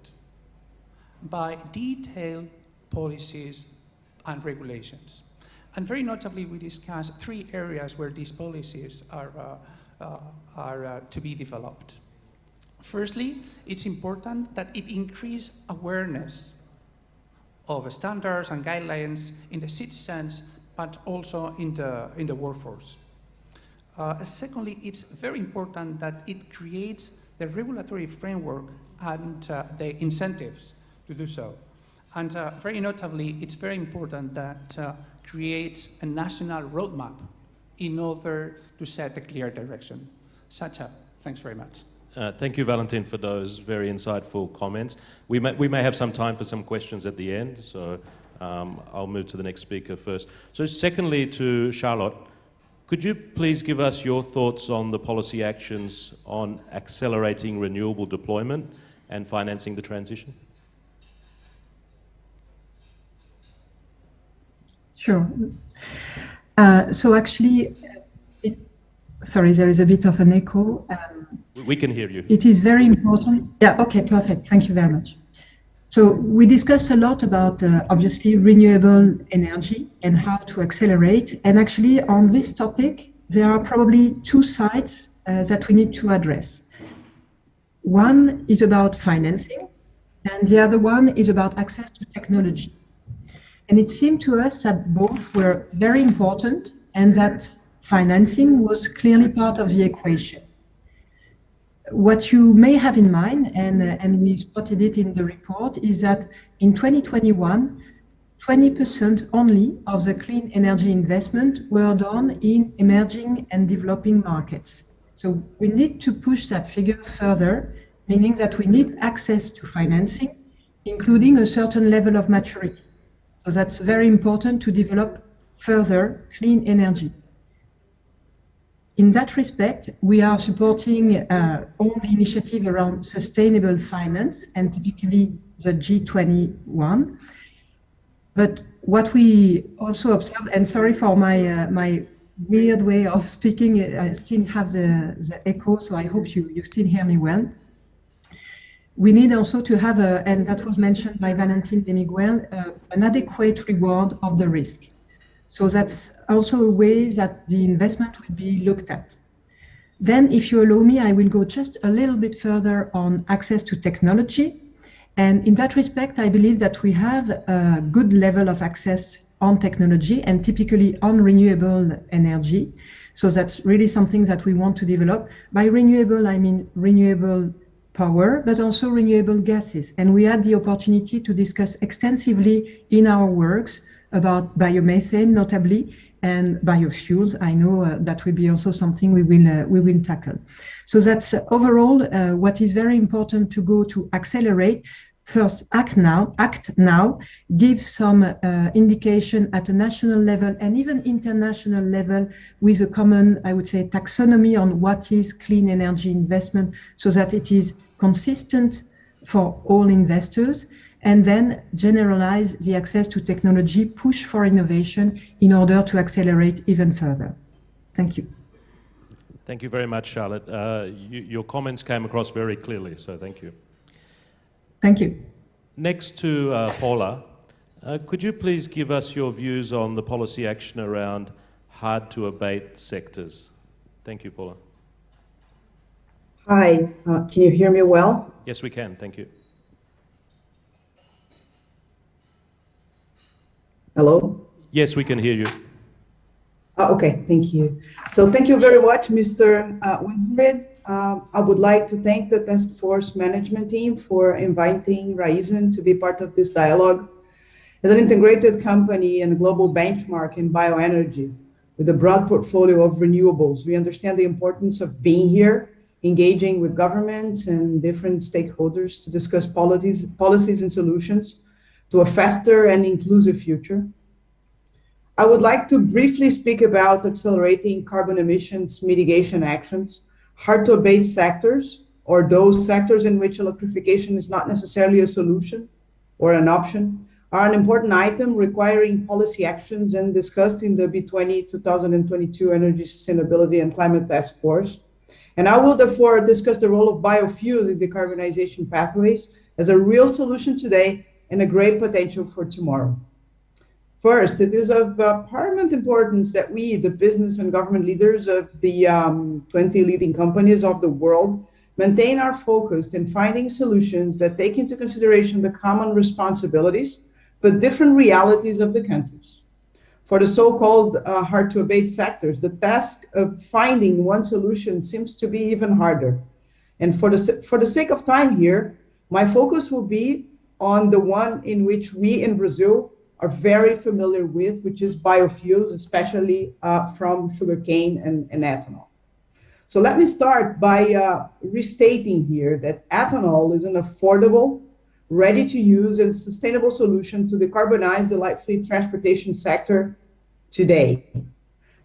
by detailed policies and regulations. And very notably, we discussed three areas where these policies are to be developed. Firstly, it's important that it increase awareness of standards and guidelines in the citizens, but also in the workforce. Secondly, it's very important that it creates the regulatory framework and the incentives to do so. And very notably, it's very important that creates a national roadmap in order to set a clear direction. Sacha, thanks very much. Thank you, Valentin, for those very insightful comments. We may have some time for some questions at the end, so I'll move to the next speaker first. So secondly, to Charlotte, could you please give us your thoughts on the policy actions on accelerating renewable deployment and financing the transition? Sure. So actually, sorry, there is a bit of an echo. We can hear you. It is very important. Yeah, okay, perfect. Thank you very much. So we discussed a lot about, obviously, renewable energy and how to accelerate. And actually, on this topic, there are probably two sides that we need to address. One is about financing, and the other one is about access to technology. And it seemed to us that both were very important and that financing was clearly part of the equation. What you may have in mind, and we spotted it in the report, is that in 2021, 20% only of the clean energy investment were done in emerging and developing markets. So we need to push that figure further, meaning that we need access to financing, including a certain level of maturity. So that's very important to develop further clean energy. In that respect, we are supporting all the initiative around sustainable finance, and typically the G20 But what we also observe, and sorry for my weird way of speaking, I still have the echo, so I hope you still hear me well. We need also to have, and that was mentioned by Valentin de Miguel, an adequate reward of the risk. So that's also a way that the investment will be looked at. Then, if you allow me, I will go just a little bit further on access to technology. And in that respect, I believe that we have a good level of access on technology and typically on renewable energy. So that's really something that we want to develop. By renewable, I mean renewable power, but also renewable gases. And we had the opportunity to discuss extensively in our works about biomethane, notably, and biofuels. I know that will be also something we will tackle. So that's overall what is very important to go to accelerate, first act now gives some indication at a national level and even international level with a common, I would say, taxonomy on what is clean energy investment so that it is consistent for all investors, and then generalize the access to technology, push for innovation in order to accelerate even further. Thank you. Thank you very much, Charlotte. Your comments came across very clearly, so thank you. Thank you. Next to Paula, could you please give us your views on the policy action around hard-to-abate sectors? Thank you, Paula. Hi, can you hear me well? Yes, we can. Thank you. Hello? Yes, we can hear you. Okay, thank you. So thank you very much, Mr. Winsred. I would like to thank the task force management team for inviting Raizen to be part of this dialogue. As an integrated company and global benchmark in bioenergy, with a broad portfolio of renewables, we understand the importance of being here, engaging with governments and different stakeholders to discuss policies and solutions to a faster and inclusive future. I would like to briefly speak about accelerating carbon emissions mitigation actions, hard-to-abate sectors, or those sectors in which electrification is not necessarily a solution or an option, are an important item requiring policy actions and discussed in the B20-2022 Energy Sustainability and Climate Task Force. And I will therefore discuss the role of biofuels in decarbonization pathways as a real solution today and a great potential for tomorrow. First, it is of paramount importance that we, the business and government leaders of the 20 leading companies of the world, maintain our focus in finding solutions that take into consideration the common responsibilities, but different realities of the countries. For the so-called hard-to-abate sectors, the task of finding one solution seems to be even harder. And for the sake of time here, my focus will be on the one in which we in Brazil are very familiar with, which is biofuels, especially from sugarcane and ethanol. So let me start by restating here that ethanol is an affordable, ready-to-use and sustainable solution to decarbonize the light fleet transportation sector today.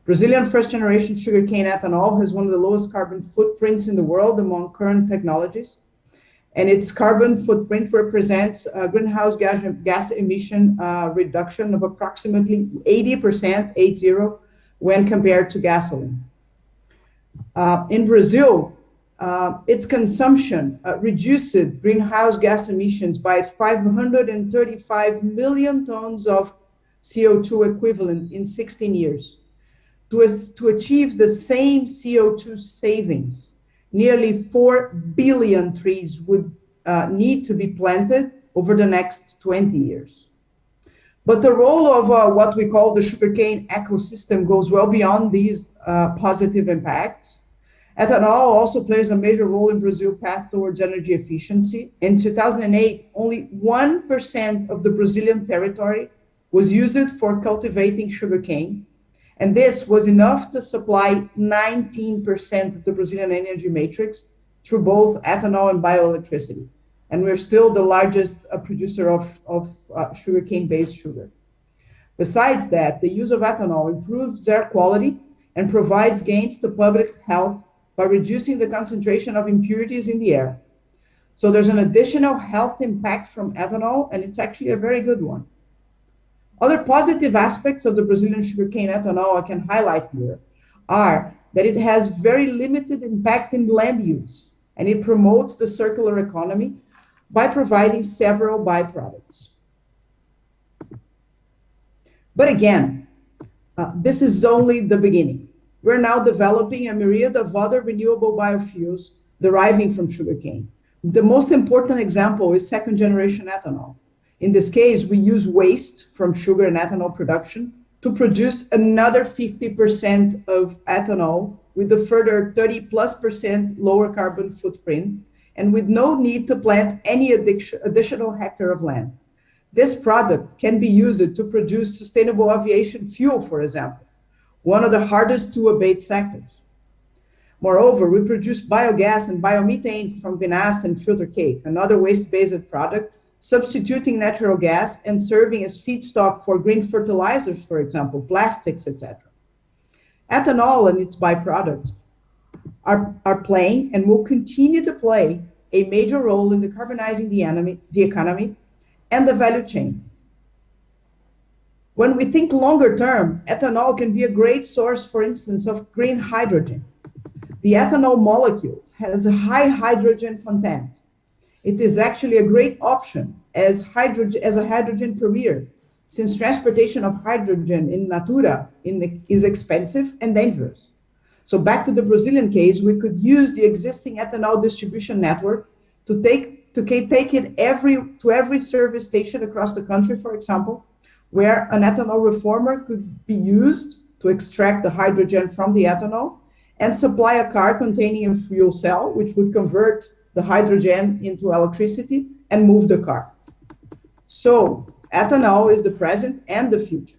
Brazilian first-generation sugarcane ethanol has one of the lowest carbon footprints in the world among current technologies, and its carbon footprint represents a greenhouse gas emission reduction of approximately 80%, 80, when compared to gasoline. In Brazil, its consumption reduced greenhouse gas emissions by 535 million tons of CO2 equivalent in 16 years. To achieve the same CO2 savings, nearly 4 billion trees would need to be planted over the next 20 years. But the role of what we call the sugarcane ecosystem goes well beyond these positive impacts. Ethanol also plays a major role in Brazil's path towards energy efficiency. In 2008, only 1% of the Brazilian territory was used for cultivating sugarcane. And this was enough to supply 19% of the Brazilian energy matrix through both ethanol and bioelectricity. And we're still the largest producer of sugarcane-based sugar. Besides that, the use of ethanol improves air quality and provides gains to public health by reducing the concentration of impurities in the air. So there's an additional health impact from ethanol, and it's actually a very good one. Other positive aspects of the Brazilian sugarcane ethanol I can highlight here are that it has very limited impact in land use, and it promotes the circular economy by providing several byproducts. But again, this is only the beginning. We're now developing a myriad of other renewable biofuels deriving from sugarcane. The most important example is second-generation ethanol. In this case, we use waste from sugar and ethanol production to produce another 50% of ethanol with a further 30+% lower carbon footprint and with no need to plant any additional hectare of land. This product can be used to produce sustainable aviation fuel, for example, one of the hardest to abate sectors. Moreover, we produce biogas and biomethane from vinasse and filter cake, another waste-based product substituting natural gas and serving as feedstock for green fertilizers, for example, plastics, etc. Ethanol and its byproducts are playing and will continue to play a major role in decarbonizing the economy and the value chain. When we think longer term, ethanol can be a great source, for instance, of green hydrogen. The ethanol molecule has a high hydrogen content. It is actually a great option as a hydrogen carrier, since transportation of hydrogen in natura is expensive and dangerous. So back to the Brazilian case, we could use the existing ethanol distribution network to take it to every service station across the country, for example, where an ethanol reformer could be used to extract the hydrogen from the ethanol and supply a car containing a fuel cell, which would convert the hydrogen into electricity and move the car. So ethanol is the present and the future.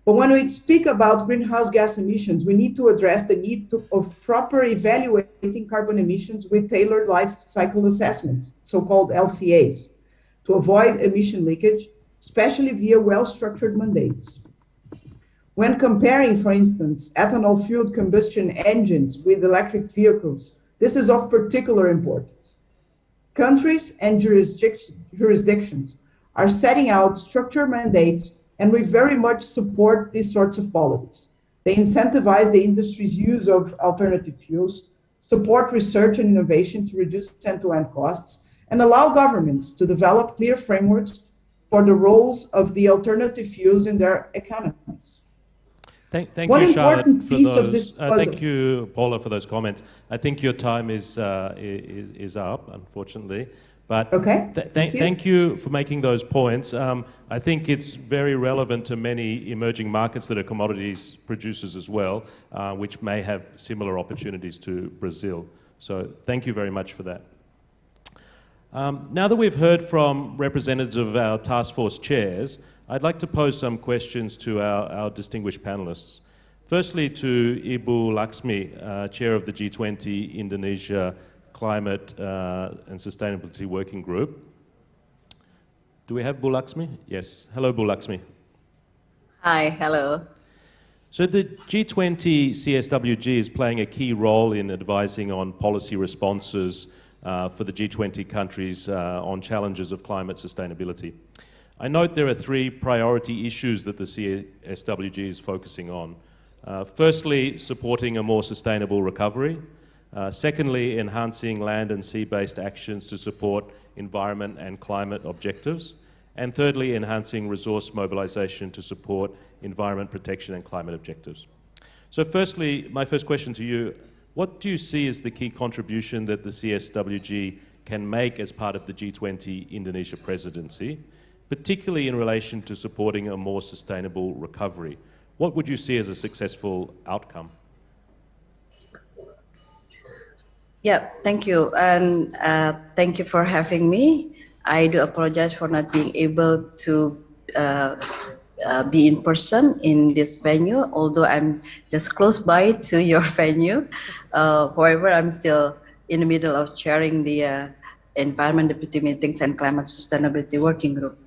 But when we speak about greenhouse gas emissions, we need to address the need of proper evaluating carbon emissions with tailored life cycle assessments, so-called LCAs, to avoid emission leakage, especially via well-structured mandates. When comparing, for instance, ethanol-fueled combustion engines with electric vehicles, this is of particular importance. Countries and jurisdictions are setting out structured mandates, and we very much support these sorts of policies. They incentivize the industry's use of alternative fuels, support research and innovation to reduce end-to-end costs, and allow governments to develop clear frameworks for the roles of the alternative fuels in their economies. Thank One you, Charlotte, important for piece of those. this puzzle. Thank you, Paula, for those comments. I think your time is up, unfortunately. But okay. Thank you for making those points. I think it's very relevant to many emerging markets that are commodities producers as well, which may have similar opportunities to Brazil. So thank you very much for that. Now that we've heard from representatives of our task force chairs, I'd like to pose some questions to our distinguished panelists. Firstly, to Ibu Laksmi, Chair of the G20 Indonesia Climate and Sustainability Working Group. Do we have Bu Laksmi? Yes. Hello, Bu Laksmi. Hi, hello. So the G20 CSWG is playing a key role in advising on policy responses for the G20 countries on challenges of climate sustainability. I note there are three priority issues that the CSWG is focusing on. Firstly, supporting a more sustainable recovery. Secondly, enhancing land and sea-based actions to support environment and climate objectives. And thirdly, enhancing resource mobilization to support environment protection and climate objectives. So firstly, my first question to you, what do you see as the key contribution that the CSWG can make as part of the G20 Indonesia presidency, particularly in relation to supporting a more sustainable recovery? What would you see as a successful outcome? Yeah, thank you. And thank you for having me. I do apologize for not being able to be in person in this venue, although I'm just close by to your venue. However, I'm still in the middle of chairing the Environment Deputy Meetings and Climate Sustainability Working Group.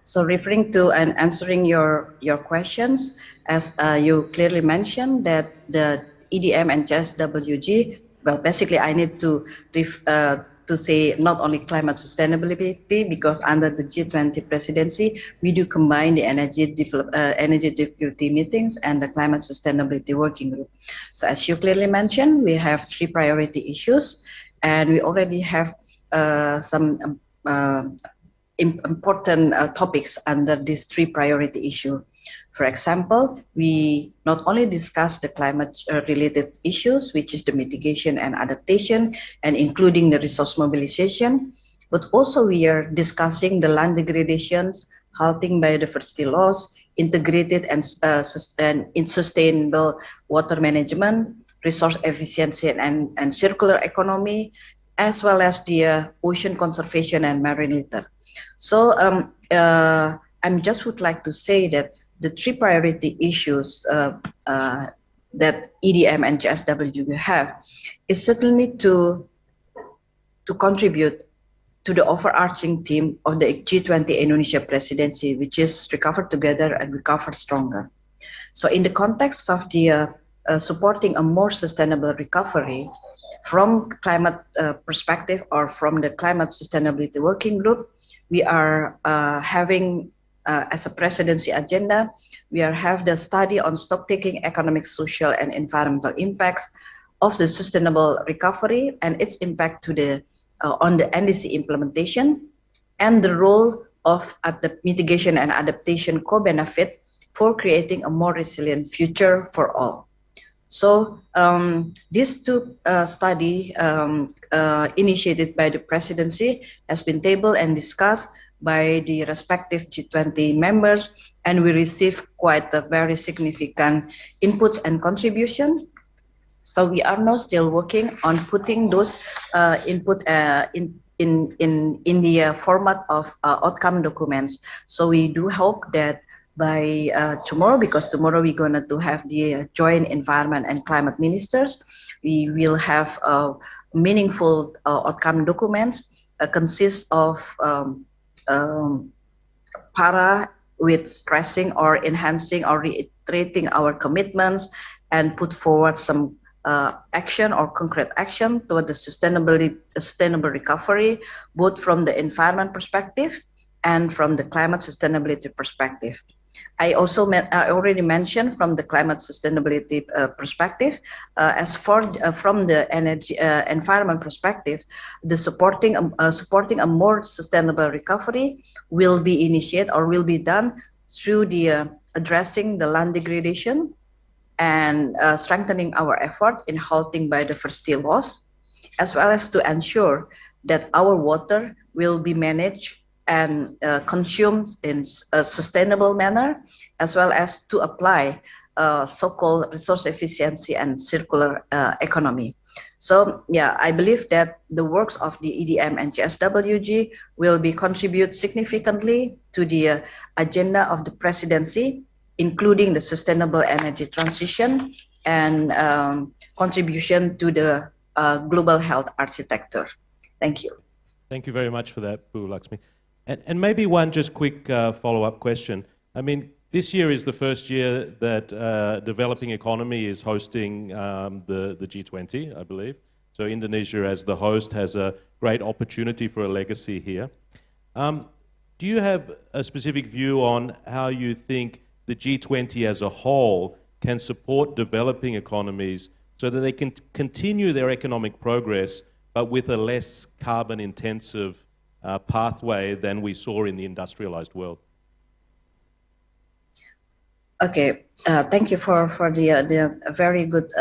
So referring to and answering your questions, as you clearly mentioned that the EDM and CSWG, well, basically I need to say not only climate sustainability, because under the G20 presidency, we do combine the energy deputy meetings and the climate sustainability working group. So as you clearly mentioned, we have three priority issues, and we already have some important topics under these three priority issues. For example, we not only discuss the climate-related issues, which is the mitigation and adaptation, and including the resource mobilization, but also we are discussing the land degradations, halting biodiversity loss, integrated and sustainable water management, resource efficiency and circular economy, as well as the ocean conservation and marine litter. So I just would like to say that the three priority issues that EDM and CSWG have is certainly to contribute to the overarching theme of the G20 Indonesia presidency, which is Recover Together and Recover Stronger. So in the context of the supporting a more sustainable recovery from climate perspective or from the Climate Sustainability Working Group, we are having as a presidency agenda, we have the study on stock-taking economic, social, and environmental impacts of the sustainable recovery and its impact to the on the NDC implementation, and the role of the mitigation and adaptation co-benefit for creating a more resilient future for all. So these two study initiated by the presidency has been tabled and discussed by the respective G20 members, and we received quite a very significant inputs and contribution. So we are now still working on putting those input in the format of outcome documents. So we do hope that by tomorrow, because tomorrow we're going to have the joint environment and climate ministers, we will have meaningful outcome documents consist of para with stressing or enhancing or reiterating our commitments and put forward some action or concrete action toward the sustainable recovery, both from the environment perspective and from the climate sustainability perspective. I already mentioned from the climate sustainability perspective, from the energy environment perspective, the supporting a more sustainable recovery will be initiated or will be done through the addressing the land degradation and strengthening our effort in halting biodiversity loss, as well as to ensure that our water will be managed and consumed in a sustainable manner, as well as to apply so-called resource efficiency and circular economy. So yeah, I believe that the works of the EDM and GSWG will be contribute significantly to the agenda of the presidency, including the sustainable energy transition and contribution to the global health architecture. Thank you. Thank you very much for that, Bu Laxmi. And maybe one just quick follow-up question. I mean, this year is the first year that developing economy is hosting the G20, I believe. So Indonesia as the host has a great opportunity for a legacy here. Do you have a specific view on how you think the G20 as a whole can support developing economies so that they can continue their economic progress, but with a less carbon-intensive pathway than we saw in the industrialized world? Okay, thank you for the very good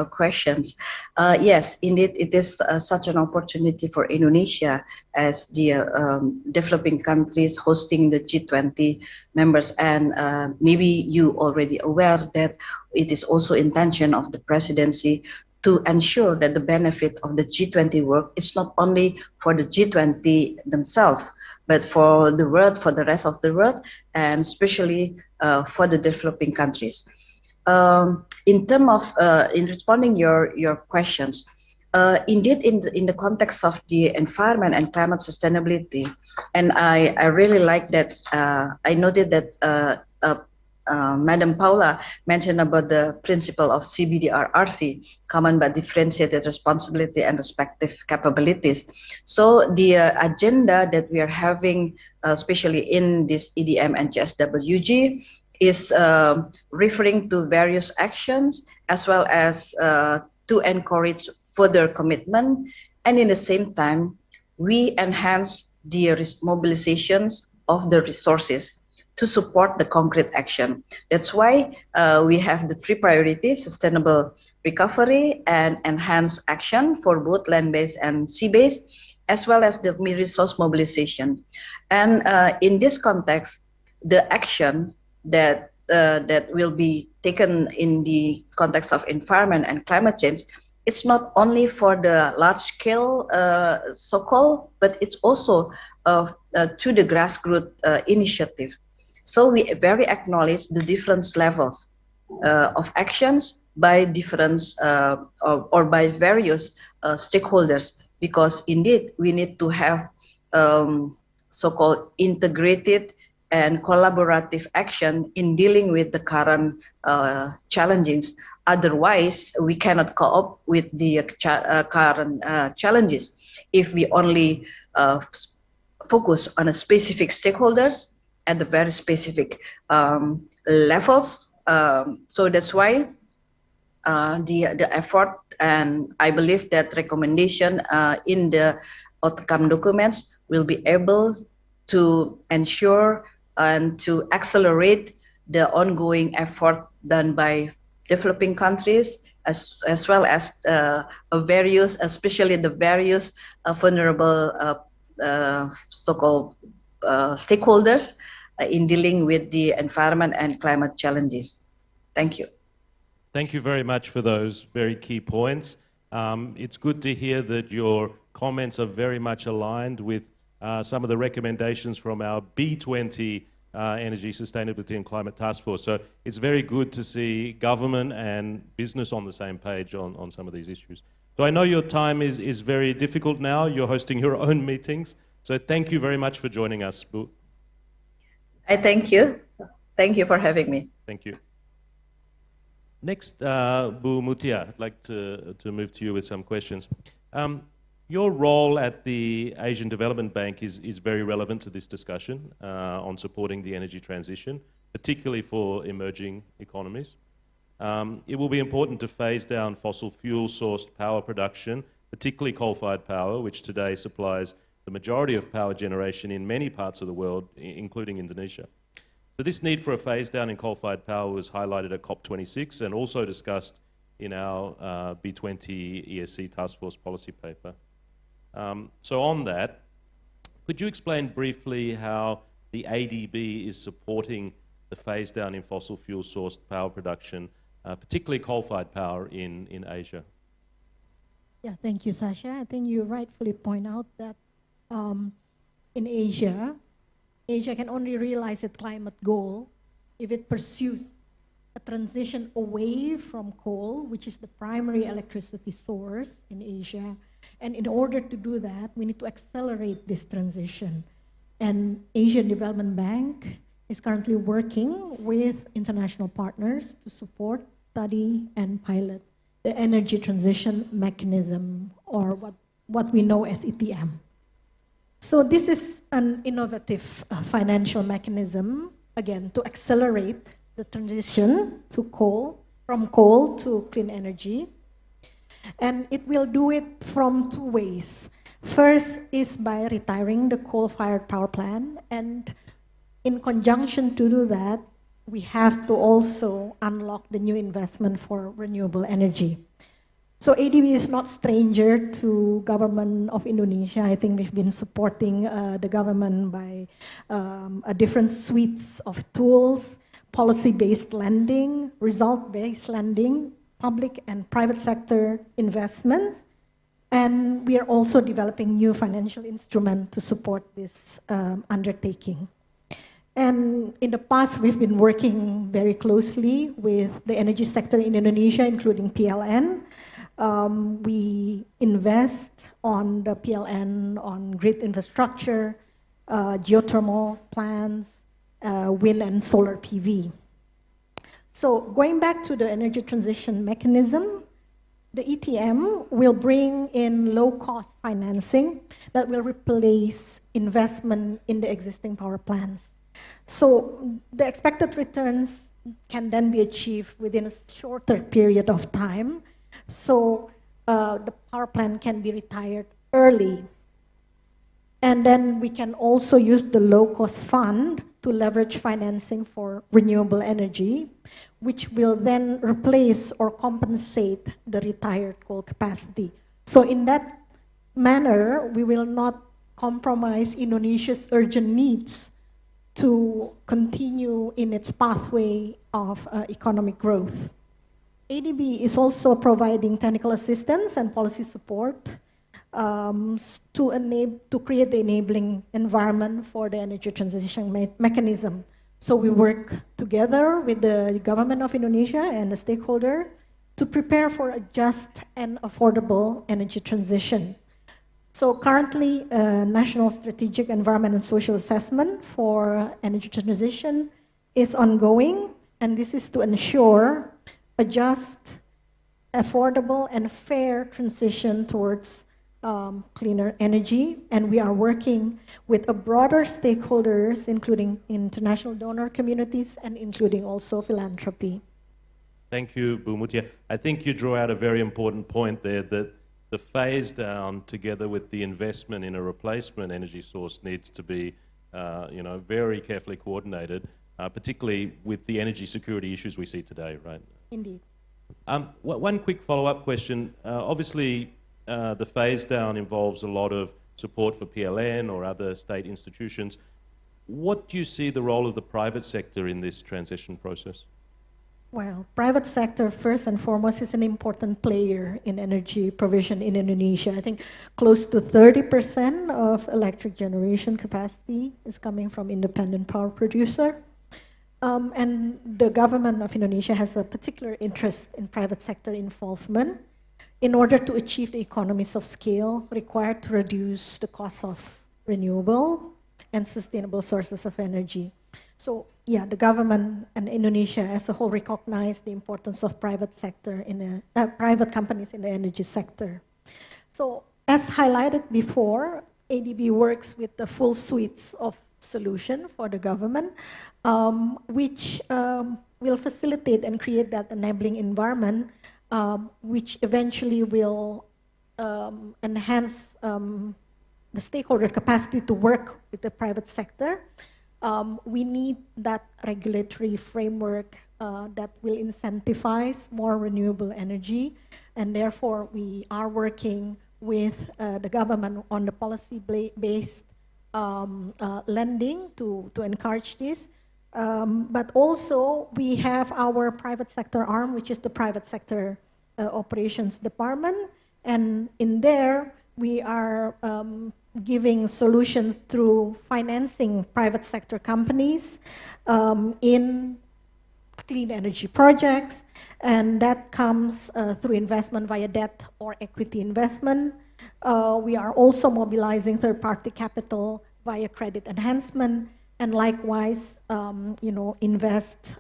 questions. Yes, indeed, it is such an opportunity for Indonesia as the developing countries hosting the G20 members, and maybe you already aware that it is also intention of the presidency to ensure that the benefit of the G20 work is not only for the G20 themselves, but for the world, for the rest of the world, and especially for the developing countries. In terms of in responding your questions, indeed, in the context of the environment and climate sustainability, and I really like that. I noted that Madam Paula mentioned about the principle of CBDRRC, common but differentiated responsibility and respective capabilities. So the agenda that we are having, especially in this EDM and GSWG, is referring to various actions as well as to encourage further commitment, and in the same time, we enhance the mobilizations of the resources to support the concrete action. That's why we have the three priorities: sustainable recovery and enhanced action for both land-based and sea-based, as well as the resource mobilization. And in this context, the action that will be taken in the context of environment and climate change, it's not only for the large-scale so-called, but it's also to the grassroots initiative. So we very acknowledge the different levels of actions by different or by various stakeholders, because indeed we need to have so-called integrated and collaborative action in dealing with the current challenges. Otherwise, we cannot cope with the current challenges if we only focus on a specific stakeholders at the very specific levels. So that's why the effort, and I believe that recommendation in the outcome documents will be able to ensure and to accelerate the ongoing effort done by developing countries as well as various, especially the various vulnerable so-called stakeholders in dealing with the environment and climate challenges. Thank you. Thank you very much for those very key points. It's good to hear that your comments are very much aligned with some of the recommendations from our B20 Energy, Sustainability and Climate Task Force. So it's very good to see government and business on the same page on some of these issues. So I know your time is very difficult now. You're hosting your own meetings. So thank you very much for joining us, Bu. I thank you. Thank you for having me. Thank you. Next, Bu Mutia, I'd like to move to you with some questions. Your role at the Asian Development Bank is very relevant to this discussion on supporting the energy transition, particularly for emerging economies. It will be important to phase down fossil fuel-sourced power production, particularly coal-fired power, which today supplies the majority of power generation in many parts of the world, including Indonesia. So this need for a phase down in coal-fired power was highlighted at COP26 and also discussed in our B20 ESC Task Force policy paper. So on that, could you explain briefly how the ADB is supporting the phase down in fossil fuel sourced power production, particularly coal-fired power in Asia? Yeah, thank you, Sasha. I think you rightfully point out that in Asia can only realize its climate goal if it pursues a transition away from coal, which is the primary electricity source in Asia. And in order to do that, we need to accelerate this transition. And Asian Development Bank is currently working with international partners to support, study, and pilot the energy transition mechanism, or what we know as ETM. So this is an innovative financial mechanism, again, to accelerate the transition to from coal to clean energy. And it will do it from two ways. First is by retiring the coal-fired power plant, and in conjunction to do that, we have to also unlock the new investment for renewable energy. So ADB is not stranger to government of Indonesia. I think we've been supporting the government by different suites of tools, policy-based lending, result-based lending, public and private sector investment, and we are also developing new financial instruments to support this undertaking. And in the past, we've been working very closely with the energy sector in Indonesia, including PLN. We invest on the PLN on grid infrastructure, geothermal plants, wind and solar PV. So going back to the energy transition mechanism, the ETM will bring in low-cost financing that will replace investment in the existing power plants. So the expected returns can then be achieved within a shorter period of time. So the power plant can be retired early. And then we can also use the low-cost fund to leverage financing for renewable energy, which will then replace or compensate the retired coal capacity. So in that manner, we will not compromise Indonesia's urgent needs to continue in its pathway of economic growth. ADB is also providing technical assistance and policy support to create the enabling environment for the energy transition mechanism. So we work together with the government of Indonesia and the stakeholder to prepare for a just and affordable energy transition. So currently, National Strategic Environment and Social Assessment for Energy Transition is ongoing, and this is to ensure a just, affordable, and fair transition towards cleaner energy. And we are working with a broader stakeholders, including international donor communities and including also philanthropy. Thank you, Bu Mutia. I think you draw out a very important point there, that the phase down together with the investment in a replacement energy source needs to be very carefully coordinated, particularly with the energy security issues we see today, right? Indeed. One quick follow-up question. Obviously, the phase down involves a lot of support for PLN or other state institutions. What do you see the role of the private sector in this transition process? Well, private sector, first and foremost, is an important player in energy provision in Indonesia. I think close to 30% of electric generation capacity is coming from independent power producer. And the government of Indonesia has a particular interest in private sector involvement in order to achieve the economies of scale required to reduce the cost of renewable and sustainable sources of energy. So yeah, the government and Indonesia as a whole recognize the importance of private sector in the private companies in the energy sector. So as highlighted before, ADB works with the full suites of solution for the government, which will facilitate and create that enabling environment, which eventually will enhance the stakeholder capacity to work with the private sector. We need that regulatory framework that will incentivize more renewable energy, and therefore we are working with the government on the policy-based lending to encourage this. But also we have our private sector arm, which is the private sector operations department, and in there we are giving solutions through financing private sector companies in clean energy projects, and that comes through investment via debt or equity investment. We are also mobilizing third-party capital via credit enhancement, and likewise, invest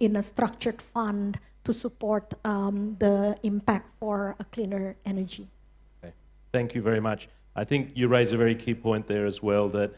in a structured fund to support the impact for a cleaner energy. Okay. Thank you very much. I think you raise a very key point there as well, that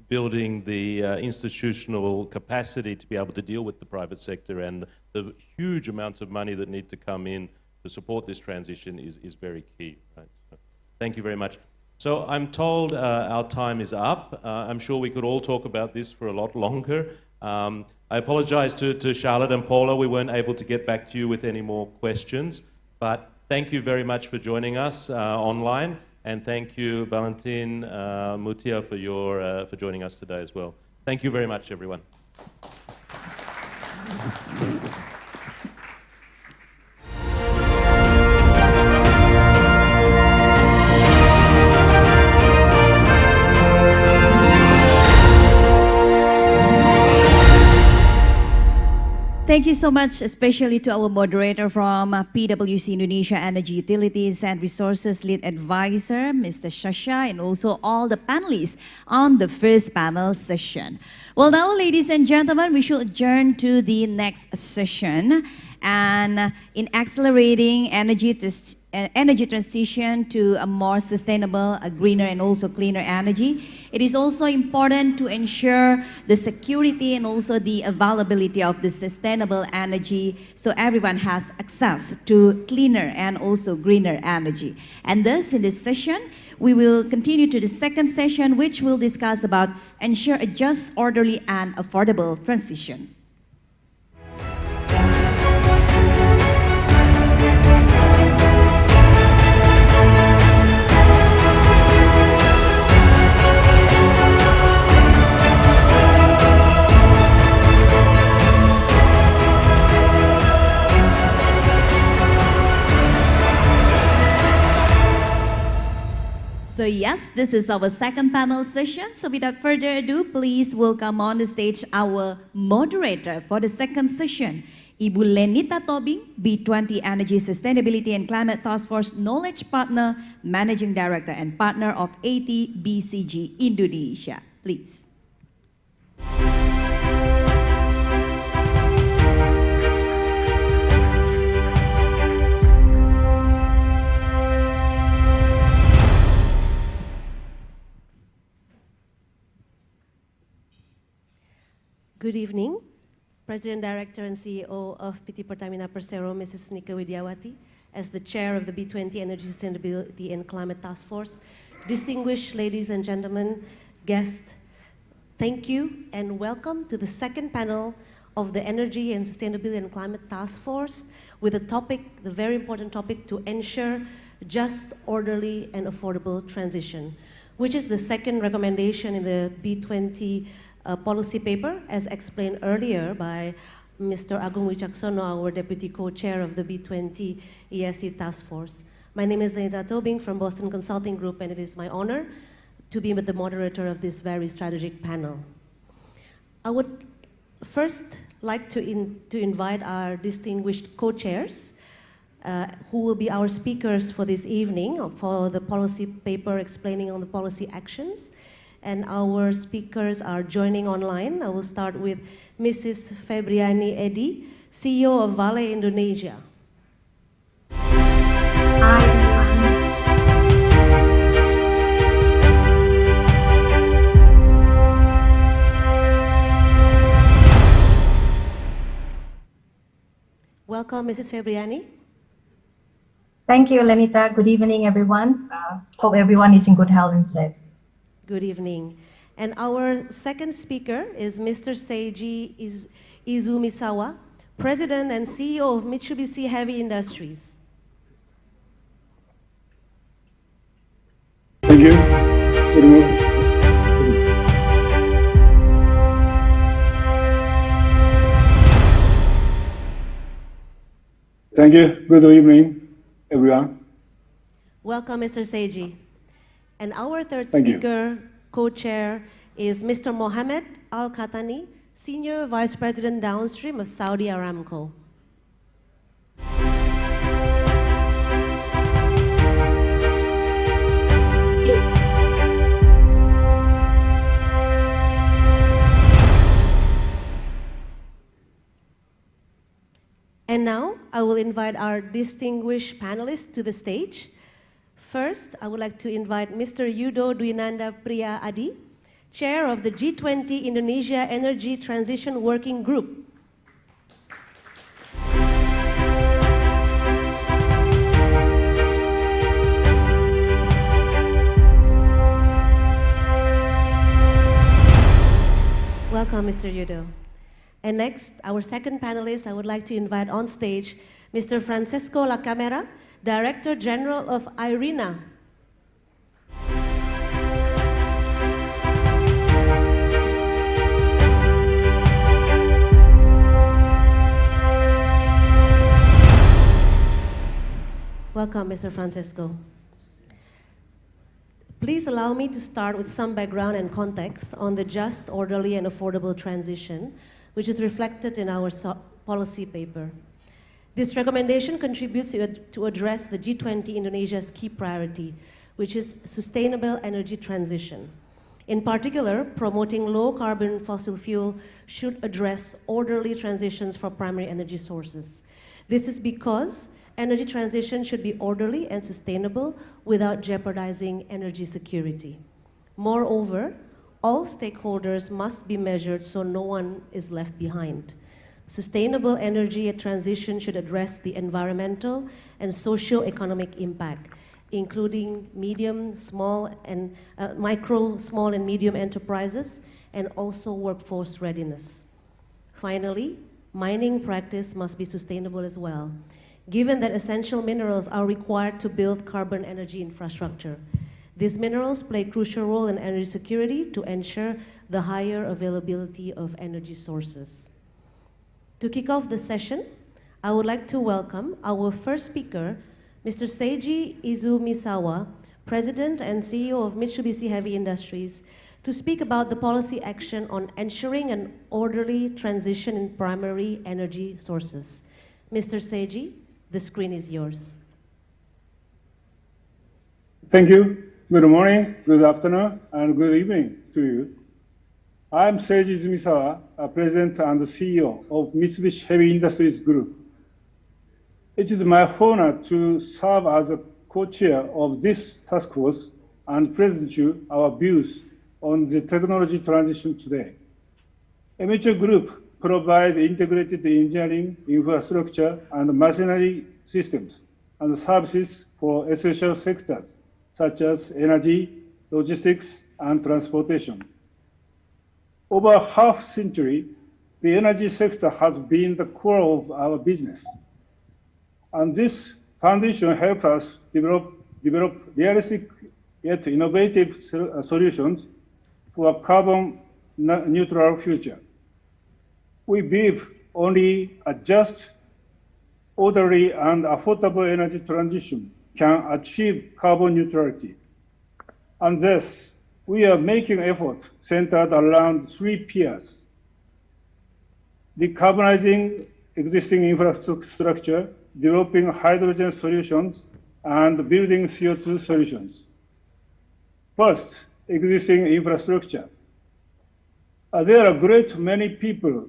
building the institutional capacity to be able to deal with the private sector and the huge amounts of money that need to come in to support this transition is very key. Right? So, thank you very much. So I'm told our time is up. I'm sure we could all talk about this for a lot longer. I apologize to Charlotte and Paula. We weren't able to get back to you with any more questions, but thank you very much for joining us online. And thank you, Valentin Mutia, for joining us today as well. Thank you very much, everyone. Thank you so much, especially to our moderator from PwC Indonesia Energy Utilities and Resources Lead Advisor, Mr. Shasha, and also all the panelists on the first panel session. Well, now, ladies and gentlemen, we should adjourn to the next session. And in accelerating energy transition to a more sustainable, a greener, and also cleaner energy, it is also important to ensure the security and also the availability of the sustainable energy so everyone has access to cleaner and also greener energy. And thus, in this session, we will continue to the second session, which will discuss about ensure a just, orderly, and affordable transition. So yes, this is our second panel session. So without further ado, please welcome on the stage our moderator for the second session. Ibu Lenita Tobing, B20 Energy Sustainability and Climate Task Force Knowledge Partner, Managing Director and Partner of AT-BCG Indonesia. Please. Good evening, President, Director, and CEO of PT Pertamina Persero, Mrs. Nika Widiawati, as the Chair of the B20 Energy Sustainability and Climate Task Force, distinguished ladies and gentlemen, guests, thank you and welcome to the second panel of the Energy and Sustainability and Climate Task Force with the topic, the very important topic, to ensure just, orderly, and affordable transition, which is the second recommendation in the B20 policy paper, as explained earlier by Mr. Agung Wicaksono, our Deputy Co-Chair of the B20 ESG Task Force. My name is Lenita Tobing from Boston Consulting Group, and it is my honor to be with the moderator of this very strategic panel. I would first like to invite our distinguished co-chairs, who will be our speakers for this evening for the policy paper explaining on the policy actions. And our speakers are joining online. I will start with Mrs. Febriani Edi, CEO of Vale Indonesia. Hi, Welcome, Mrs. Febriani. Thank you, Lenita. Good evening, everyone. Hope everyone is in good health and safe. Good evening. And our second speaker is Mr. Seiji Izumisawa, President and CEO of Mitsubishi Heavy Industries. Thank you. Good evening. Thank you. Good evening, everyone. Welcome, Mr. Seiji. And our third speaker, co-chair, is Mr. Mohammed Al-Khatani, Senior Vice President Downstream of Saudi Aramco. And now, I will invite our distinguished panelists to the stage. First, I would like to invite Mr. Yudo Dwinanda Priya Adi, Chair of the G20 Indonesia Energy Transition Working Group. Welcome, Mr. Yudo. And next, our second panelist, I would like to invite on stage Mr. Francesco La Camera, Director General of IRENA. Welcome, Mr. Francesco. Please allow me to start with some background and context on the just, orderly, and affordable transition, which is reflected in our policy paper. This recommendation contributes to address the G20 Indonesia's key priority, which is sustainable energy transition. In particular, promoting low-carbon fossil fuel should address orderly transitions for primary energy sources. This is because energy transition should be orderly and sustainable without jeopardizing energy security. Moreover, all stakeholders must be measured so no one is left behind. Sustainable energy transition should address the environmental and socio-economic impact, including micro, small, and medium enterprises, and also workforce readiness. Finally, mining practice must be sustainable as well, given that essential minerals are required to build carbon energy infrastructure. These minerals play a crucial role in energy security to ensure the higher availability of energy sources. To kick off the session, I would like to welcome our first speaker, Mr. Seiji Izumisawa, President and CEO of Mitsubishi Heavy Industries, to speak about the policy action on ensuring an orderly transition in primary energy sources. Mr. Seiji, the screen is yours. Thank you. Good morning, good afternoon, and good evening to you. I'm Seiji Izumisawa, President and CEO of Mitsubishi Heavy Industries Group. It is my honor to serve as a co-chair of this task force and present you our views on the technology transition today. MHO Group provides integrated engineering, infrastructure, and machinery systems and services for essential sectors such as energy, logistics, and transportation. Over a half century, the energy sector has been the core of our business. And this foundation helps us develop realistic yet innovative solutions for a carbon neutral future. We believe only a just, orderly, and affordable energy transition can achieve carbon neutrality. And thus, we are making efforts centered around 3 pillars: decarbonizing existing infrastructure, developing hydrogen solutions, and building CO2 solutions. First, existing infrastructure. There are a great many people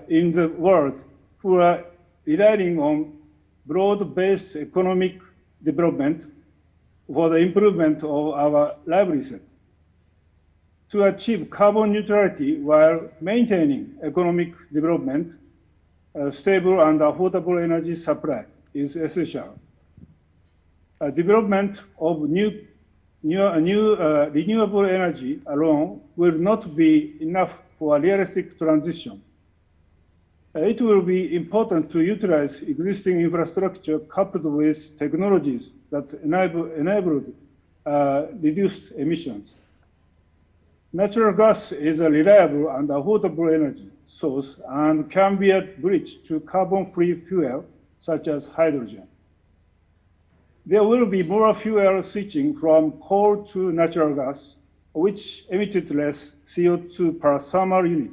in the world who are relying on broad-based economic development for the improvement of our livelihoods. To achieve carbon neutrality while maintaining economic development, stable and affordable energy supply is essential. Development of new renewable energy alone will not be enough for a realistic transition. It will be important to utilize existing infrastructure coupled with technologies that enable reduced emissions. Natural gas is a reliable and affordable energy source and can be a bridge to carbon-free fuel such as hydrogen. There will be more fuel switching from coal to natural gas, which emitted less CO2 per thermal unit.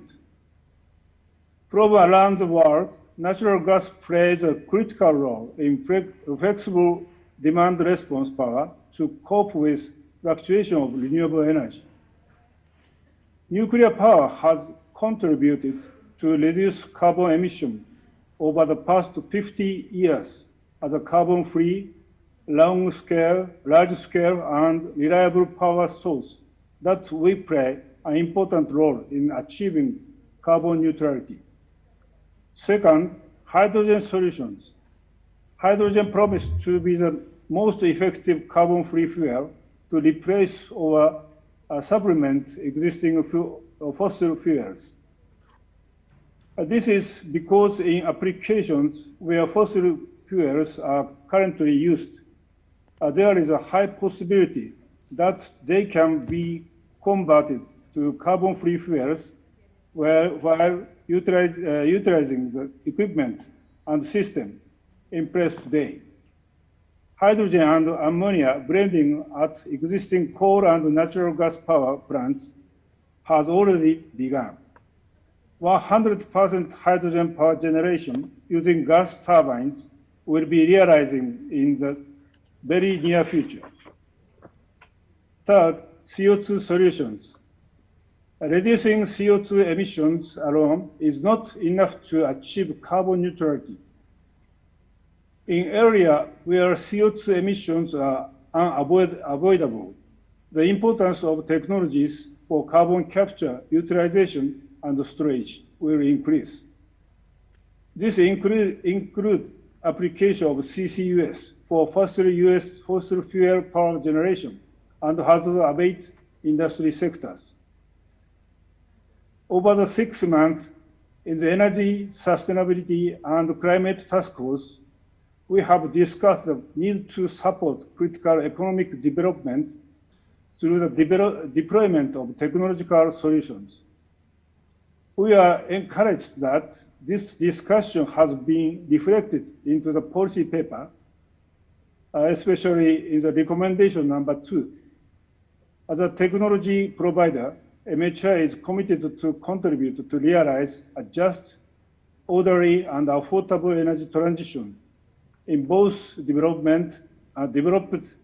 From around the world, natural gas plays a critical role in flexible demand response power to cope with fluctuation of renewable energy. Nuclear power has contributed to reduce carbon emission over the past 50 years as a carbon-free, large-scale, and reliable power source that will play an important role in achieving carbon neutrality. Second, hydrogen solutions. Hydrogen promised to be the most effective carbon-free fuel to replace or supplement existing fossil fuels. This is because in applications where fossil fuels are currently used, there is a high possibility that they can be converted to carbon-free fuels while utilizing the equipment and system in place today. Hydrogen and ammonia blending at existing coal and natural gas power plants has already begun. 100% hydrogen power generation using gas turbines will be realizing in the very near future. Third, CO2 solutions. Reducing CO2 emissions alone is not enough to achieve carbon neutrality. In areas where CO2 emissions are unavoidable, the importance of technologies for carbon capture, utilization, and storage will increase. This includes application of CCUS for fossil fuel power generation and hard-to-abate industry sectors. Over the 6 months in the Energy, Sustainability, and Climate Task Force, we have discussed the need to support critical economic development through the deployment of technological solutions. We are encouraged that this discussion has been reflected into the policy paper, especially in the recommendation number 2. As a technology provider, MHI is committed to contribute to realize a just, orderly, and affordable energy transition in both developed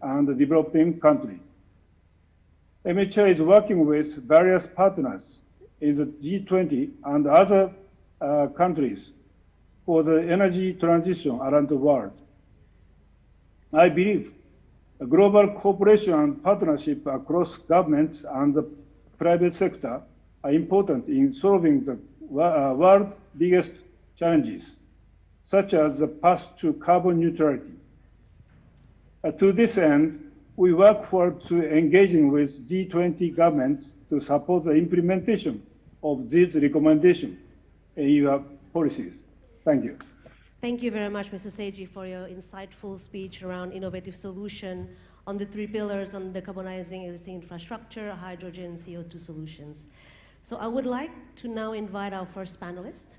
and developing countries. MHI is working with various partners in the G20 and other countries for the energy transition around the world. I believe a global cooperation and partnership across governments and the private sector are important in solving the world's biggest challenges, such as the path to carbon neutrality. To this end, we work forward to engaging with G20 governments to support the implementation of these recommendations in your policies. Thank you. Thank you very much, Mr. Seiji, for your insightful speech around innovative solution on the 3 pillars on decarbonizing existing infrastructure, hydrogen, CO2 solutions. So I would like to now invite our first panelist,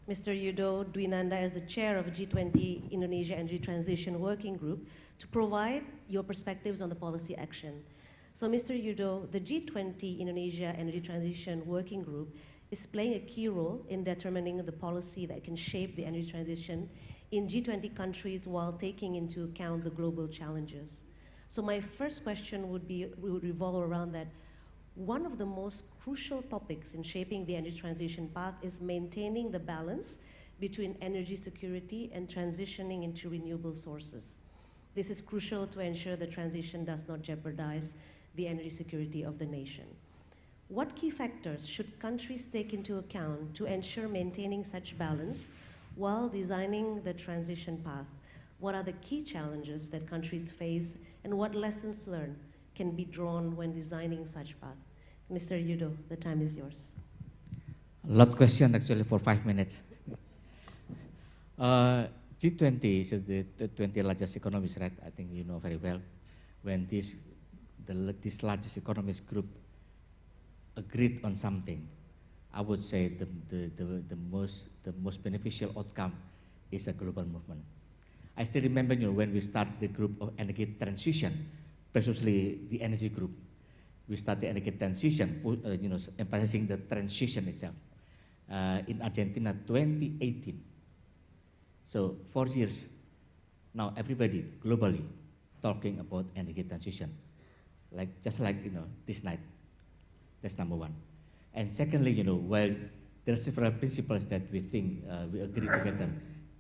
Mr. Yudo Dwinanda, as the chair of G20 Indonesia Energy Transition Working Group, to provide your perspectives on the policy action. So Mr. Yudo, the G20 Indonesia Energy Transition Working Group is playing a key role in determining the policy that can shape the energy transition in G20 countries while taking into account the global challenges. So my first question would revolve around that. One of the most crucial topics in shaping the energy transition path is maintaining the balance between energy security and transitioning into renewable sources. This is crucial to ensure the transition does not jeopardize the energy security of the nation. What key factors should countries take into account to ensure maintaining such balance while designing the transition path? What are the key challenges that countries face, and what lessons learned can be drawn when designing such path? Mr. Yudo, the time is yours. A lot of questions actually for 5 minutes. G20 is the 20 largest economies, right? I think you know very well. When this largest economies group agreed on something, I would say the most beneficial outcome is a global movement. I still remember, when we start the group of energy transition, especially the energy group, we start the energy transition, emphasizing the transition itself. In Argentina, 2018. So 4 years now, everybody globally talking about energy transition, just like this night. That's number one. And secondly, while there are several principles that we think we agree together,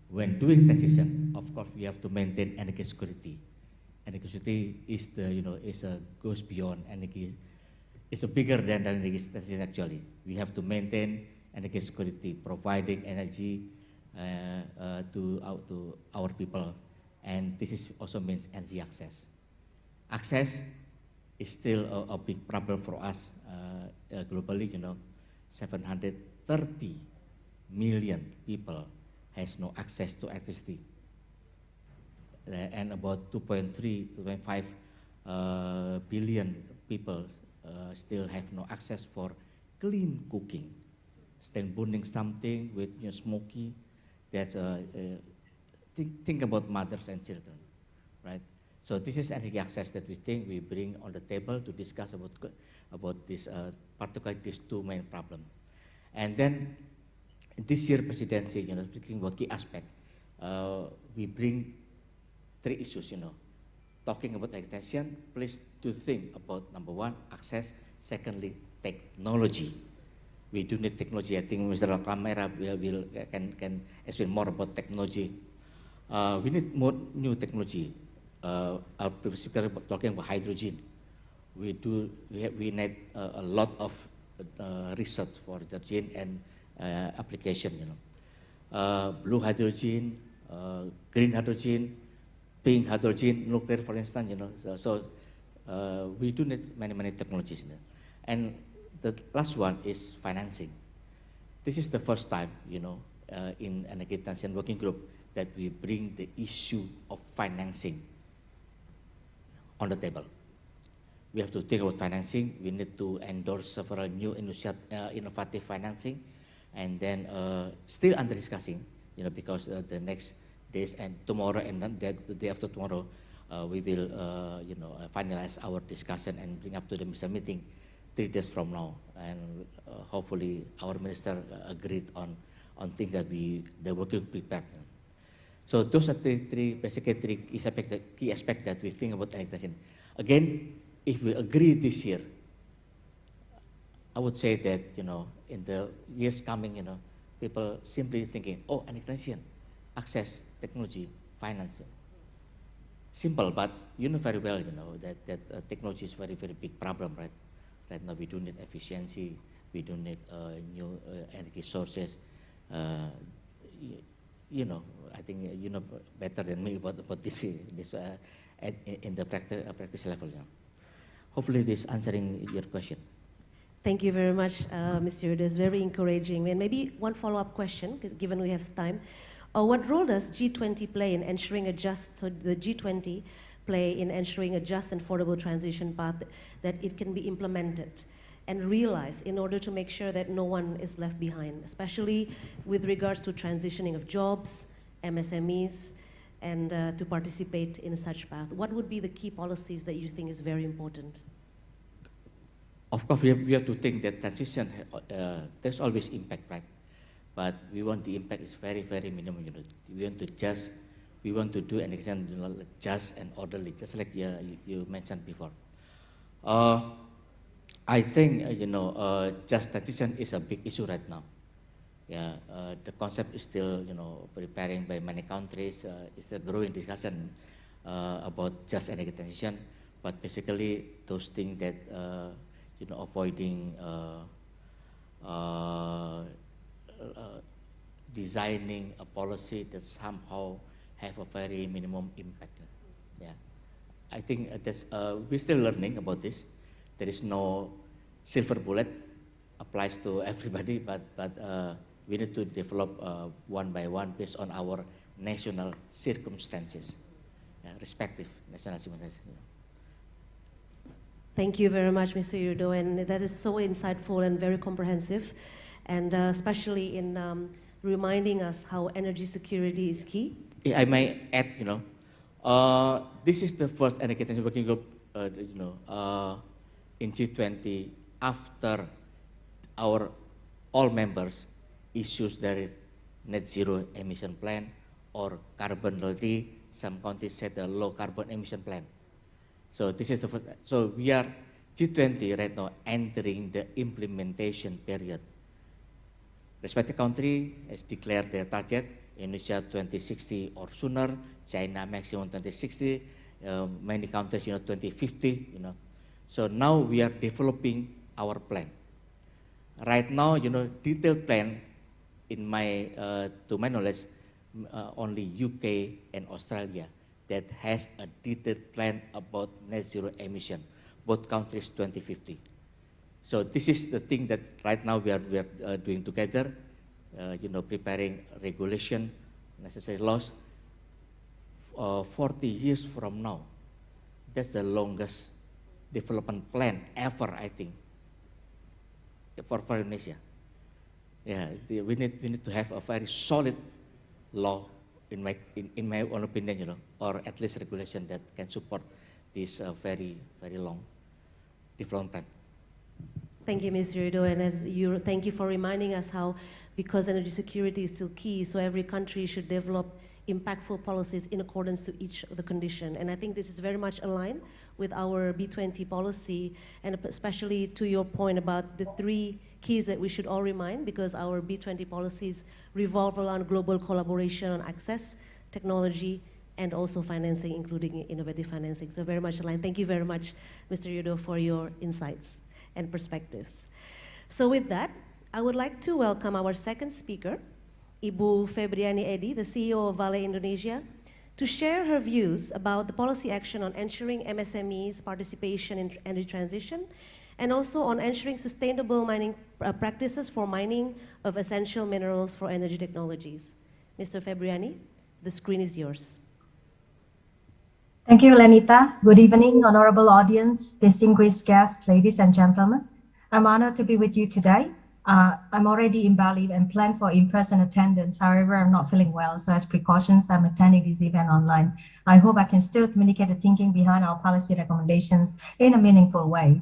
when doing transition, of course, we have to maintain energy security. Energy security is goes beyond energy. It's bigger than energy transition actually. We have to maintain energy security, providing energy to our people, and this also means energy access. Access is still a big problem for us globally. 730 million people has no access to electricity, and about 2.5 billion people still have no access for clean cooking. Still burning something with smoky. That's think about mothers and children, right? So this is energy access that we think we bring on the table to discuss about this, particularly these 2 main problems. And then this year presidency, speaking about key aspect, we bring 3 issues, talking about extension. Please to think about number 1, access. Secondly, technology. We do need technology. I think Mr. Camera can explain more about technology. We need more new technology. Our previous speaker talking about hydrogen. We need a lot of research for hydrogen and application. Blue hydrogen, green hydrogen, pink hydrogen, nuclear, for instance. So we do need many technologies. And the last one is financing. This is the first time, in Energy Transition Working Group that we bring the issue of financing on the table. We have to think about financing. We need to endorse several new innovative financing, and then still under discussing, because the next days and tomorrow and the day after tomorrow, we will finalize our discussion and bring up to the minister meeting 3 days from now, and hopefully our minister agreed on things that they were prepared. So those are basically three key aspects that we think about annexation. Again, if we agree this year, I would say that in the years coming, people simply thinking, oh, annexation, access, technology, finance. Simple, but you know very well, that technology is very big problem, right? Right now we do need efficiency, we do need new energy sources. I think you know better than me about this in the practice level. Hopefully this answering your question. Thank you very much, Mr. Yudo. It's very encouraging. And maybe one follow-up question, given we have time. What role does G20 play in ensuring the G20 play in ensuring a just and affordable transition path that it can be implemented and realized in order to make sure that no one is left behind, especially with regards to transitioning of jobs, MSMEs, and to participate in such path? What would be the key policies that you think is very important? Of course, we have to think that transition, there's always impact, right? But we want the impact is very minimum. We want to do an exam just and orderly, just like you mentioned before. I think just transition is a big issue right now. Yeah, the concept is still preparing by many countries. It's a growing discussion about just energy transition. But basically, those things that avoiding designing a policy that somehow have a very minimum impact. Yeah, I think that's we're still learning about this. There is no silver bullet applies to everybody, but we need to develop one by one based on our national circumstances, respective national circumstances. Thank you very much, Mr. Yudo, and that is so insightful and very comprehensive, and especially in reminding us how energy security is key. I may add, this is the first energy transition working group, in G20 after all members issues their net zero emission plan or carbon neutrality. Some countries set a low carbon emission plan. So this is the first. So we are G20 right now entering the implementation period. Respective country has declared their target. Indonesia 2060 or sooner. China maximum 2060. Many countries 2050. So now we are developing our plan. Right now, detailed plan in to my knowledge, only UK and Australia that has a detailed plan about net zero emission, both countries 2050. So this is the thing that right now we are doing together, preparing regulation, necessary laws. 40 years from now, that's the longest development plan ever, I think, for Indonesia. Yeah, we need to have a very solid law, in my own opinion, or at least regulation that can support this very long development plan. Thank you, Mr. Yudo, and thank you for reminding us how, because energy security is still key, so every country should develop impactful policies in accordance to each of the condition. And I think this is very much aligned with our B20 policy, and especially to your point about the 3 keys that we should all remind, because our B20 policies revolve around global collaboration on access, technology, and also financing, including innovative financing. So very much aligned. Thank you very much, Mr. Yudo, for your insights and perspectives. So with that, I would like to welcome our second speaker, Ibu Febriani Edi, the CEO of Vale Indonesia, to share her views about the policy action on ensuring MSMEs' participation in energy transition, and also on ensuring sustainable mining practices for mining of essential minerals for energy technologies. Mr. Febriani, the screen is yours. Thank you, Lenita. Good evening, honorable audience, distinguished guests, ladies and gentlemen. I'm honored to be with you today I'm already in Bali and plan for in-person attendance. However, I'm not feeling well, so as precautions, I'm attending this event online. I hope I can still communicate the thinking behind our policy recommendations in a meaningful way.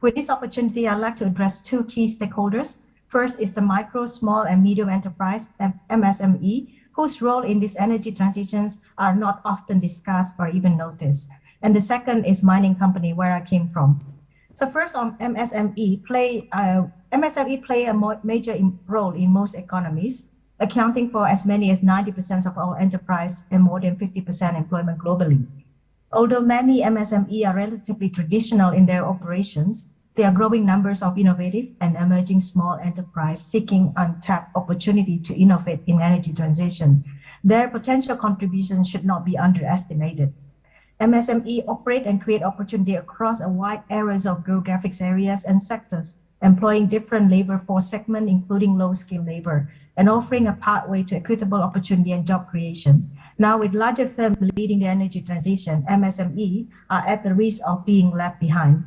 With this opportunity, I'd like to address two key stakeholders. First is the micro, small, and medium enterprise, MSME, whose role in these energy transitions are not often discussed or even noticed. And the second is mining company, where I came from. So first on MSME play a major role in most economies, accounting for as many as 90% of all enterprise and more than 50% employment globally. Although many MSME are relatively traditional in their operations, there are growing numbers of innovative and emerging small enterprise seeking untapped opportunity to innovate in energy transition. Their potential contributions should not be underestimated. MSME operate and create opportunity across a wide areas of geographic areas and sectors, employing different labor force segments, including low-skilled labor, and offering a pathway to equitable opportunity and job creation. Now, with larger firms leading the energy transition, MSME are at the risk of being left behind.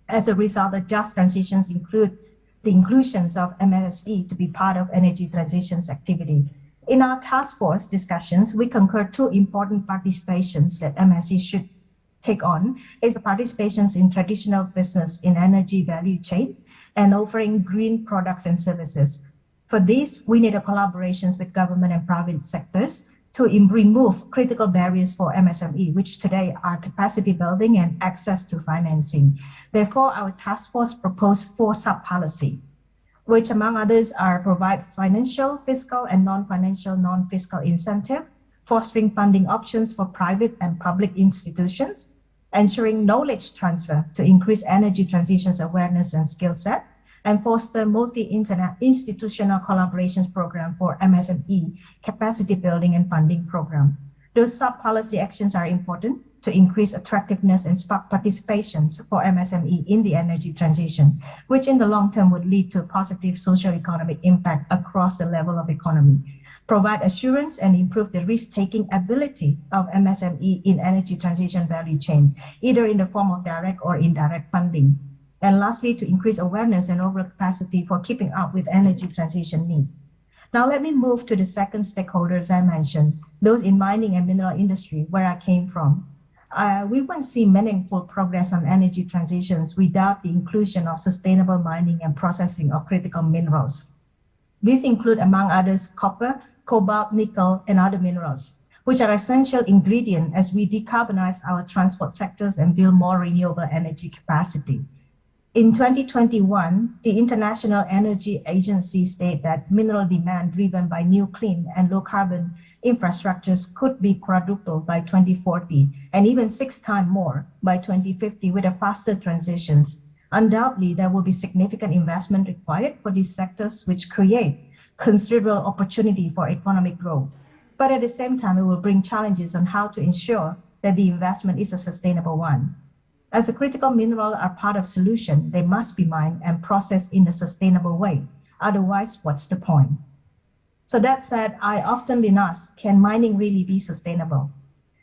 As a result, the just transitions include the inclusions of MSME to be part of energy transitions activity. In our task force discussions, we concur two important participations that MSE should take on is the participations in traditional business in energy value chain and offering green products and services. For this, we need a collaborations with government and private sectors to remove critical barriers for MSME, which today are capacity building and access to financing. Therefore, our task force proposed 4 sub-policy, which among others are provide financial, fiscal, and non-financial, non-fiscal incentive, fostering funding options for private and public institutions, ensuring knowledge transfer to increase energy transitions awareness and skill set, and foster multi-institutional collaborations program for MSME, capacity building and funding program. Those sub-policy actions are important to increase attractiveness and spark participations for MSME in the energy transition, which in the long term would lead to positive socio-economic impact across the level of economy, provide assurance and improve the risk-taking ability of MSME in energy transition value chain, either in the form of direct or indirect funding. And lastly, to increase awareness and overall capacity for keeping up with energy transition need. Now let me move to the second stakeholders I mentioned, those in mining and mineral industry, where I came from. We won't see meaningful progress on energy transitions without the inclusion of sustainable mining and processing of critical minerals. These include, among others, copper, cobalt, nickel, and other minerals, which are essential ingredients as we decarbonize our transport sectors and build more renewable energy capacity. In 2021, the International Energy Agency stated that mineral demand driven by new clean and low carbon infrastructures could be quadrupled by 2040 and even 6 times more by 2050 with a faster transitions. Undoubtedly, there will be significant investment required for these sectors, which create considerable opportunity for economic growth. But at the same time, it will bring challenges on how to ensure that the investment is a sustainable one. As a critical mineral are part of solution, they must be mined and processed in a sustainable way. Otherwise, what's the point? So that said, I often been asked, can mining really be sustainable?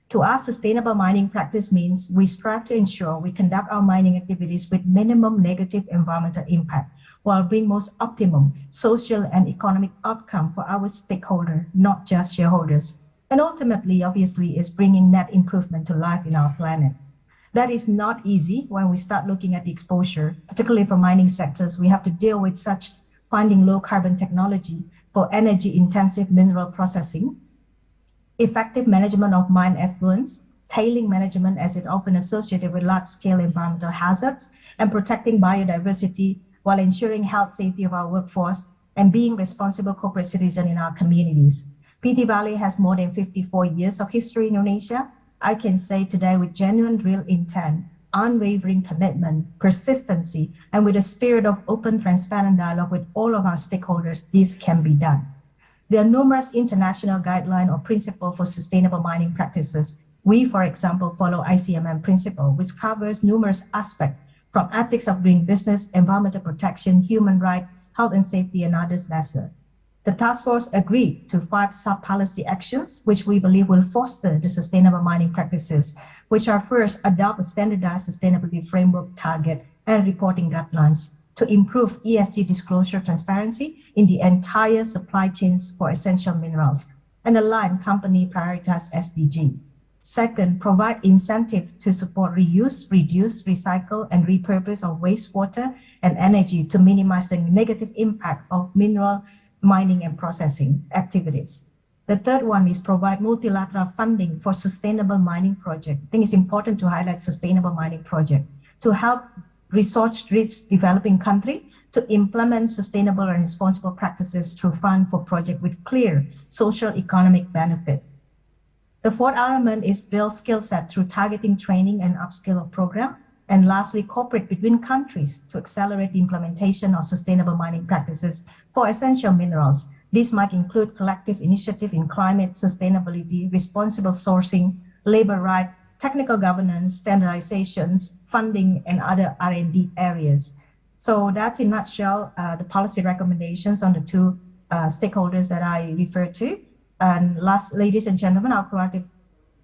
To us, sustainable mining practice means we strive to ensure we conduct our mining activities with minimum negative environmental impact while bring most optimum social and economic outcome for our stakeholder, not just shareholders. And ultimately, obviously, is bringing net improvement to life in our planet. That is not easy when we start looking at the exposure, particularly for mining sectors. We have to deal with such finding low carbon technology for energy intensive mineral processing, effective management of mine effluents, tailing management as it often associated with large scale environmental hazards, and protecting biodiversity while ensuring health safety of our workforce and being responsible corporate citizen in our communities. PT Valley has more than 54 years of history in Indonesia. I can say today with genuine real intent, unwavering commitment, persistency, and with a spirit of open, transparent dialogue with all of our stakeholders, this can be done. There are numerous international guidelines or principles for sustainable mining practices. We, for example, follow ICMM principle, which covers numerous aspects from ethics of doing business, environmental protection, human rights, health and safety, and others measures. The task force agreed to 5 sub-policy actions, which we believe will foster the sustainable mining practices, which are first, adopt a standardized sustainability framework target and reporting guidelines. to improve ESG disclosure transparency in the entire supply chains for essential minerals and align company prioritize SDG. Second, provide incentive to support reuse, reduce, recycle, and repurpose of wastewater and energy to minimize the negative impact of mineral mining and processing activities. The third one is provide multilateral funding for sustainable mining projects. I think it's important to highlight sustainable mining project to help resource-rich developing country to implement sustainable and responsible practices through fund for project with clear social economic benefit. The fourth element is build skill set through targeting training and upskill of program. And lastly, cooperate between countries to accelerate the implementation of sustainable mining practices for essential minerals. This might include collective initiative in climate sustainability, responsible sourcing, labor rights, technical governance, standardizations, funding, and other R&D areas. So that's in a nutshell the policy recommendations on the two stakeholders that I referred to. And last, ladies and gentlemen, our proactive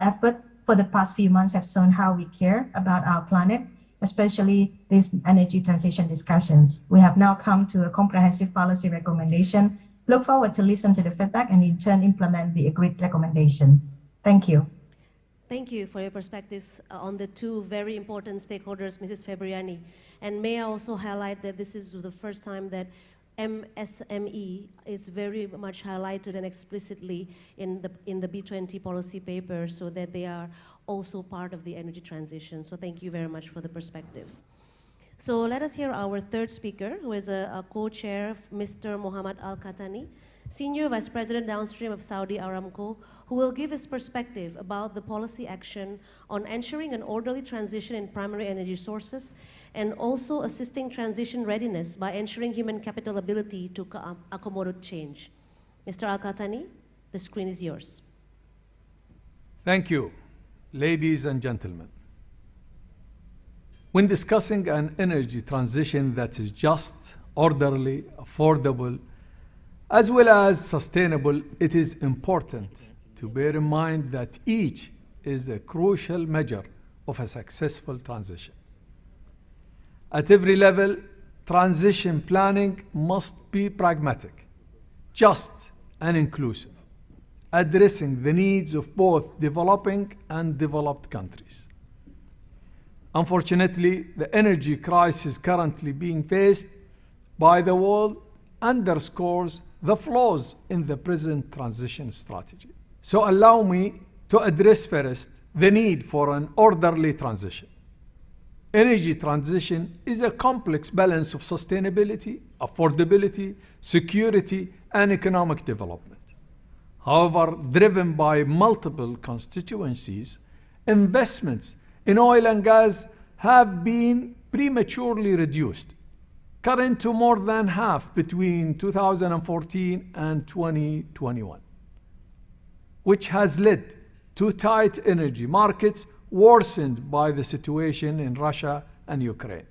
effort for the past few months have shown how we care about our planet, especially these energy transition discussions. We have now come to a comprehensive policy recommendation. Look forward to listen to the feedback and in turn implement the agreed recommendation. Thank you. Thank you for your perspectives on the two very important stakeholders, Mrs. Febriani. And may I also highlight that this is the first time that MSME is very much highlighted and explicitly in the B20 policy paper, so that they are also part of the energy transition. So thank you very much for the perspectives. So let us hear our third speaker, who is a co-chair, Mr. Muhammad Al-Katani, Senior Vice President Downstream of Saudi Aramco, who will give his perspective about the policy action on ensuring an orderly transition in primary energy sources and also assisting transition readiness by ensuring human capital ability to accommodate change. Mr. Al-Katani, the screen is yours. Thank you, ladies and gentlemen. When discussing an energy transition that is just, orderly, affordable, as well as sustainable, it is important to bear in mind that each is a crucial measure of a successful transition. At every level, transition planning must be pragmatic, just, and inclusive, addressing the needs of both developing and developed countries. Unfortunately, the energy crisis currently being faced by the world underscores the flaws in the present transition strategy. So allow me to address first the need for an orderly transition. Energy transition is a complex balance of sustainability, affordability, security, and economic development. However, driven by multiple constituencies, investments in oil and gas have been prematurely reduced, cutting to more than half between 2014 and 2021, which has led to tight energy markets worsened by the situation in Russia and Ukraine.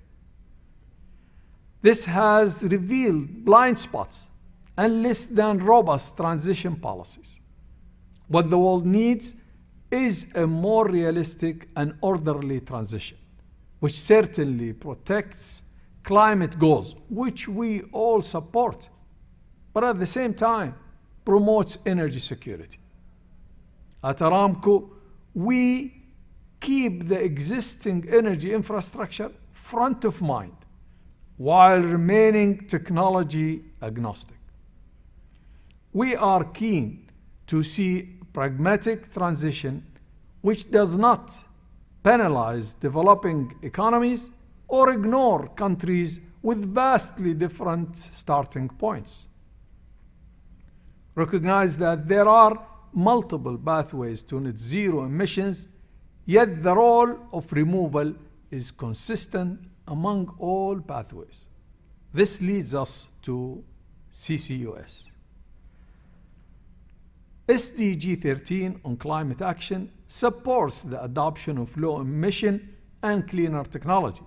This has revealed blind spots and less than robust transition policies. What the world needs is a more realistic and orderly transition, which certainly protects climate goals, which we all support, but at the same time promotes energy security. At Aramco, we keep the existing energy infrastructure front of mind while remaining technology agnostic. We are keen to see pragmatic transition which does not penalize developing economies or ignore countries with vastly different starting points. Recognize that there are multiple pathways to net zero emissions, yet the role of removal is consistent among all pathways. This leads us to CCUS. SDG 13 on climate action supports the adoption of low emission and cleaner technology.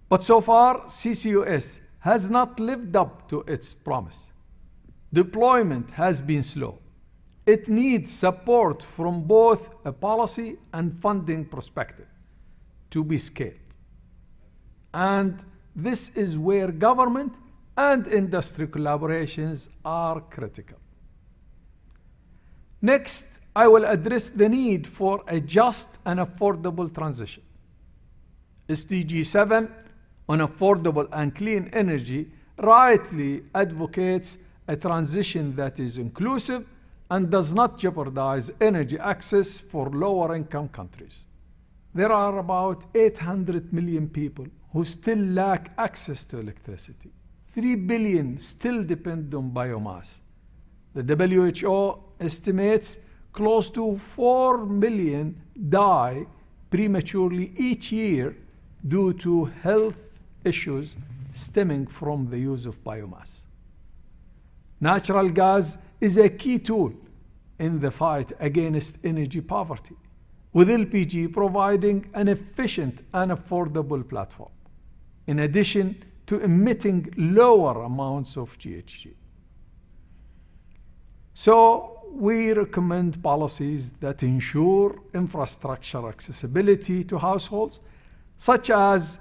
But so far, CCUS has not lived up to its promise. Deployment has been slow. It needs support from both a policy and funding perspective to be scaled. And this is where government and industry collaborations are critical. Next, I will address the need for a just and affordable transition. SDG 7 on affordable and clean energy rightly advocates a transition that is inclusive and does not jeopardize energy access for lower income countries. There are about 800 million people who still lack access to electricity. 3 billion still depend on biomass. The WHO estimates close to 4 million die prematurely each year due to health issues stemming from the use of biomass. Natural gas is a key tool in the fight against energy poverty, with LPG providing an efficient and affordable platform, in addition to emitting lower amounts of GHG. So we recommend policies that ensure infrastructure accessibility to households, such as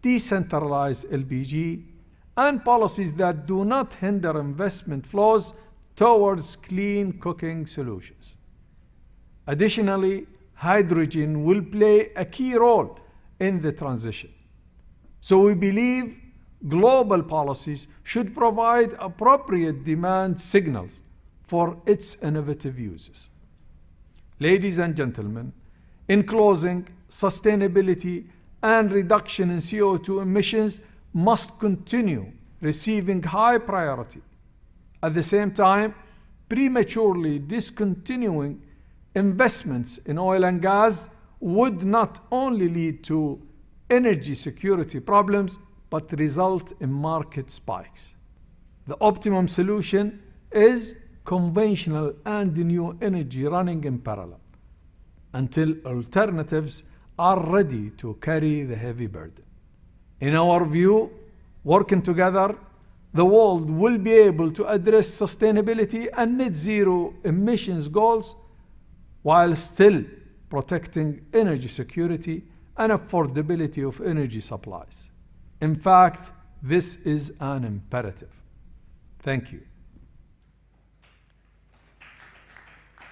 decentralized LPG, and policies that do not hinder investment flows towards clean cooking solutions. Additionally, hydrogen will play a key role in the transition. So we believe global policies should provide appropriate demand signals for its innovative uses. Ladies and gentlemen, in closing, sustainability and reduction in CO2 emissions must continue receiving high priority. At the same time, prematurely discontinuing investments in oil and gas would not only lead to energy security problems, but result in market spikes. The optimum solution is conventional and new energy running in parallel until alternatives are ready to carry the heavy burden. In our view, working together, the world will be able to address sustainability and net zero emissions goals while still protecting energy security and affordability of energy supplies. In fact, this is an imperative. Thank you.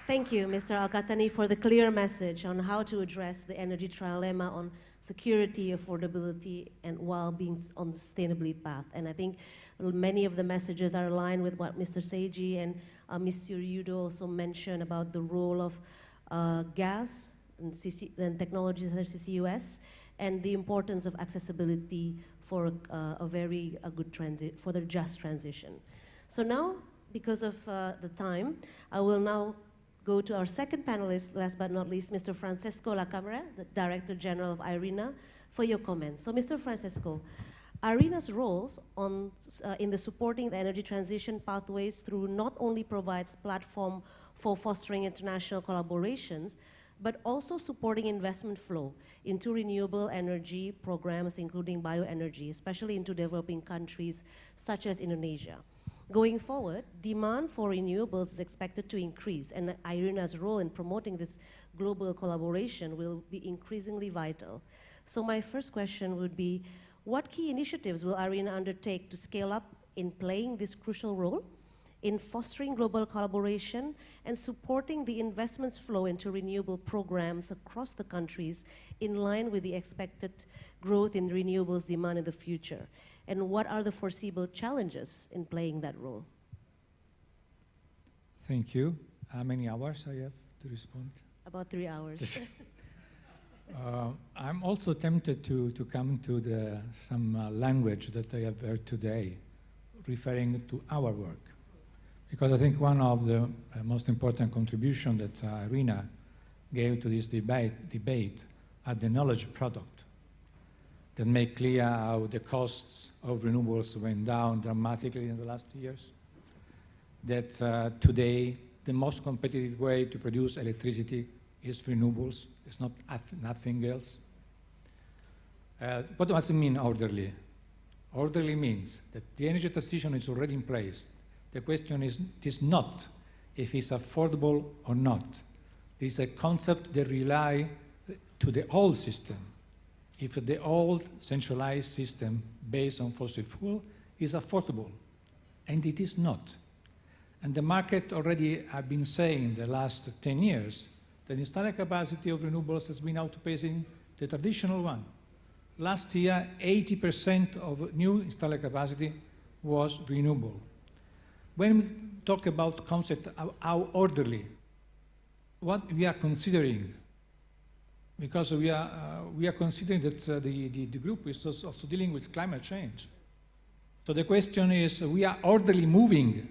Thank you, Mr. Al-Qahtani, for the clear message on how to address the energy trilemma on security, affordability, and while being on the sustainability path. And I think many of the messages are aligned with what Mr. Seiji and Mr. Yudo also mentioned about the role of gas and technologies such as CCUS, and the importance of accessibility for a good transit, for the just transition. So now, because of the time, I will now go to our second panelist, last but not least, Mr. Francesco Lacamera, the Director General of IRENA, for your comments. So Mr. Francesco, IRENA's roles in the supporting the energy transition pathways through not only provides platform for fostering international collaborations, but also supporting investment flow into renewable energy programs, including bioenergy, especially into developing countries such as Indonesia. Going forward, demand for renewables is expected to increase, and IRENA's role in promoting this global collaboration will be increasingly vital. So my first question would be, what key initiatives will IRENA undertake to scale up in playing this crucial role in fostering global collaboration and supporting the investments flow into renewable programs across the countries in line with the expected growth in renewables demand in the future? And what are the foreseeable challenges in playing that role? Thank you. How many hours I have to respond? About 3 hours. I'm also tempted to come to some language that I have heard today, referring to our work. Because I think one of the most important contributions that IRENA gave to this debate are the knowledge product that make clear how the costs of renewables went down dramatically in the last years. That today, the most competitive way to produce electricity is renewables. It's not nothing else. What does it mean, orderly? Orderly means that the energy transition is already in place. The question is not if it's affordable or not. It's a concept that relies to the whole system. if the old centralized system based on fossil fuel is affordable, and it is not. And the market already have been saying in the last 10 years that installed capacity of renewables has been outpacing the traditional one. Last year, 80% of new installed capacity was renewable. When we talk about concept of how orderly, what we are considering, because we are considering that the group is also dealing with climate change. So the question is, we are orderly moving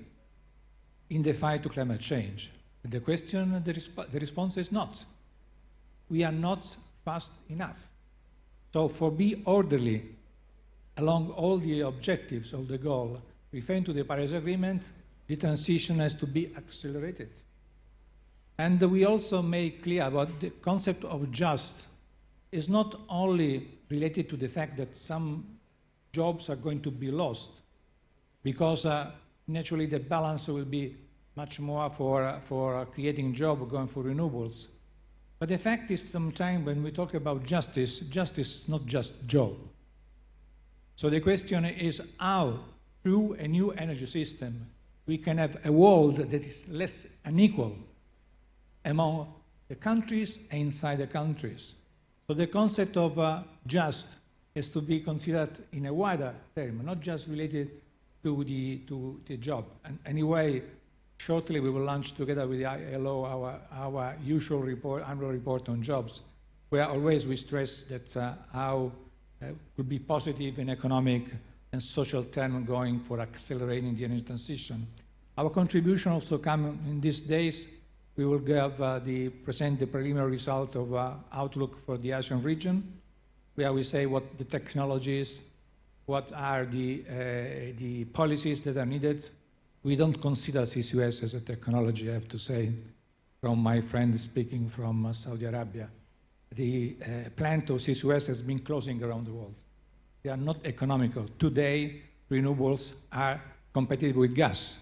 in the fight to climate change. The question, the response is not. We are not fast enough. So for be orderly along all the objectives of the goal, referring to the Paris Agreement, the transition has to be accelerated. And we also make clear about the concept of just is not only related to the fact that some jobs are going to be lost, because naturally the balance will be much more for creating jobs going for renewables. But the fact is sometimes when we talk about justice, justice is not just job. So the question is how, through a new energy system, we can have a world that is less unequal among the countries and inside the countries. So the concept of just is to be considered in a wider term, not just related to the job. And anyway, shortly we will launch together with the ILO our usual report, annual report on jobs, where always we stress that how could be positive in economic and social terms going for accelerating the energy transition. Our contribution also comes in these days. We will present the preliminary result of outlook for the ASEAN region, where we say what the technologies, what are the policies that are needed. We don't consider CCUS as a technology, I have to say, from my friend speaking from Saudi Arabia. The plant of CCUS has been closing around the world. They are not economical. Today, renewables are competitive with gas.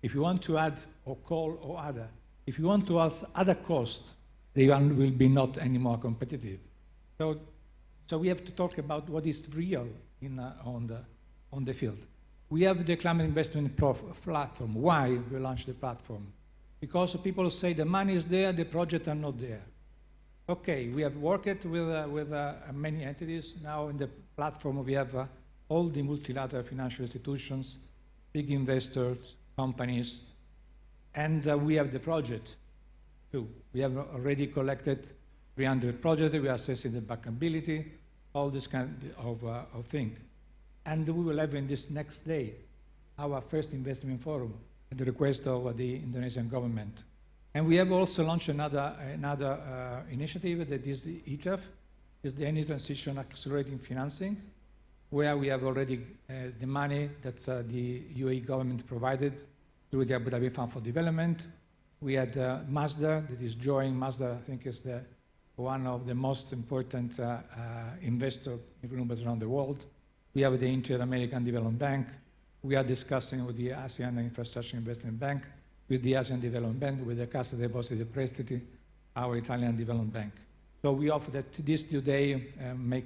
If you want to add or coal or other, if you want to add other costs, they will be not anymore competitive. So we have to talk about what is real on the field. We have the climate investment platform. Why we launched the platform? Because people say the money is there, the projects are not there. Okay, we have worked with many entities. Now in the platform we have all the multilateral financial institutions, big investors, companies, and we have the project too. We have already collected 300 projects. We are assessing the bankability, all this kind of thing. And we will have in this next day our first investment forum at the request of the Indonesian government. And we have also launched another initiative that is the ETF, is the Energy Transition Accelerating Financing, where we have already the money that the UAE government provided through the Abu Dhabi Fund for Development. We had Mazda that is joining. Mazda, I think, is one of the most important investors in renewables around the world. We have the Inter-American Development Bank. We are discussing with the ASEAN Infrastructure Investment Bank, with the ASEAN Development Bank, with the Cassa Depositi e Prestiti, our Italian Development Bank. So we hope that this today we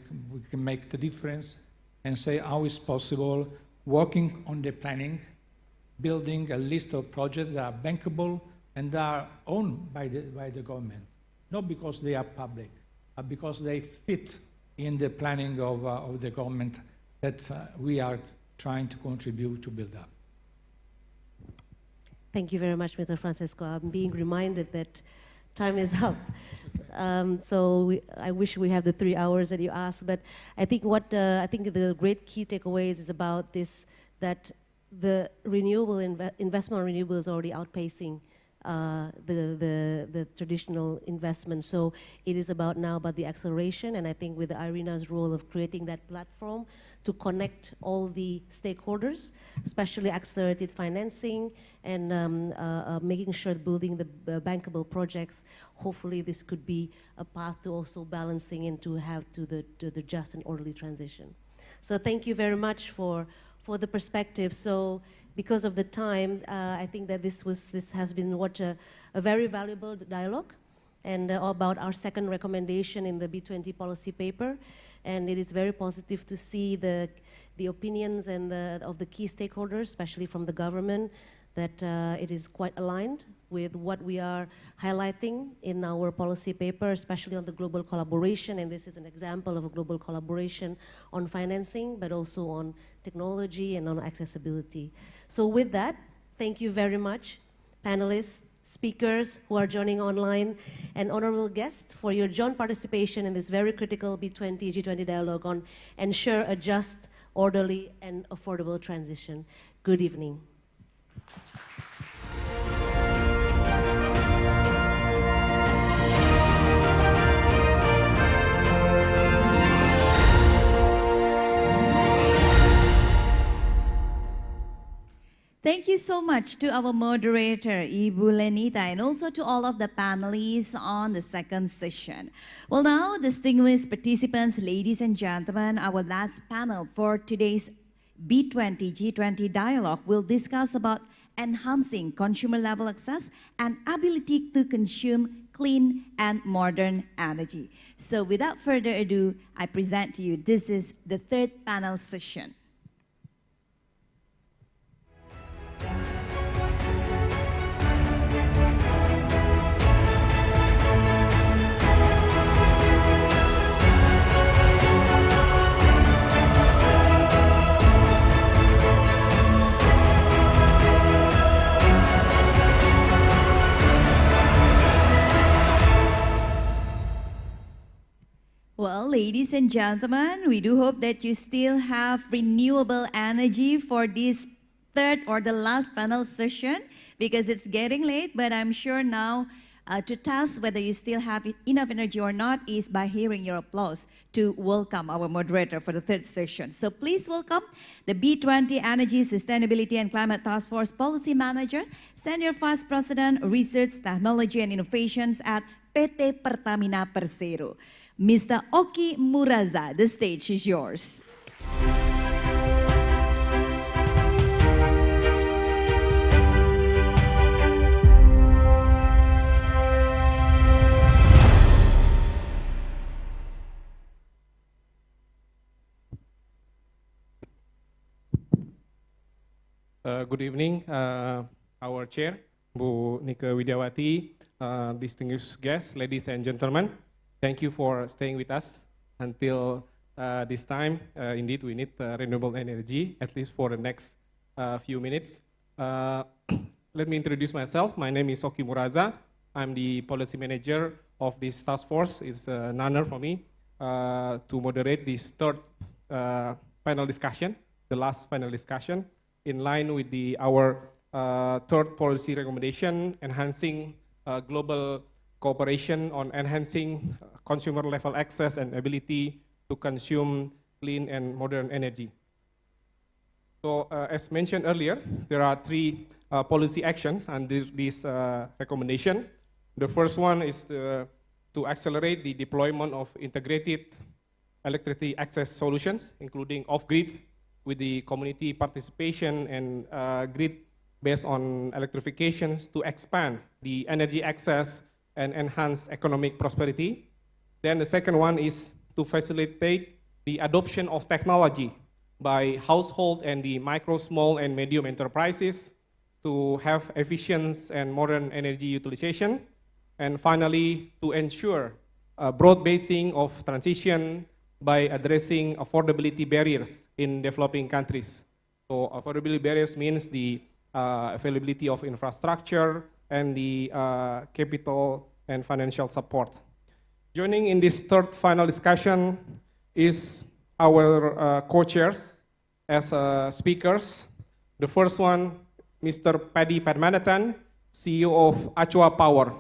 can make the difference and say how is possible working on the planning, building a list of projects that are bankable and that are owned by the government, not because they are public, but because they fit in the planning of the government that we are trying to contribute to build up. Thank you very much, Mr. Francisco. I'm being reminded that time is up. I wish we have the 3 hours that you asked, but I think I think the great key takeaways is about this, that the renewable investment on renewable is already outpacing the traditional investment. So it is about the acceleration, and I think with IRENA's role of creating that platform to connect all the stakeholders, especially accelerated financing and making sure building the bankable projects, hopefully this could be a path to also balancing and to have to the just and orderly transition. So thank you very much for the perspective. So because of the time, I think that this has been a very valuable dialogue, and about our second recommendation in the B20 policy paper. And it is very positive to see the opinions and of the key stakeholders, especially from the government, that it is quite aligned with what we are highlighting in our policy paper, especially on the global collaboration. And this is an example of a global collaboration on financing, but also on technology and on accessibility. So with that, thank you very much, panelists, speakers who are joining online, and honorable guests for your joint participation in this very critical B20-G20 dialogue on ensure a just, orderly, and affordable transition. Good evening. Thank you so much to our moderator, Ibu Lenita, and also to all of the panelists on the second session. Well, now, distinguished participants, ladies and gentlemen, our last panel for today's B20-G20 dialogue will discuss about enhancing consumer-level access and ability to consume clean and modern energy. So without further ado, I present to you, this is the third panel session. Well, ladies and gentlemen, we do hope that you still have renewable energy for this third or the last panel session, because it's getting late, but I'm sure now to test whether you still have enough energy or not is by hearing your applause to welcome our moderator for the third session. So please welcome the B20 Energy, Sustainability and Climate Task Force Policy Manager, Senior Vice President, Research, Technology and Innovations at PT Pertamina Persero, Mr. Oki Muraza. The stage is yours. Good evening, our chair, Bu Nika Widiawati, distinguished guests, ladies and gentlemen. Thank you for staying with us until this time. Indeed, we need renewable energy, at least for the next few minutes. Let me introduce myself. My name is Oki Muraza. I'm the policy manager of this task force. It's an honor for me to moderate this third panel discussion, the last panel discussion, in line with our third policy recommendation, enhancing global cooperation on enhancing consumer level access and ability to consume clean and modern energy. So as mentioned earlier, there are three policy actions under this recommendation. The first one is to accelerate the deployment of integrated electricity access solutions, including off-grid, with the community participation and grid based on electrifications to expand the energy access and enhance economic prosperity. Then the second one is to facilitate the adoption of technology by household and the micro, small, and medium enterprises to have efficient and modern energy utilization. And finally, to ensure a broad basing of transition by addressing affordability barriers in developing countries. So affordability barriers means the availability of infrastructure and the capital and financial support. Joining in this third final discussion is our co-chairs as speakers. The first one, Mr. Paddy Padmanathan, CEO of Achua Power.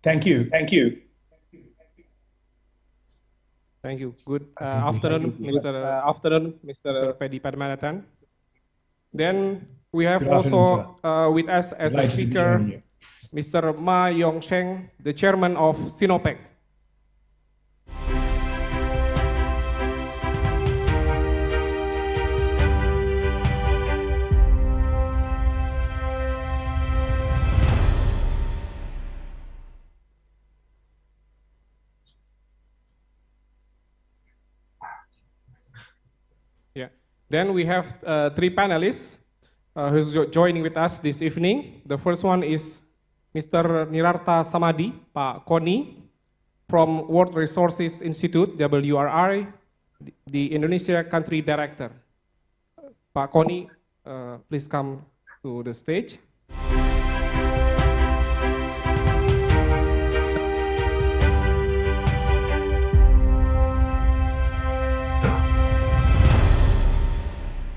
Thank you. Thank you. Thank you. Good afternoon, Mr. Paddy Padmanathan. Then we have also with us as a speaker Mr. Ma Yongsheng, the chairman of Sinopec. Yeah. Then we have three panelists who's joining with us this evening. The first one is Mr. Nirarta Samadi, Pak Koni, from World Resources Institute, WRI, the Indonesia Country Director. Pak Koni, please come to the stage.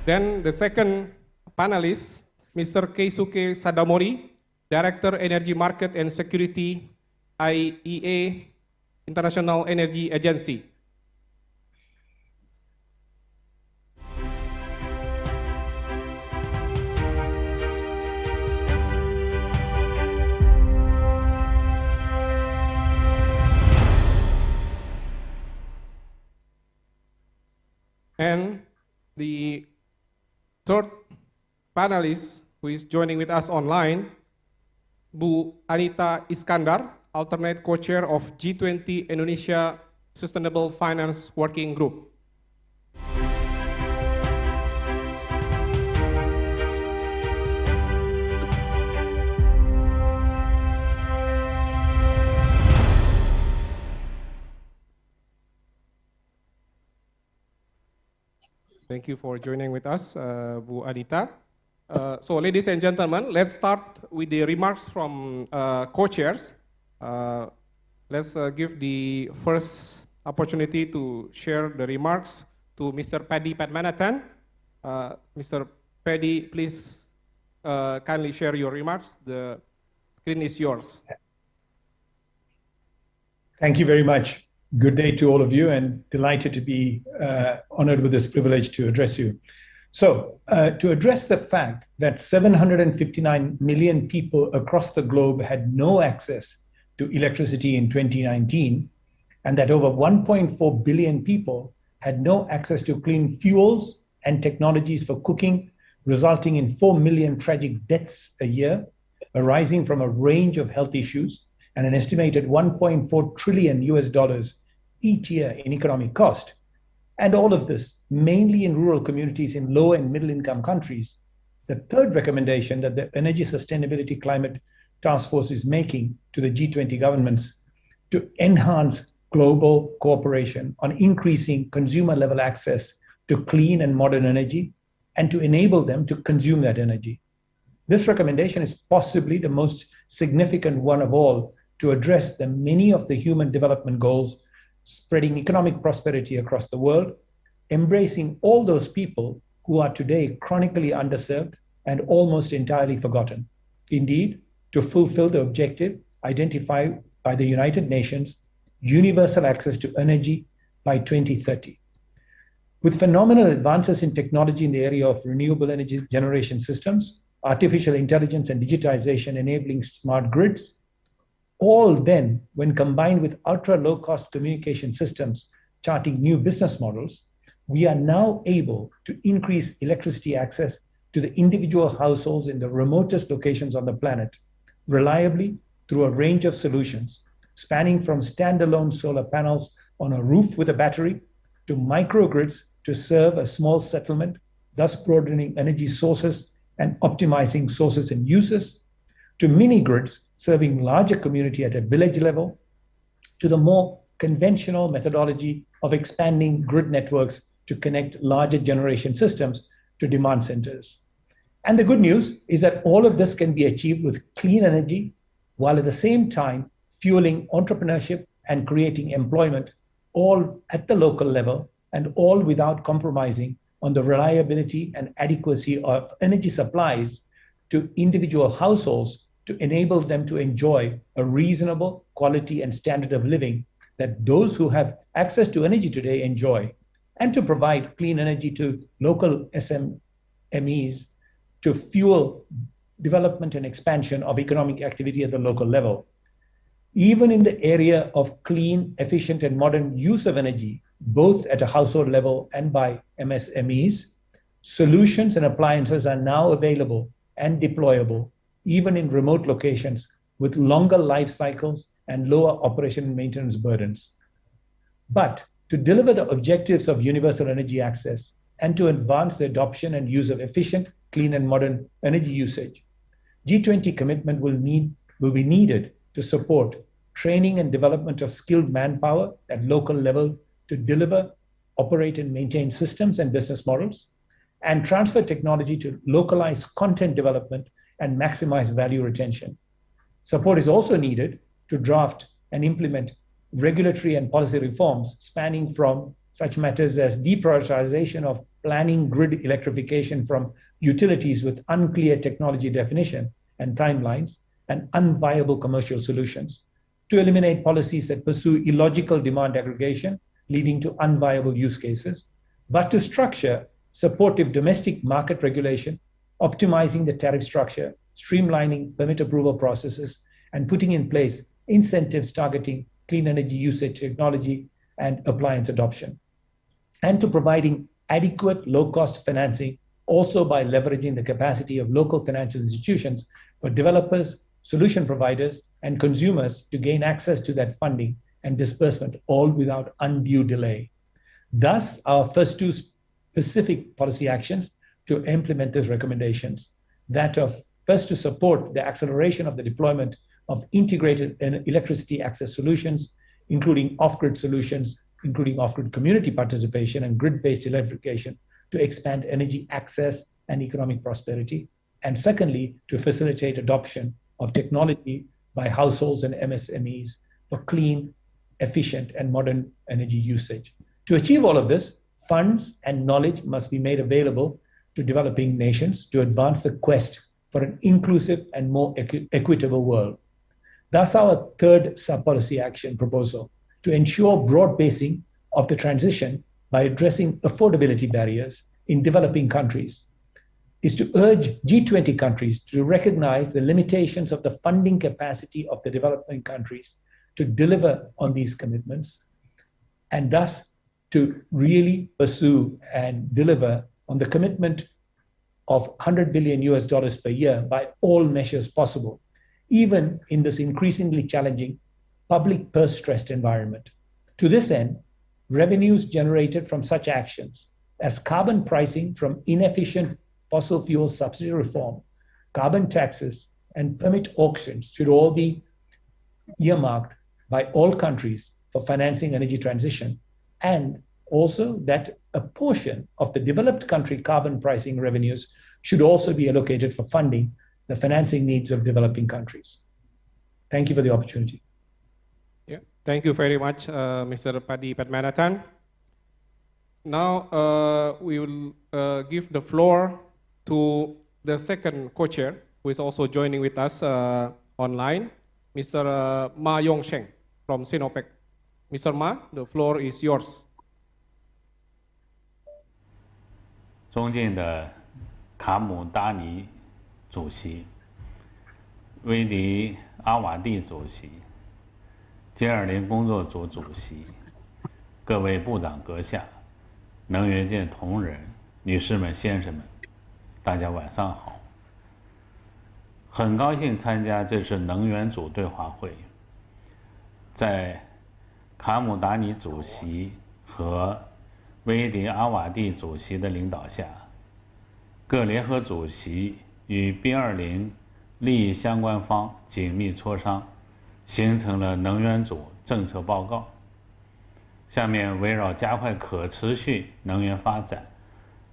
Then the second panelist, Mr. Keisuke Sadamori, Director Energy Market and Security, IEA, International Energy Agency. And the third panelist who is joining with us online, Bu Anita Iskandar, alternate co-chair of G20 Indonesia Sustainable Finance Working Group. Thank you for joining with us, Bu Anita. So ladies and gentlemen, let's start with the remarks from co-chairs. Let's give the first opportunity to share the remarks to Mr. Paddy Padmanathan. Mr. Paddy, please kindly share your remarks. The screen is yours. Thank you very much. Good day to all of you, and delighted to be honored with this privilege to address you. So, to address the fact that 759 million people across the globe had no access to electricity in 2019, and that over 1.4 billion people had no access to clean fuels and technologies for cooking, resulting in 4 million tragic deaths a year, arising from a range of health issues, and an estimated $1.4 trillion each year in economic cost. And all of this, mainly in rural communities in low and middle income countries. The third recommendation that the Energy Sustainability Climate Task Force is making to the G20 governments to enhance global cooperation on increasing consumer level access to clean and modern energy and to enable them to consume that energy. This recommendation is possibly the most significant one of all to address the many of the human development goals, spreading economic prosperity across the world, embracing all those people who are today chronically underserved and almost entirely forgotten. Indeed, to fulfill the objective identified by the United Nations, universal access to energy by 2030. With phenomenal advances in technology in the area of renewable energy generation systems, artificial intelligence and digitization enabling smart grids, all then, when combined with ultra-low-cost communication systems charting new business models, we are now able to increase electricity access to the individual households in the remotest locations on the planet, reliably through a range of solutions, spanning from standalone solar panels on a roof with a battery to microgrids to serve a small settlement, thus broadening energy sources and optimizing sources and uses, to mini grids serving larger community at a village level, to the more conventional methodology of expanding grid networks to connect larger generation systems to demand centers. And the good news is that all of this can be achieved with clean energy, while at the same time fueling entrepreneurship and creating employment, all at the local level and all without compromising on the reliability and adequacy of energy supplies to individual households to enable them to enjoy a reasonable quality and standard of living that those who have access to energy today enjoy, and to provide clean energy to local SMEs to fuel development and expansion of economic activity at the local level. Even in the area of clean, efficient, and modern use of energy, both at a household level and by MSMEs, solutions and appliances are now available and deployable, even in remote locations with longer life cycles and lower operation and maintenance burdens. But to deliver the objectives of universal energy access and to advance the adoption and use of efficient, clean, and modern energy usage, G20 commitment will be needed to support training and development of skilled manpower at local level to deliver, operate, and maintain systems and business models, and transfer technology to localize content development and maximize value retention. Support is also needed to draft and implement regulatory and policy reforms spanning from such matters as deprioritization of planning grid electrification from utilities with unclear technology definition and timelines and unviable commercial solutions, to eliminate policies that pursue illogical demand aggregation leading to unviable use cases, but to structure supportive domestic market regulation, optimizing the tariff structure, streamlining permit approval processes, and putting in place incentives targeting clean energy usage technology and appliance adoption, and to providing adequate low-cost financing also by leveraging the capacity of local financial institutions for developers, solution providers, and consumers to gain access to that funding and disbursement, all without undue delay. Thus, our first two specific policy actions to implement these recommendations, that of first to support the acceleration of the deployment of integrated electricity access solutions, including off-grid solutions, including off-grid community participation and grid-based electrification to expand energy access and economic prosperity. And secondly, to facilitate adoption of technology by households and MSMEs for clean, efficient, and modern energy usage. To achieve all of this, funds and knowledge must be made available to developing nations to advance the quest for an inclusive and more equitable world. Thus, our third sub-policy action proposal to ensure broad basing of the transition by addressing affordability barriers in developing countries is to urge G20 countries to recognize the limitations of the funding capacity of the developing countries to deliver on these commitments, and thus to really pursue and deliver on the commitment of $100 billion per year by all measures possible, even in this increasingly challenging public purse-stressed environment. To this end, revenues generated from such actions as carbon pricing from inefficient fossil fuel subsidy reform, carbon taxes, and permit auctions should all be earmarked by all countries for financing energy transition, and also that a portion of the developed country carbon pricing revenues should also be allocated for funding the financing needs of developing countries. Thank you for the opportunity. Yeah, thank you very much, Mr. Padi Padmanathan. Now we will give the floor to the second co-chair, who is also joining with us online, Mr. Ma Yongsheng from Sinopec. Mr. Ma, the floor is yours. 尊敬的卡姆达尼主席、威迪阿瓦蒂主席、G20工作组主席、各位部长阁下、能源界同仁、女士们、先生们，大家晚上好。很高兴参加这次能源组对话会，在卡姆达尼主席和威迪阿瓦蒂主席的领导下，各联合主席与 B20利益相关方紧密磋商，形成了能源组政策报告。下面围绕加快可持续能源发展，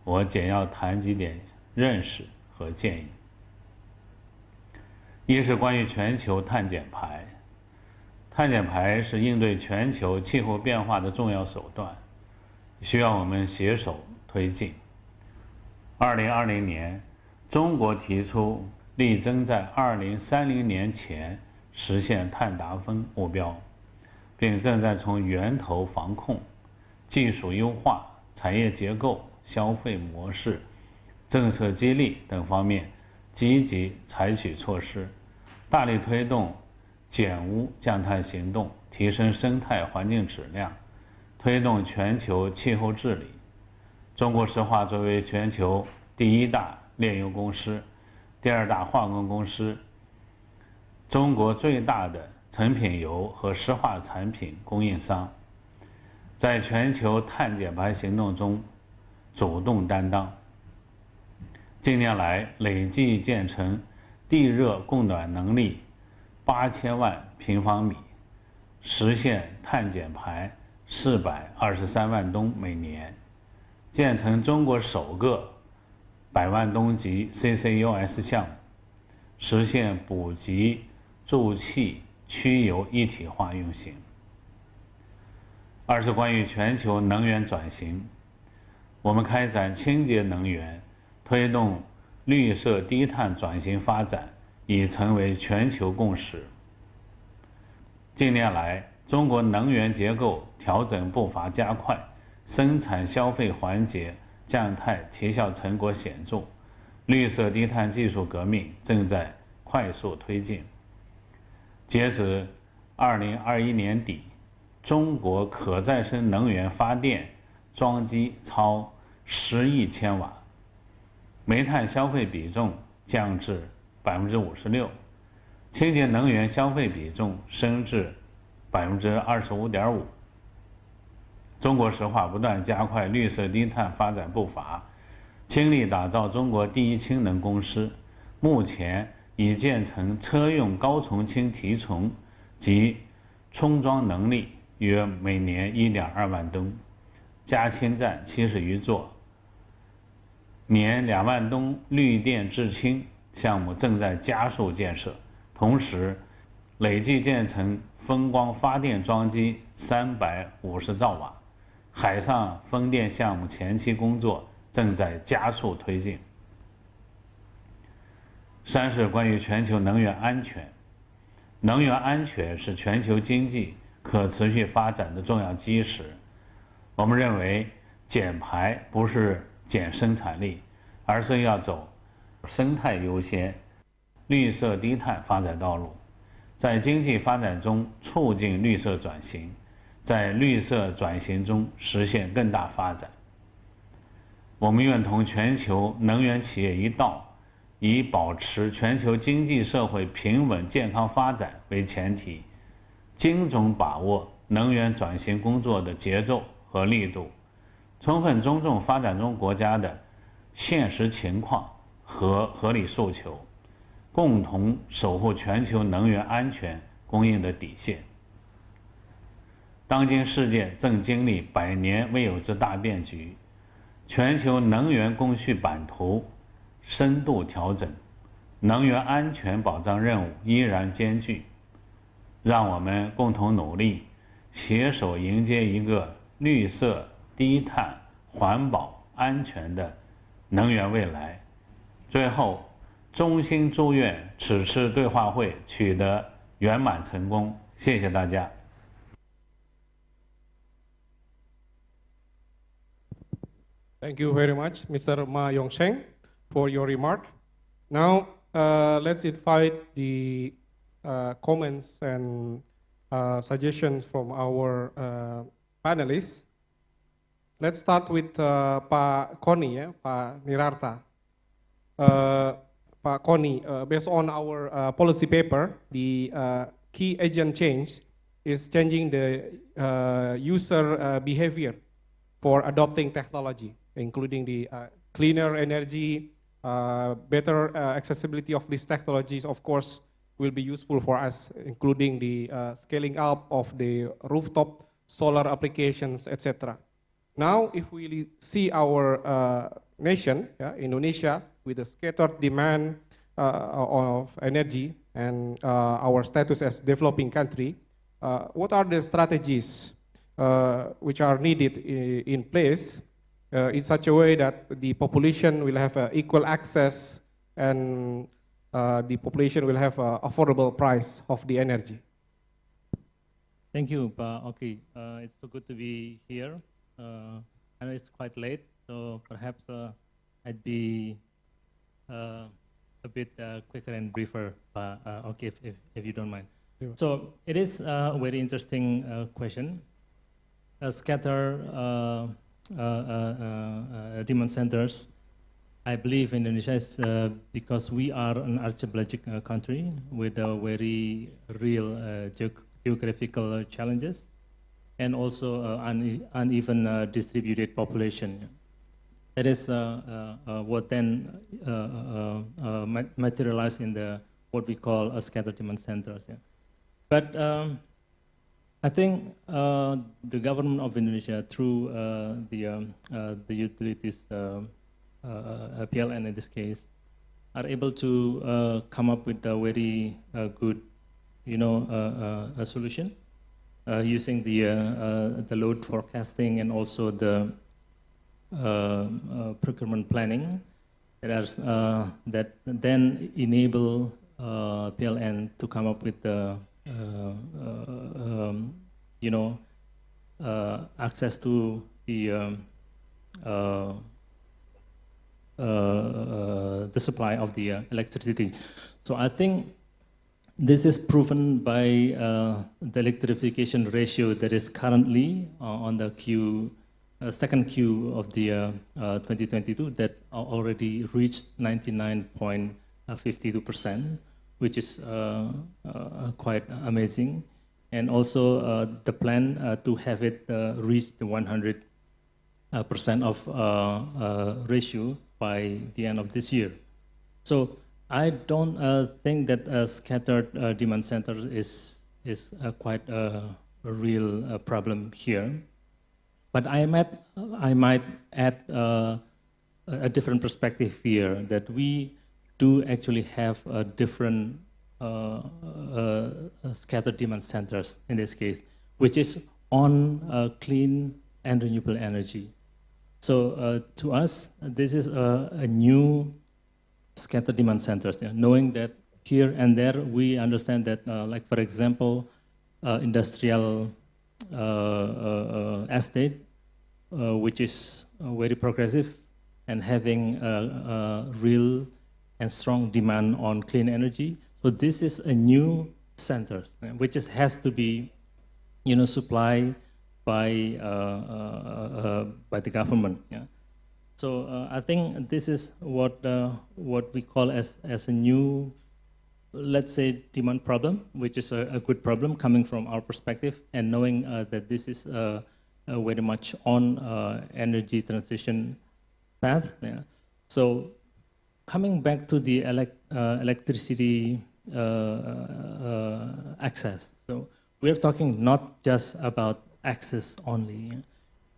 我简要谈几点认识和建议。一是关于全球碳减排，碳减排是应对全球气候变化的重要手段，需要我们携手推进。2020年，中国提出力争在2030年前实现碳达峰目标，并正在从源头防控、技术优化、产业结构、消费模式、政策激励等方面积极采取措施，大力推动减污降碳行动，提升生态环境质量，推动全球气候治理。中国石化作为全球第一大炼油公司、第二大化工公司，中国最大的成品油和石化产品供应商，在全球碳减排行动中主动担当。近年来，累计建成地热供暖能力8000万平方米，实现碳减排423万吨每年，建成中国首个100万吨级 CCUS 项目，实现补给、助气、驱油一体化运行。二是关于全球能源转型，我们开展清洁能源，推动绿色低碳转型发展，已成为全球共识。近年来，中国能源结构调整步伐加快，生产消费环节降碳提效成果显著，绿色低碳技术革命正在快速推进。截止2021年底，中国可再生能源发电装机超10亿千瓦，煤炭消费比重降至56%，清洁能源消费比重升至25.5%。中国石化不断加快绿色低碳发展步伐，倾力打造中国第一氢能公司，目前已建成车用高重氢提纯及充装能力约每年1.2万吨，加氢站70余座，年2万吨绿电制氢项目正在加速建设，同时累计建成风光发电装机350兆瓦，海上风电项目前期工作正在加速推进。三是关于全球能源安全，能源安全是全球经济可持续发展的重要基石。我们认为，减排不是减生产力，而是要走生态优先、绿色低碳发展道路，在经济发展中促进绿色转型，在绿色转型中实现更大发展。我们愿同全球能源企业一道，以保持全球经济社会平稳健康发展为前提，精准把握能源转型工作的节奏和力度，充分尊重发展中国家的现实情况和合理诉求，共同守护全球能源安全供应的底线。当今世界正经历100年未有之大变局，全球能源供需版图深度调整，能源安全保障任务依然艰巨。让我们共同努力，携手迎接一个绿色、低碳、环保、安全的能源未来。最后，衷心祝愿此次对话会取得圆满成功。谢谢大家。Thank you very much, Mr. Ma Yongsheng, for your remark. Now, let's invite the comments and suggestions from our panelists. Let's start with Pak Koni, ya, Pak Nirarta. Pak Koni, based on our policy paper, the key agent change is changing the user behavior for adopting technology, including the cleaner energy, better accessibility of these technologies, of course, will be useful for us, including the scaling up of the rooftop solar applications, etc. Now, if we see our nation, Indonesia, with a scattered demand of energy and our status as developing country, what are the strategies which are needed in place in such a way that the population will have equal access and the population will have an affordable price of the energy? Thank you, Pa Oki. It's so good to be here. I know it's quite late, so perhaps I'd be a bit quicker and briefer, okay, if you don't mind. Sure. So it is a very interesting question. Scatter demand centers, I believe Indonesia is because we are an archipelagic country with a very real geographical challenges and also uneven distributed population. That is what then materialized in what we call scattered demand centers. Yeah. But I think the government of Indonesia, through the utilities, PLN in this case, are able to come up with a very good, a solution using the load forecasting and also the procurement planning that then enable PLN to come up with the access to the supply of the electricity. So I think this is proven by the electrification ratio that is currently on the second Q of the 2022 that already reached 99.52%, which is quite amazing. And also the plan to have it reach the 100% of ratio by the end of this year. So I don't think that a scattered demand center is quite a real problem here. But I might add a different perspective here, that we do actually have a different scattered demand centers in this case, which is on clean and renewable energy. So to us, this is a new scattered demand centers, knowing that here and there we understand that, like for example, industrial estate, which is very progressive and having a real and strong demand on clean energy. So this is a new center, which has to be, supplied by the government. Yeah. So I think this is what we call as a new, let's say, demand problem, which is a good problem coming from our perspective, and knowing that this is very much on energy transition path. Yeah. So coming back to the electricity access. So we're talking not just about access only,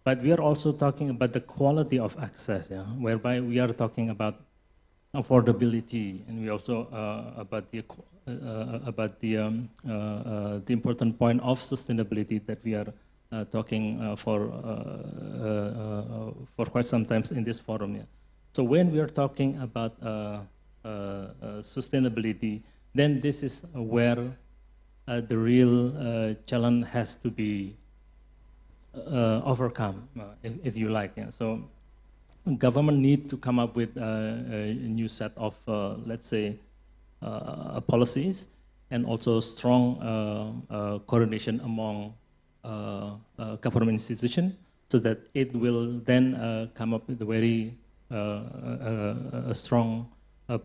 but we are also talking about the quality of access, whereby we are talking about affordability, and we also about the important point of sustainability that we are talking for quite some time in this forum. Yeah. So when we are talking about sustainability, then this is where the real challenge has to be overcome, if you like. Yeah. So government need to come up with a new set of, let's say, policies, and also strong coordination among government institutions, so that it will then come up with a very strong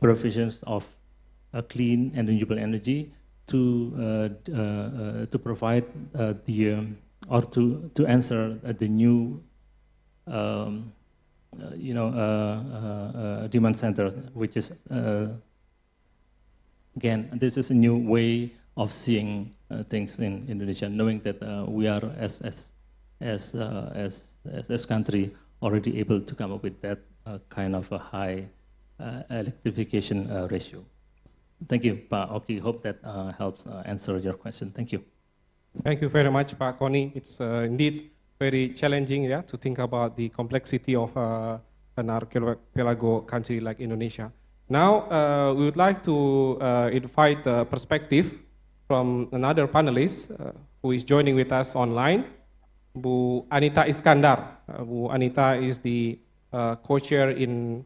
provisions of clean and renewable energy to provide or to answer the new demand center, which is again, this is a new way of seeing things in Indonesia, knowing that we are as country already able to come up with that kind of a high electrification ratio. Thank you, Pak Oki. Hope that helps answer your question. Thank you. Thank you very much, Pak Koni. It's indeed very challenging, to think about the complexity of an archipelago country like Indonesia. Now, we would like to invite a perspective from another panelist who is joining with us online, Bu Anita Iskandar. Bu Anita is the co-chair in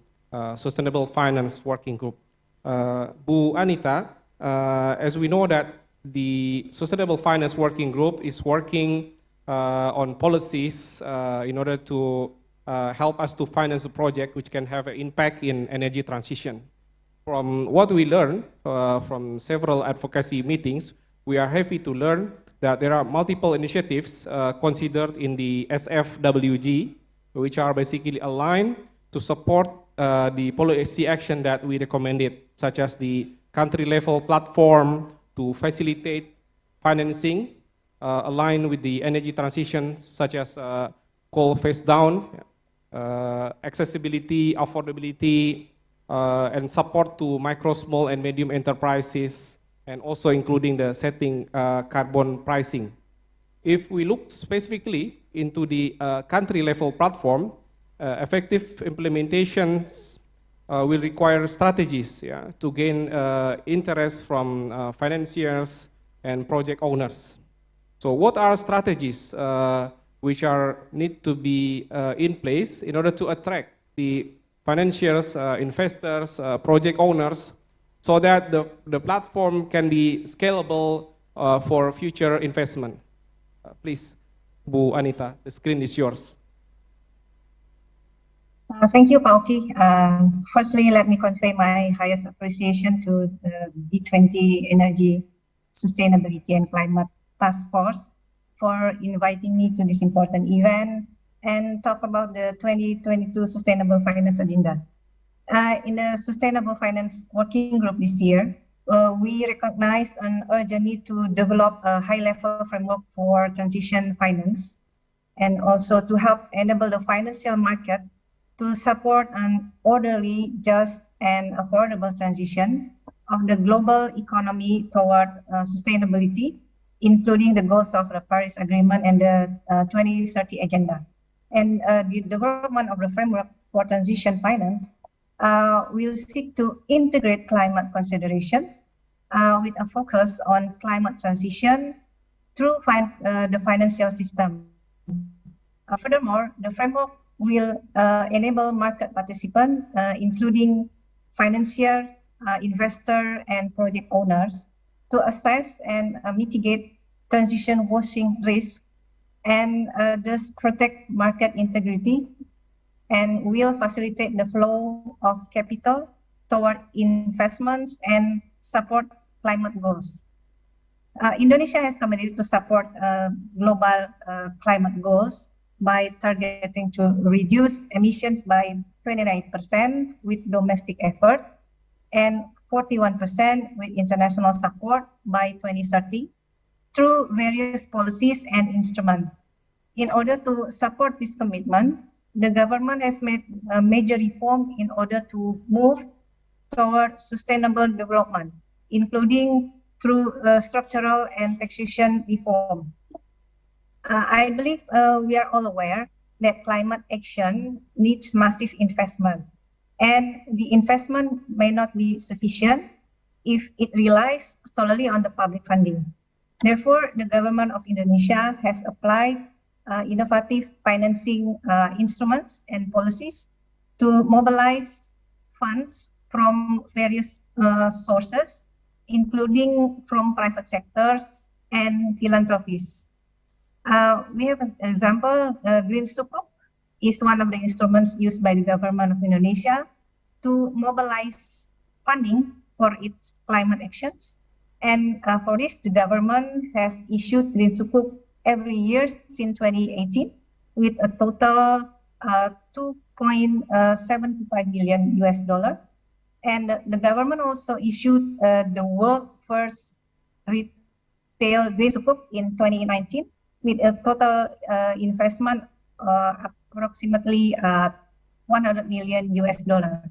Sustainable Finance Working Group. Bu Anita, as we know that the Sustainable Finance Working Group is working on policies in order to help us to finance a project which can have an impact in energy transition. From what we learned from several advocacy meetings, we are happy to learn that there are multiple initiatives considered in the SFWG, which are basically aligned to support the policy action that we recommended, such as the country-level platform to facilitate financing aligned with the energy transition, such as coal phase down, accessibility, affordability, and support to micro, small, and medium enterprises, and also including the setting carbon pricing. If we look specifically into the country-level platform, effective implementations will require strategies to gain interest from financiers and project owners. So what are strategies which need to be in place in order to attract the financiers, investors, project owners, so that the platform can be scalable for future investment? Please, Bu Anita, the screen is yours. Thank you, Pauki. Firstly, let me convey my highest appreciation to the B20 Energy, Sustainability and Climate Task Force for inviting me to this important event and talk about the 2022 Sustainable Finance Agenda. In the Sustainable Finance Working Group this year, we recognize an urgent need to develop a high-level framework for transition finance and also to help enable the financial market to support an orderly, just, and affordable transition of the global economy toward sustainability, including the goals of the Paris Agreement and the 2030 Agenda. And the development of the framework for transition finance will seek to integrate climate considerations with a focus on climate transition through the financial system. Furthermore, the framework will enable market participants, including financiers, investors, and project owners, to assess and mitigate transition washing risk and thus protect market integrity, and will facilitate the flow of capital toward investments and support climate goals. Indonesia has committed to support global climate goals by targeting to reduce emissions by 29% with domestic effort and 41% with international support by 2030 through various policies and instruments. In order to support this commitment, the government has made a major reform in order to move toward sustainable development, including through structural and taxation reform. I believe we are all aware that climate action needs massive investment, and the investment may not be sufficient if it relies solely on the public funding. Therefore, the government of Indonesia has applied innovative financing instruments and policies to mobilize funds from various sources, including from private sectors and philanthropies. We have an example, Green Sukuk is one of the instruments used by the government of Indonesia to mobilize funding for its climate actions. And for this, the government has issued Green Sukuk every year since 2018 with a total $2.75 billion US. And the government also issued the world first retail Green Sukuk in 2019 with a total investment approximately 100 million US dollar.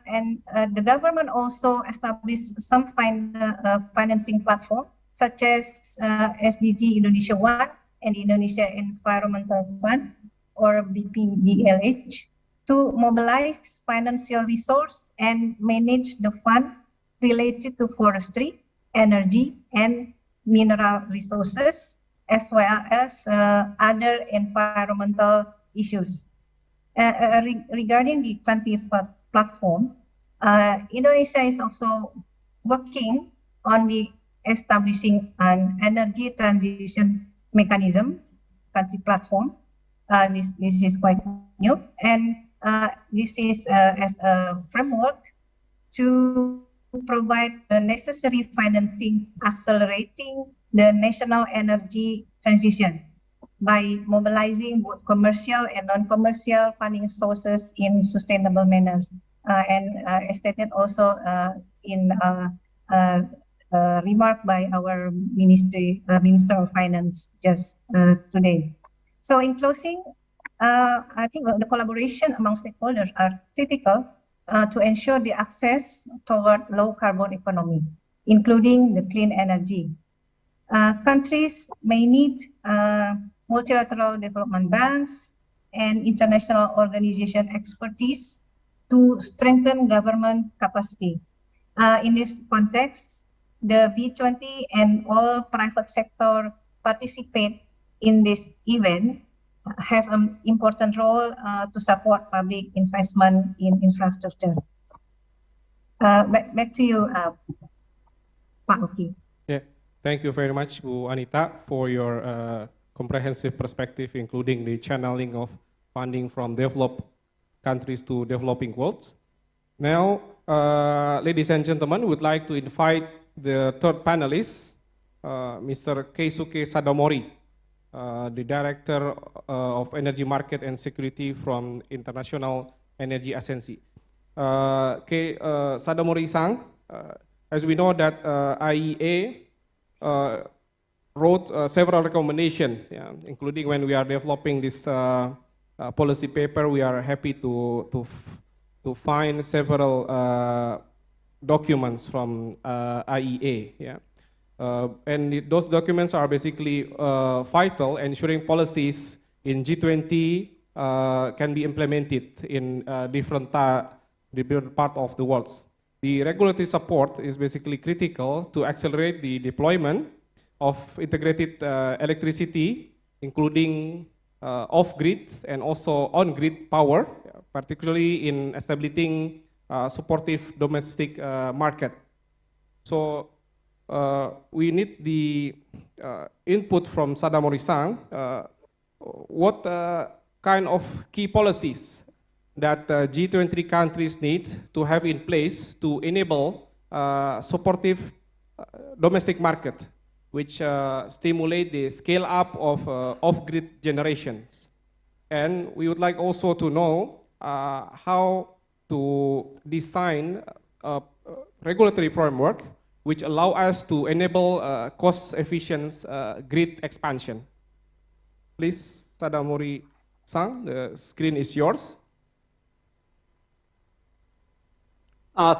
And the government also established some financing platform such as SDG Indonesia 1 and Indonesia Environmental Fund or BPDLH to mobilize financial resource and manage the fund related to forestry, energy, and mineral resources, as well as other environmental issues. Regarding the country platform, Indonesia is also working on the establishing an energy transition mechanism, country platform. This is quite new, and this is as a framework to provide the necessary financing, accelerating the national energy transition by mobilizing both commercial and non-commercial funding sources in sustainable manners. And as stated also in remark by our Minister of Finance just today. So in closing, I think the collaboration among stakeholders are critical to ensure the access toward low carbon economy, including the clean energy. Countries may need multilateral development banks and international organization expertise to strengthen government capacity. In this context, the B20 and all private sector participate in this event have an important role to support public investment in infrastructure. Back to you, Pak Oki. Yeah, thank you very much, Bu Anita, for your comprehensive perspective, including the channeling of funding from developed countries to developing worlds. Now, ladies and gentlemen, we would like to invite the third panelist, Mr. Keisuke Sadomori, the Director of Energy Market and Security from International Energy Agency. Sadomori-san, as we know that IEA wrote several recommendations, including when we are developing this policy paper, we are happy to find several documents from IEA. Yeah. And those documents are basically vital, ensuring policies in G20 can be implemented in different parts of the world. The regulatory support is basically critical to accelerate the deployment of integrated electricity, including off-grid and also on-grid power, particularly in establishing supportive domestic market. So we need the input from Sadomori-san. What kind of key policies that G20 countries need to have in place to enable supportive domestic market, which stimulate the scale up of off-grid generations. And we would like also to know how to design a regulatory framework which allow us to enable cost-efficient grid expansion. Please, Sadomori-san, the screen is yours.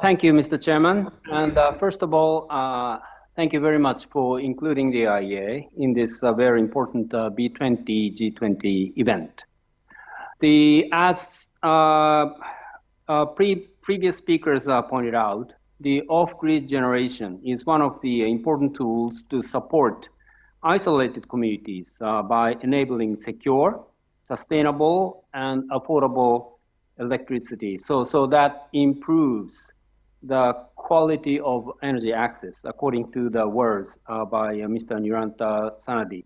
Thank you, Mr. Chairman. And first of all, thank you very much for including the IEA in this very important B20-G20 event. As previous speakers pointed out, the off-grid generation is one of the important tools to support isolated communities by enabling secure, sustainable, and affordable electricity. So that improves the quality of energy access, according to the words by Mr. Niranta Sanadi.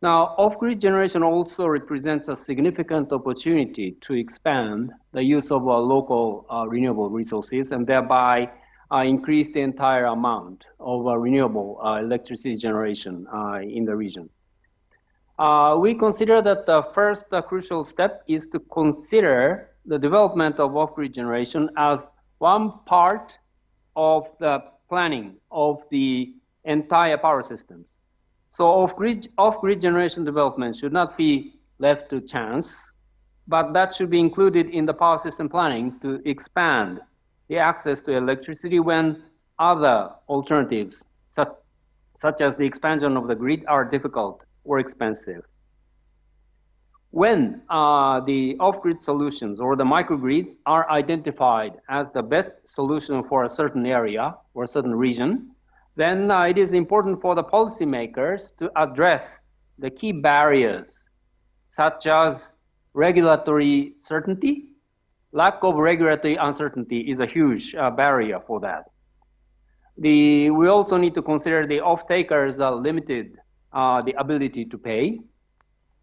Now, off-grid generation also represents a significant opportunity to expand the use of local renewable resources and thereby increase the entire amount of renewable electricity generation in the region. We consider that the first crucial step is to consider the development of off-grid generation as one part of the planning of the entire power systems. So off-grid generation development should not be left to chance, but that should be included in the power system planning to expand the access to electricity when other alternatives, such as the expansion of the grid, are difficult or expensive. When the off-grid solutions or the microgrids are identified as the best solution for a certain area or a certain region, then it is important for the policymakers to address the key barriers, such as regulatory certainty, lack of regulatory uncertainty is a huge barrier for that. We also need to consider the off-takers limited the ability to pay.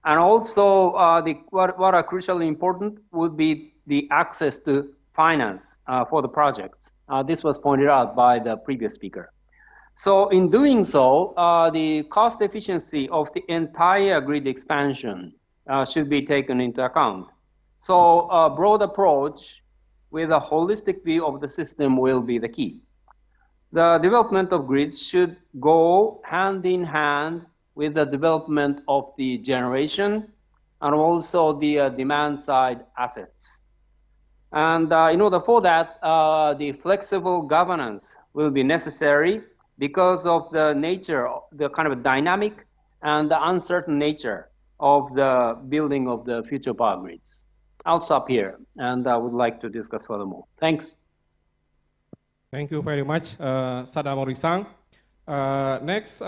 And also, what are crucially important would be the access to finance for the projects. This was pointed out by the previous speaker. So in doing so, the cost efficiency of the entire grid expansion should be taken into account. So a broad approach with a holistic view of the system will be the key. The development of grids should go hand in hand with the development of the generation and also the demand side assets. And in order for that, the flexible governance will be necessary because of the nature, the kind of dynamic and the uncertain nature of the building of the future power grids. I'll stop here, and I would like to discuss furthermore. Thanks. Thank you very much, Sada Morisang. Next,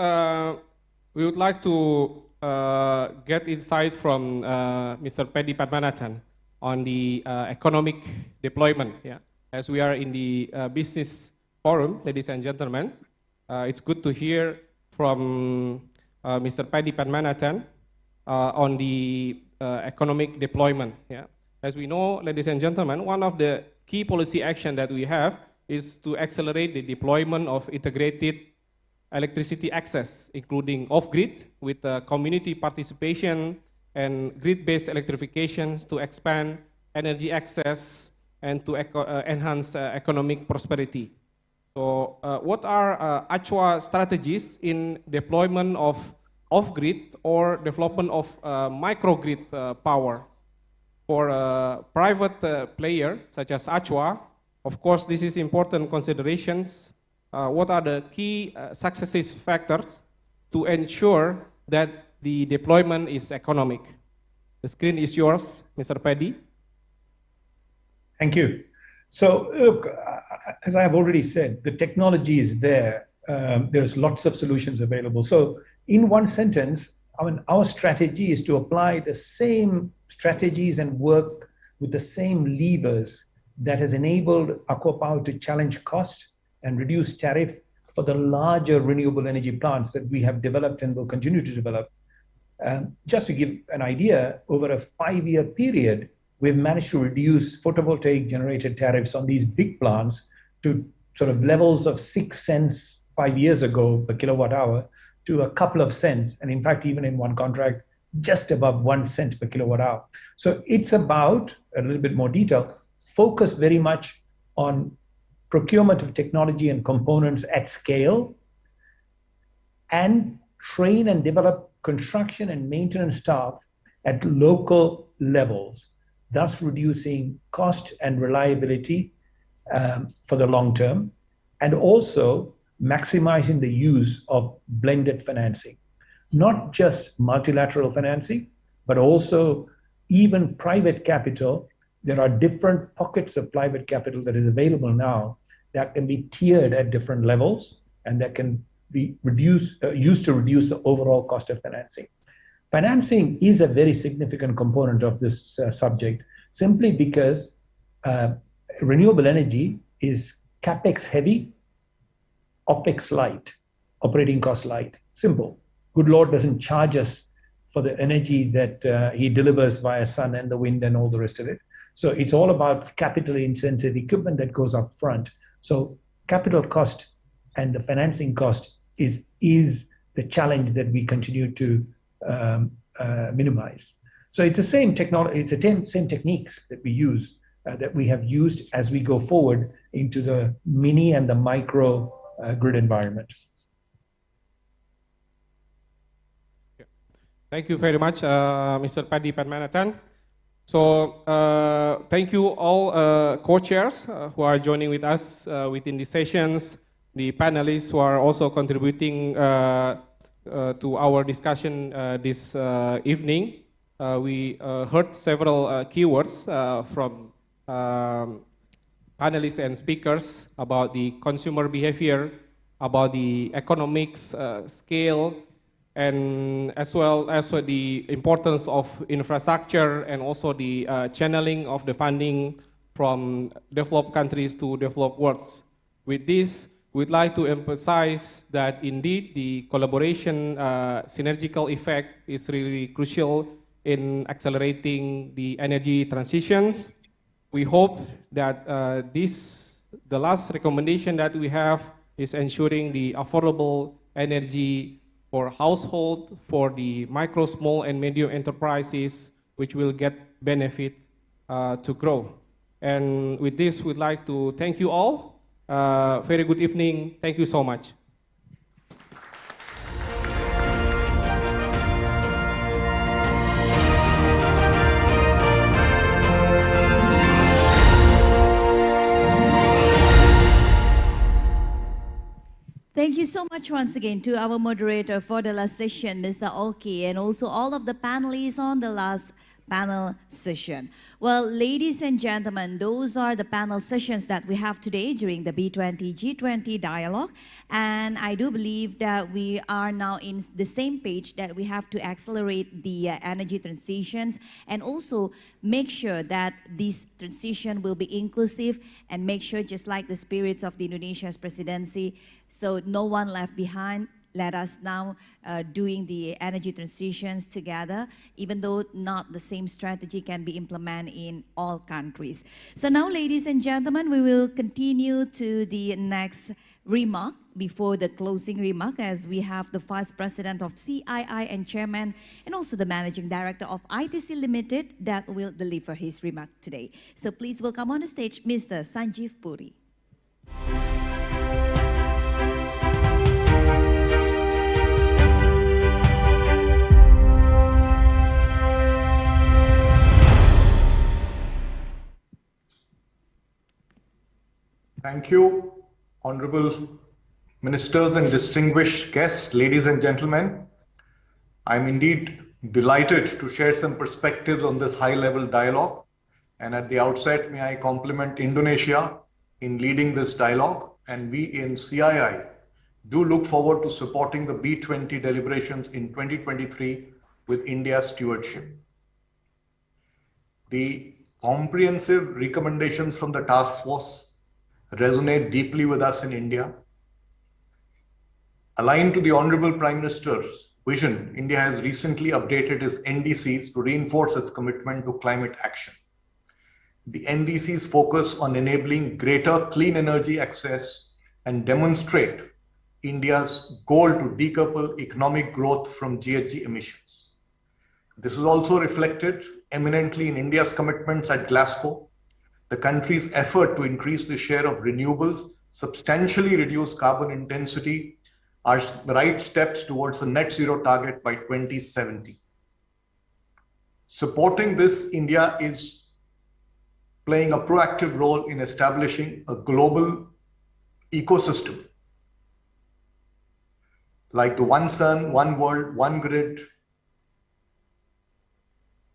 we would like to get insights from Mr. Paddy Padmanathan on the economic deployment. Yeah. As we are in the business forum, ladies and gentlemen, it's good to hear from Mr. Paddy Padmanathan on the economic deployment. Yeah. As we know, ladies and gentlemen, one of the key policy action that we have is to accelerate the deployment of integrated electricity access, including off-grid with community participation and grid-based electrifications to expand energy access and to enhance economic prosperity. So what are ACWA strategies in deployment of off-grid or development of microgrid power? For a private player such as ACWA, of course, this is important considerations. What are the key success factors to ensure that the deployment is economic? The screen is yours, Mr. Paddy. Thank you. So, look, as I have already said, the technology is there. There's lots of solutions available. So, in one sentence, I mean, our strategy is to apply the same strategies and work with the same levers that has enabled ACWA Power to challenge cost and reduce tariff for the larger renewable energy plants that we have developed and will continue to develop. Just to give an idea, over a 5-year period, we've managed to reduce photovoltaic generated tariffs on these big plants to sort of levels of 6 cents 5 years ago per kilowatt hour to a couple of cents, and in fact, even in one contract, just above 1 cent per kilowatt hour. So it's about, a little bit more detail, focus very much on procurement of technology and components at scale, and train and develop construction and maintenance staff at local levels, thus reducing cost and reliability for the long term, and also maximizing the use of blended financing. Not just multilateral financing, but also even private capital. There are different pockets of private capital that is available now that can be tiered at different levels and that can be used to reduce the overall cost of financing. Financing is a very significant component of this subject, simply because renewable energy is capex heavy, OPEX light, operating cost light. Simple. Good Lord doesn't charge us for the energy that he delivers via sun and the wind and all the rest of it. So it's all about capital intensive equipment that goes up front. So capital cost and the financing cost is the challenge that we continue to minimize. So it's the same technology, it's the same techniques that we use, that we have used as we go forward into the mini and the micro grid environment. Thank you very much, Mr. Paddy Padmanathan. So thank you all co-chairs who are joining with us within the sessions, the panelists who are also contributing to our discussion this evening. We heard several keywords from panelists and speakers about the consumer behavior, about the economics scale, and as well as the importance of infrastructure and also the channeling of the funding from developed countries to developed worlds. With this, we'd like to emphasize that indeed the collaboration synergical effect is really crucial in accelerating the energy transitions. We hope that the last recommendation that we have is ensuring the affordable energy for household, for the micro, small, and medium enterprises, which will get benefit to grow. And with this, we'd like to thank you all. Very good evening. Thank you so much. Thank you so much once again to our moderator for the last session, Mr. Oki, and also all of the panelists on the last panel session. Well, ladies and gentlemen, those are the panel sessions that we have today during the B20-G20 dialogue. And I do believe that we are now in the same page that we have to accelerate the energy transitions and also make sure that this transition will be inclusive and make sure, just like the spirits of the Indonesia's presidency, so no one left behind. Let us now doing the energy transitions together, even though not the same strategy can be implemented in all countries. So now, ladies and gentlemen, we will continue to the next remark before the closing remark, as we have the Vice President of CII and Chairman, and also the Managing Director of ITC Limited that will deliver his remark today. So please welcome on the stage Mr. Sanjeev Puri. Thank you, honorable ministers and distinguished guests, ladies and gentlemen. I'm indeed delighted to share some perspectives on this high-level dialogue. And at the outset, may I compliment Indonesia in leading this dialogue. And we in CII do look forward to supporting the B20 deliberations in 2023 with India's stewardship. The comprehensive recommendations from the task force resonate deeply with us in India. Aligned to the Honorable Prime Minister's vision, India has recently updated its NDCs to reinforce its commitment to climate action. The NDCs focus on enabling greater clean energy access and demonstrate India's goal to decouple economic growth from GHG emissions. This is also reflected eminently in India's commitments at Glasgow. The country's effort to increase the share of renewables, substantially reduce carbon intensity, are the right steps towards the net zero target by 2070. Supporting this, India is playing a proactive role in establishing a global ecosystem like the One Sun, One World, One Grid,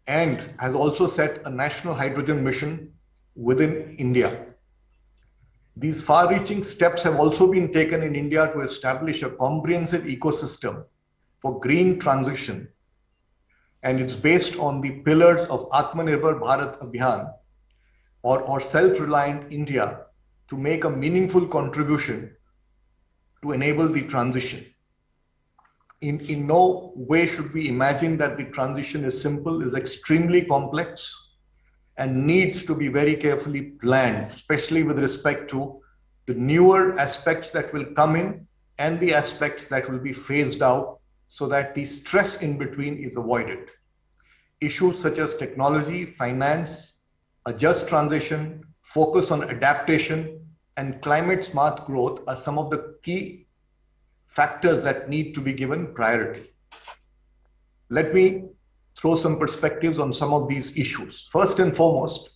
and has also set a national hydrogen mission within India. These far-reaching steps have also been taken in India to establish a comprehensive ecosystem for green transition. And it's based on the pillars of Atmanirbhar Bharat Abhiyan, or self-reliant India, to make a meaningful contribution to enable the transition. In no way should we imagine that the transition is simple. It's extremely complex and needs to be very carefully planned, especially with respect to the newer aspects that will come in and the aspects that will be phased out, so that the stress in between is avoided. Issues such as technology, finance, a just transition, focus on adaptation, and climate smart growth are some of the key factors that need to be given priority. Let me throw some perspectives on some of these issues. First and foremost,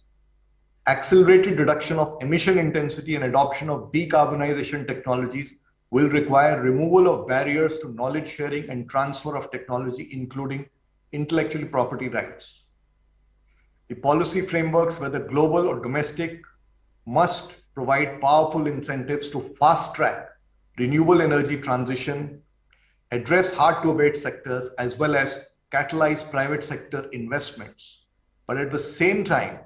accelerated reduction of emission intensity and adoption of decarbonization technologies will require removal of barriers to knowledge sharing and transfer of technology, including intellectual property rights. The policy frameworks, whether global or domestic, must provide powerful incentives to fast-track renewable energy transition, address hard-to-abate sectors, as well as catalyze private sector investments. But at the same time,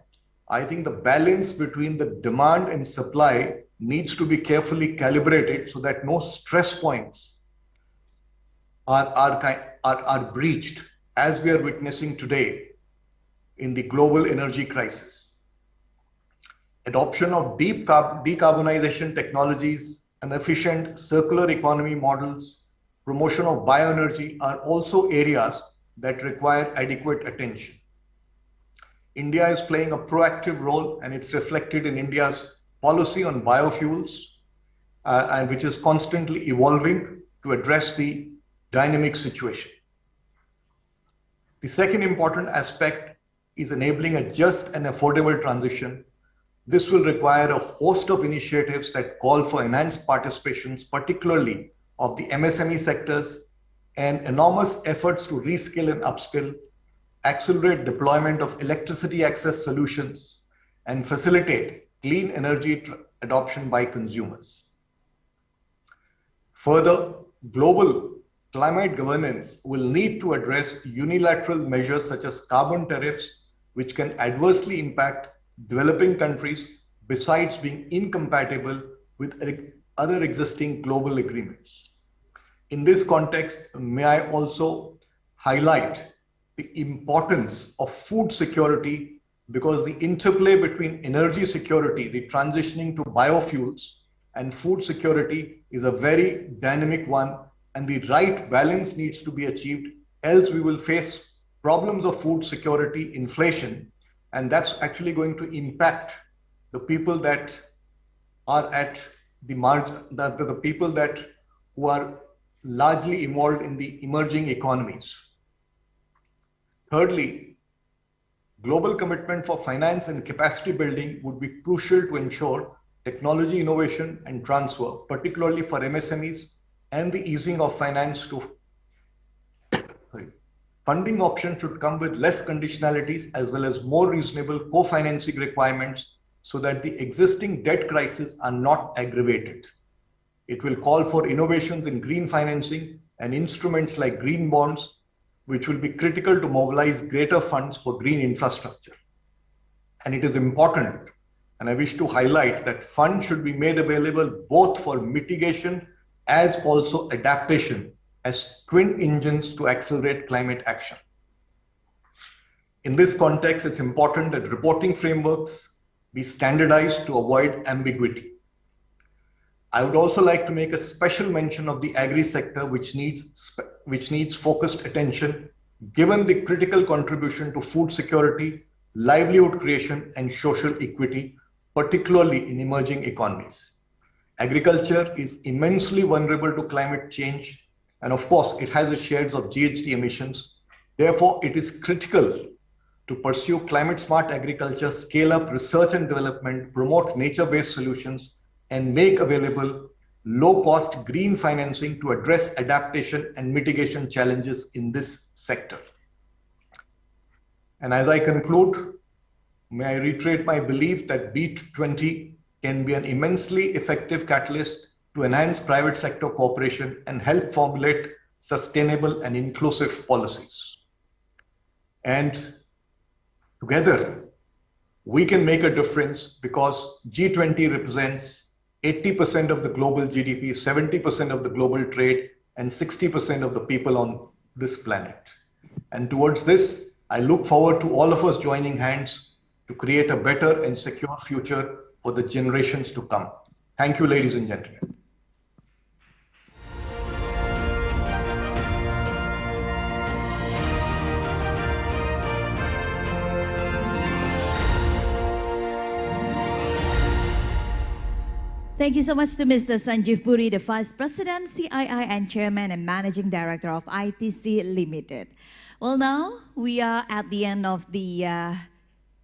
I think the balance between the demand and supply needs to be carefully calibrated so that no stress points are breached, as we are witnessing today in the global energy crisis. Adoption of decarbonization technologies and efficient circular economy models, promotion of bioenergy are also areas that require adequate attention. India is playing a proactive role, and it's reflected in India's policy on biofuels, and which is constantly evolving to address the dynamic situation. The second important aspect is enabling a just and affordable transition. This will require a host of initiatives that call for enhanced participations, particularly of the MSME sectors, and enormous efforts to reskill and upskill, accelerate deployment of electricity access solutions, and facilitate clean energy adoption by consumers. Further, global climate governance will need to address unilateral measures such as carbon tariffs, which can adversely impact developing countries besides being incompatible with other existing global agreements. In this context, may I also highlight the importance of food security, because the interplay between energy security, the transitioning to biofuels, and food security is a very dynamic one, and the right balance needs to be achieved, else we will face problems of food security, inflation, and that's actually going to impact the people that are at the margin, the people who are largely involved in the emerging economies. Thirdly, global commitment for finance and capacity building would be crucial to ensure technology innovation and transfer, particularly for MSMEs, and the easing of finance to funding options should come with less conditionalities as well as more reasonable co-financing requirements so that the existing debt crises are not aggravated. It will call for innovations in green financing and instruments like green bonds, which will be critical to mobilize greater funds for green infrastructure. And it is important, and I wish to highlight that funds should be made available both for mitigation as also adaptation as twin engines to accelerate climate action. In this context, it's important that reporting frameworks be standardized to avoid ambiguity. I would also like to make a special mention of the agri sector, which needs focused attention, given the critical contribution to food security, livelihood creation, and social equity, particularly in emerging economies. Agriculture is immensely vulnerable to climate change, and of course, it has its shares of GHG emissions. Therefore, it is critical to pursue climate-smart agriculture, scale up research and development, promote nature-based solutions, and make available low-cost green financing to address adaptation and mitigation challenges in this sector. And as I conclude, may I reiterate my belief that B20 can be an immensely effective catalyst to enhance private sector cooperation and help formulate sustainable and inclusive policies. And together, we can make a difference, because G20 represents 80% of the global GDP, 70% of the global trade, and 60% of the people on this planet. And towards this, I look forward to all of us joining hands to create a better and secure future for the generations to come. Thank you, ladies and gentlemen. Thank you so much to Mr. Sanjeev Puri, the Vice President, CII and Chairman and Managing Director of ITC Limited. Well, now we are at the end of the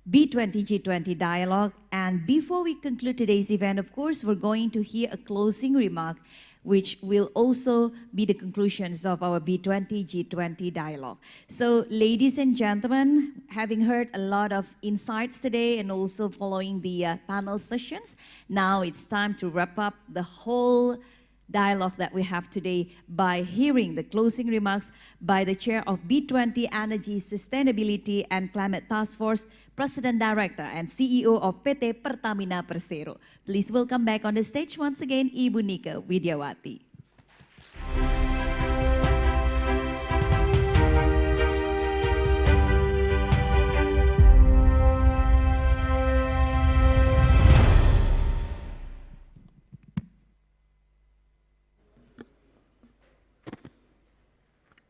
B20-G20 dialogue. And before we conclude today's event, of course, we're going to hear a closing remark, which will also be the conclusions of our B20-G20 dialogue. So, ladies and gentlemen, having heard a lot of insights today and also following the panel sessions, now it's time to wrap up the whole dialogue that we have today by hearing the closing remarks by the chair of B20 Energy Sustainability and Climate Task Force, President Director and CEO of PT Pertamina Persero. Please welcome back on the stage once again, Ibu Nika Widiawati.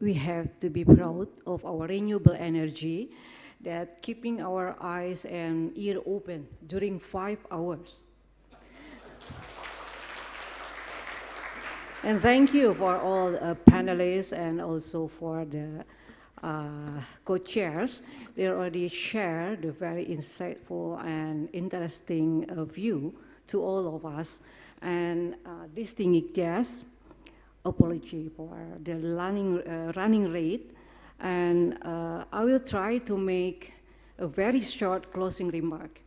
We have to be proud of our renewable energy that keeping our eyes and ear open during 5 hours. And thank you for all panelists and also for the co-chairs. They already shared the very insightful and interesting view to all of us. And distinguished guests, apology for the running rate, and I will try to make a very short closing remark.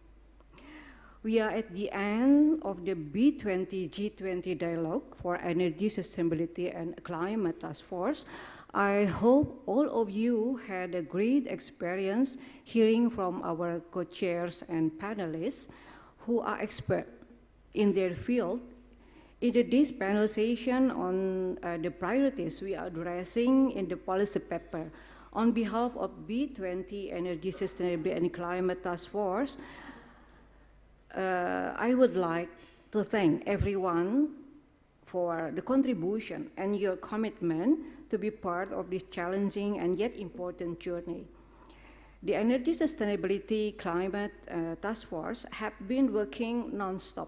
We are at the end of the B20-G20 dialogue for energy sustainability and climate task force. I hope all of you had a great experience hearing from our co-chairs and panelists who are experts in their field. In this panel session on the priorities we are addressing in the policy paper, on behalf of B20 Energy Sustainability and Climate Task Force, I would like to thank everyone for the contribution and your commitment to be part of this challenging and yet important journey. The Energy Sustainability Climate Task Force have been working non-stop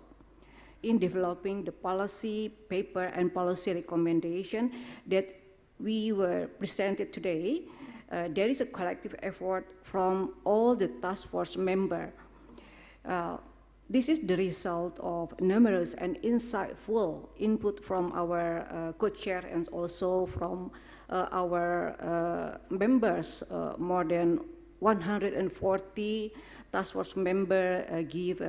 in developing the policy paper and policy recommendation that we were presented today. There is a collective effort from all the task force members. This is the result of numerous and insightful input from our co-chair and also from our members. More than 140 task force members give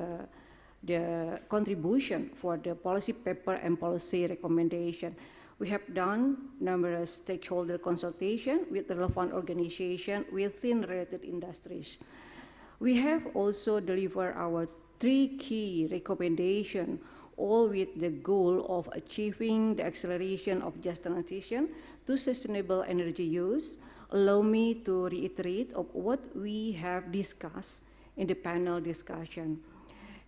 the contribution for the policy paper and policy recommendation. We have done numerous stakeholder consultation with relevant organizations within related industries. We have also delivered our 3 key recommendations, all with the goal of achieving the acceleration of just transition to sustainable energy use. Allow me to reiterate of what we have discussed in the panel discussion.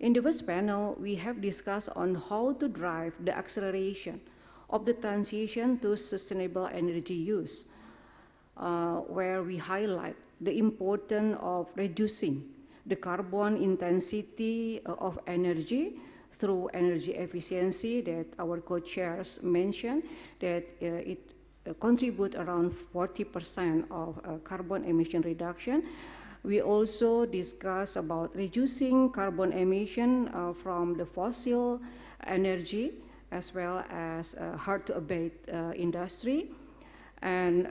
In the first panel, we have discussed on how to drive the acceleration of the transition to sustainable energy use, where we highlight the importance of reducing the carbon intensity of energy through energy efficiency that our co-chairs mentioned, that it contributes around 40% of carbon emission reduction. We also discussed about reducing carbon emission from the fossil energy as well as hard to abate industry, and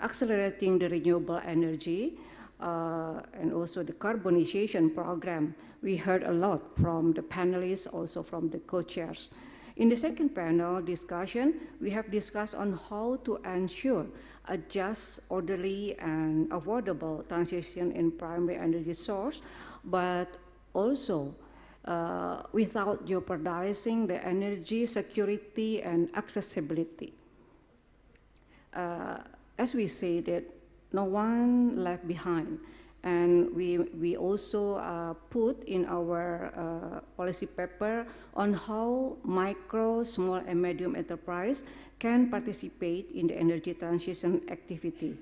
accelerating the renewable energy and also the carbonization program. We heard a lot from the panelists, also from the co-chairs. In the second panel discussion, we have discussed on how to ensure a just, orderly, and affordable transition in primary energy source, but also without jeopardizing the energy security and accessibility. As we say that no one left behind. And we also put in our policy paper on how micro, small, and medium enterprise can participate in the energy transition activity.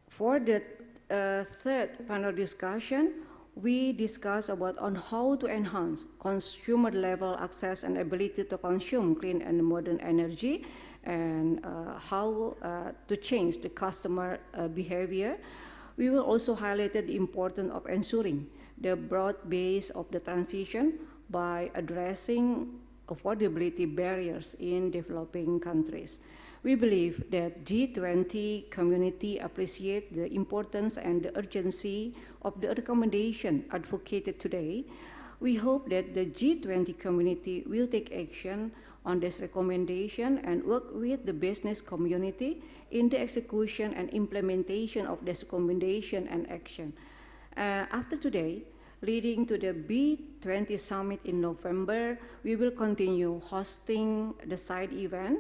For the third panel discussion, we discuss about on how to enhance consumer level access and ability to consume clean and modern energy, and how to change the customer behavior. We will also highlight the importance of ensuring the broad base of the transition by addressing affordability barriers in developing countries. We believe that G20 community appreciate the importance and the urgency of the recommendation advocated today We hope that the G20 community will take action on this recommendation and work with the business community in the execution and implementation of this recommendation and action. After today, leading to the B20 summit in November, we will continue hosting the side event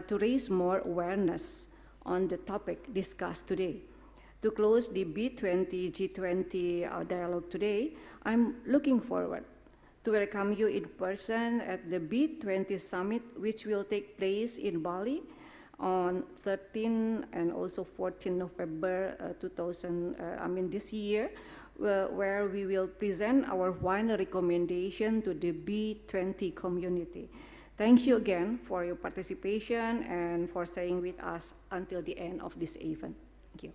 to raise more awareness on the topic discussed today. To close the B20-G20 dialogue today, I'm looking forward to welcome you in person at the B20 summit, which will take place in Bali on 13 and also 14 November this year, where we will present our final recommendation to the B20 community. Thank you again for your participation and for staying with us until the end of this event. Thank you.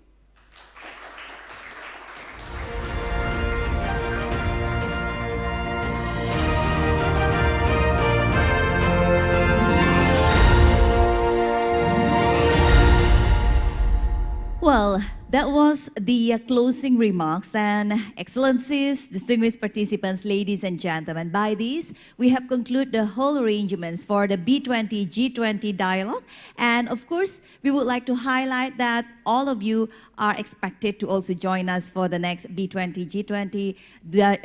Well, that was the closing remarks, and excellencies, distinguished participants, ladies and gentlemen, by this, we have concluded the whole arrangements for the B20-G20 dialogue. And of course, we would like to highlight that all of you are expected to also join us for the next B20-G20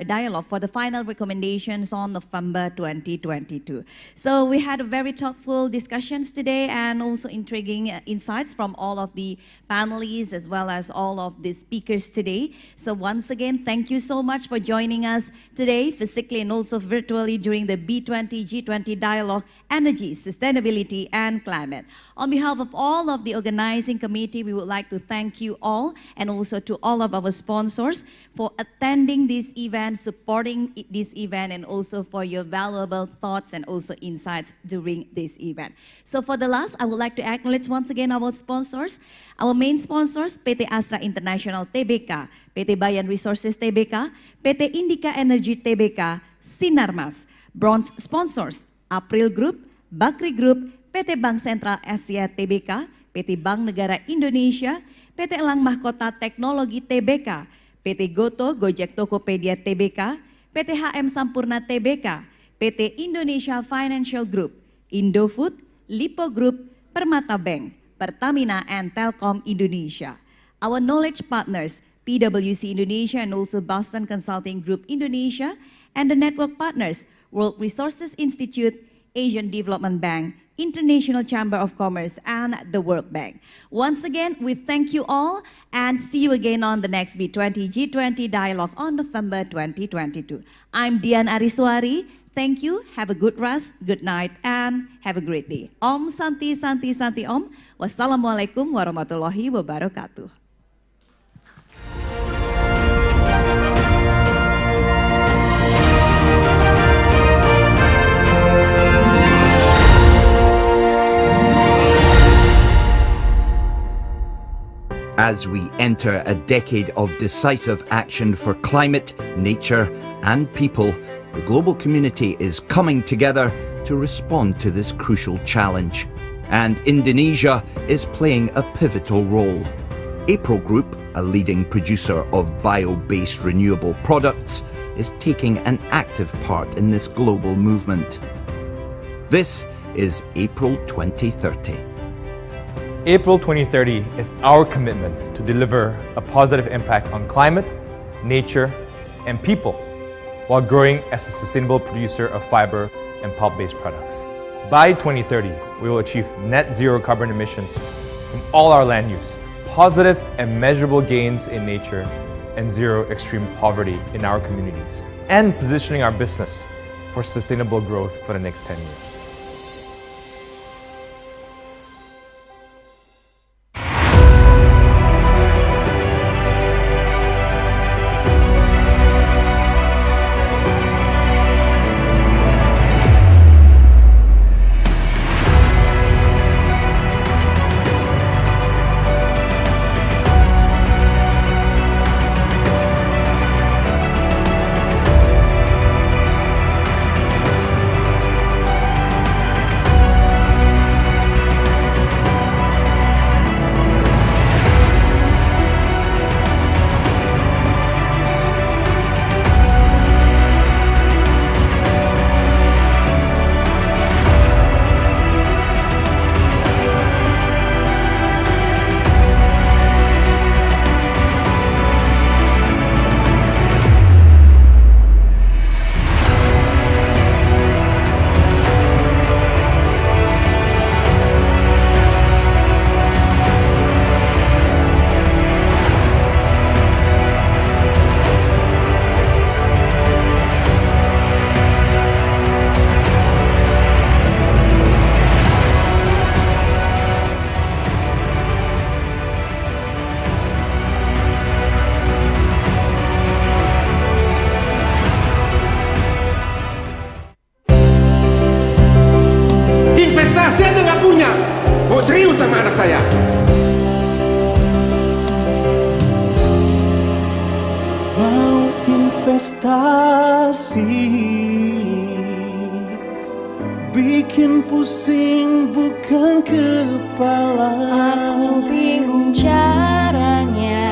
dialogue for the final recommendations on November 2022. So we had a very thoughtful discussions today and also intriguing insights from all of the panelists as well as all of the speakers today. So once again, thank you so much for joining us today, physically and also virtually during the B20-G20 dialogue, energy, sustainability, and climate. On behalf of all of the organizing committee, we would like to thank you all and also to all of our sponsors for attending this event, supporting this event, and also for your valuable thoughts and also insights during this event. So for the last, I would like to acknowledge once again our sponsors. Our main sponsors, PT Astra International Tbk, PT Bayan Resources Tbk, PT Indica Energy Tbk, Sinarmas. Bronze sponsors, April Group, Bakri Group, PT Bank Sentral Asia Tbk, PT Bank Negara Indonesia, PT Elang Mahkota Teknologi Tbk, PT Goto Gojek Tokopedia Tbk, PT HM Sampurna Tbk, PT Indonesia Financial Group, Indofood, Lipo Group, Permata Bank, Pertamina, and Telkom Indonesia. Our knowledge partners, PwC Indonesia and also Boston Consulting Group Indonesia, and the network partners, World Resources Institute, Asian Development Bank, International Chamber of Commerce, and the World Bank. Once again, we thank you all and see you again on the next B20-G20 dialogue on November 2022. I'm Dian Ariswari. Thank you, have a good rest, good night, and have a great day. Om Santi Santi Santi Om. Wassalamualaikum warahmatullahi wabarakatuh. As we enter a decade of decisive action for climate, nature, and people, the global community is coming together to respond to this crucial challenge. And Indonesia is playing a pivotal role. April Group, a leading producer of bio-based renewable products, is taking an active part in this global movement. This is April 2030. April 2030 is our commitment to deliver a positive impact on climate, nature, and people while growing as a sustainable producer of fiber and pulp-based products. By 2030, we will achieve net zero carbon emissions from all our land use, positive and measurable gains in nature, and zero extreme poverty in our communities, and positioning our business for sustainable growth for the next 10 years. investasi, bikin pusing bukan kepala. Aku bingung caranya,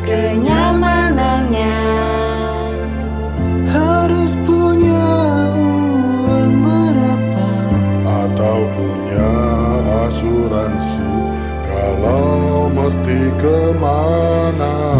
kenyamanannya. Harus punya uang berapa, atau punya asuransi kalau mesti kemana.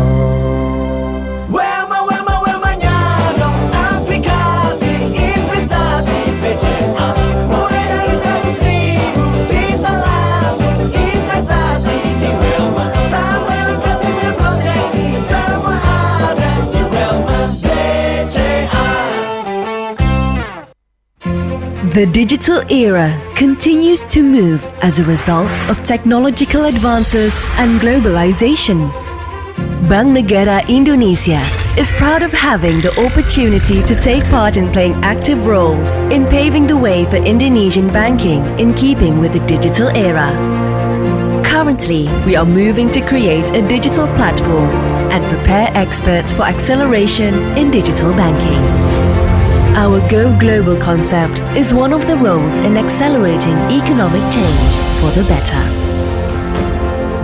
Wema-nya dong aplikasi investasi BCA. Mulai dari 100.000 bisa langsung investasi di Wema. Tanpa lengkap dengan proteksi, semua ada di Wema BCA. The digital era continues to move as a result of technological advances and globalization. Bank Negara Indonesia is proud of having the opportunity to take part in playing active roles in paving the way for Indonesian banking in keeping with the digital era. Currently, we are moving to create a digital platform and prepare experts for acceleration in digital banking. Our Go Global concept is one of the roles in accelerating economic change for the better.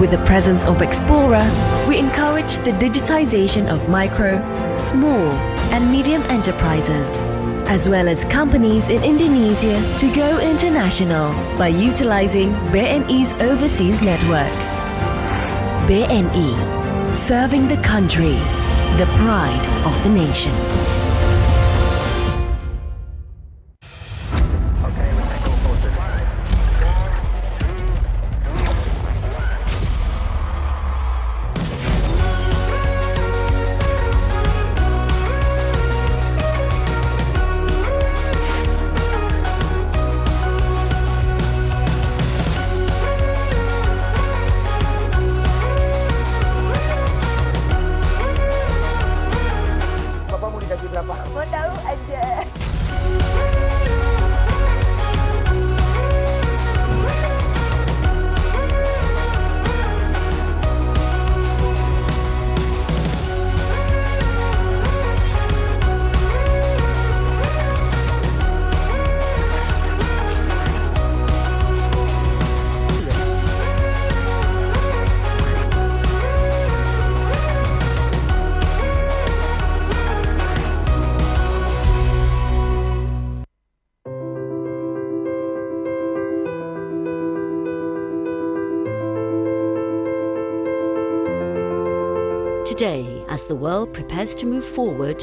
With the presence of Explorer, we encourage the digitization of micro, small, and medium enterprises, as well as companies in Indonesia to go international by utilizing BNI's overseas network. BNI, serving the country, the pride of the nation. Mau tahu aja. Today, as the world prepares to move forward,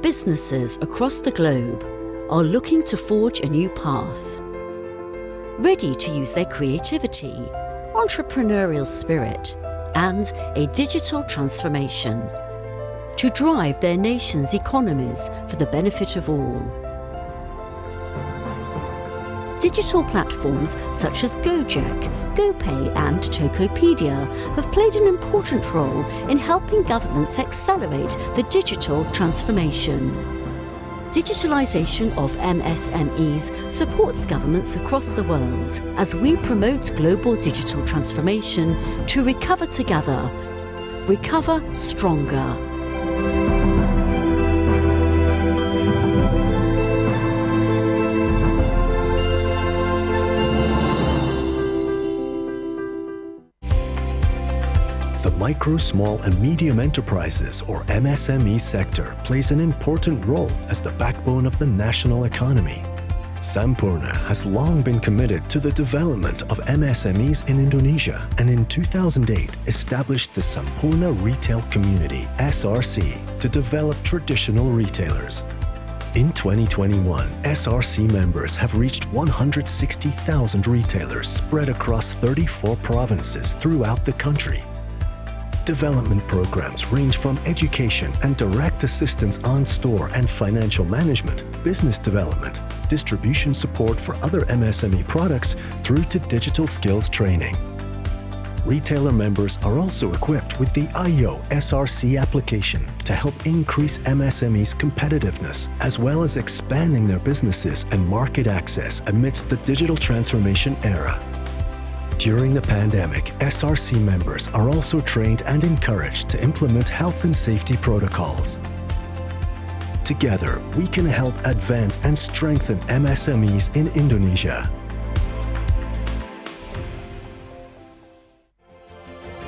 businesses across the globe are looking to forge a new path, ready to use their creativity, entrepreneurial spirit, and a digital transformation to drive their nation's economies for the benefit of all. Digital platforms such as Gojek, GoPay and Tokopedia have played an important role in helping governments accelerate the digital transformation. Digitalization of MSMEs supports governments across the world as we promote global digital transformation to recover together, recover stronger. The micro, small and medium enterprises or MSME sector plays an important role as the backbone of the national economy. Sampurna has long been committed to the development of MSMEs in Indonesia and in 2008 established the Sampurna Retail Community (SRC) to develop traditional retailers. In 2021, SRC members have reached 160,000 retailers spread across 34 provinces throughout the country. Development programs range from education and direct assistance on store and financial management, business development, distribution support for other MSME products through to digital skills training. Retailer members are also equipped with the IO SRC application to help increase MSMEs' competitiveness, as well as expanding their businesses and market access amidst the digital transformation era. During the pandemic, SRC members are also trained and encouraged to implement health and safety protocols. Together, we can help advance and strengthen MSMEs in Indonesia.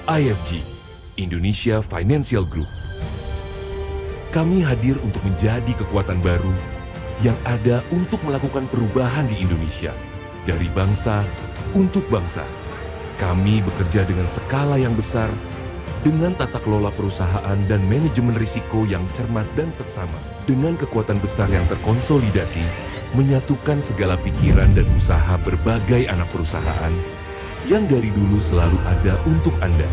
IFG, Indonesia Financial Group. Kami hadir untuk menjadi kekuatan baru yang ada untuk melakukan perubahan di Indonesia, dari bangsa untuk bangsa. Kami bekerja dengan skala yang besar, dengan tata kelola perusahaan dan manajemen risiko yang cermat dan seksama. Dengan kekuatan besar yang terkonsolidasi, menyatukan segala pikiran dan usaha berbagai anak perusahaan yang dari dulu selalu ada untuk Anda.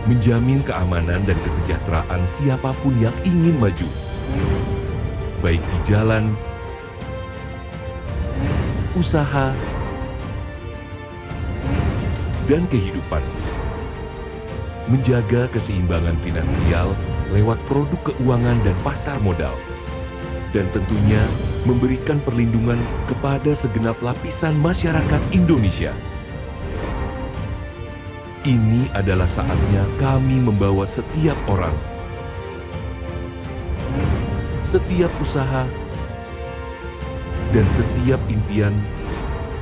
Menjamin keamanan dan kesejahteraan siapapun yang ingin maju, baik di jalan, usaha, dan kehidupan. Menjaga keseimbangan finansial lewat produk keuangan dan pasar modal. Dan tentunya memberikan perlindungan kepada segenap lapisan masyarakat Indonesia. Ini adalah saatnya kami membawa setiap orang, setiap usaha, dan setiap impian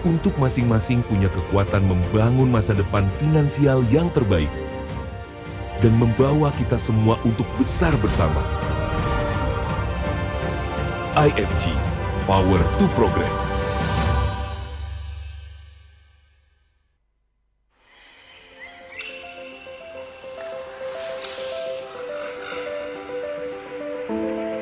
untuk masing-masing punya kekuatan membangun masa depan finansial yang terbaik dan membawa kita semua untuk besar bersama. IFG, Power to Progress. Thank you.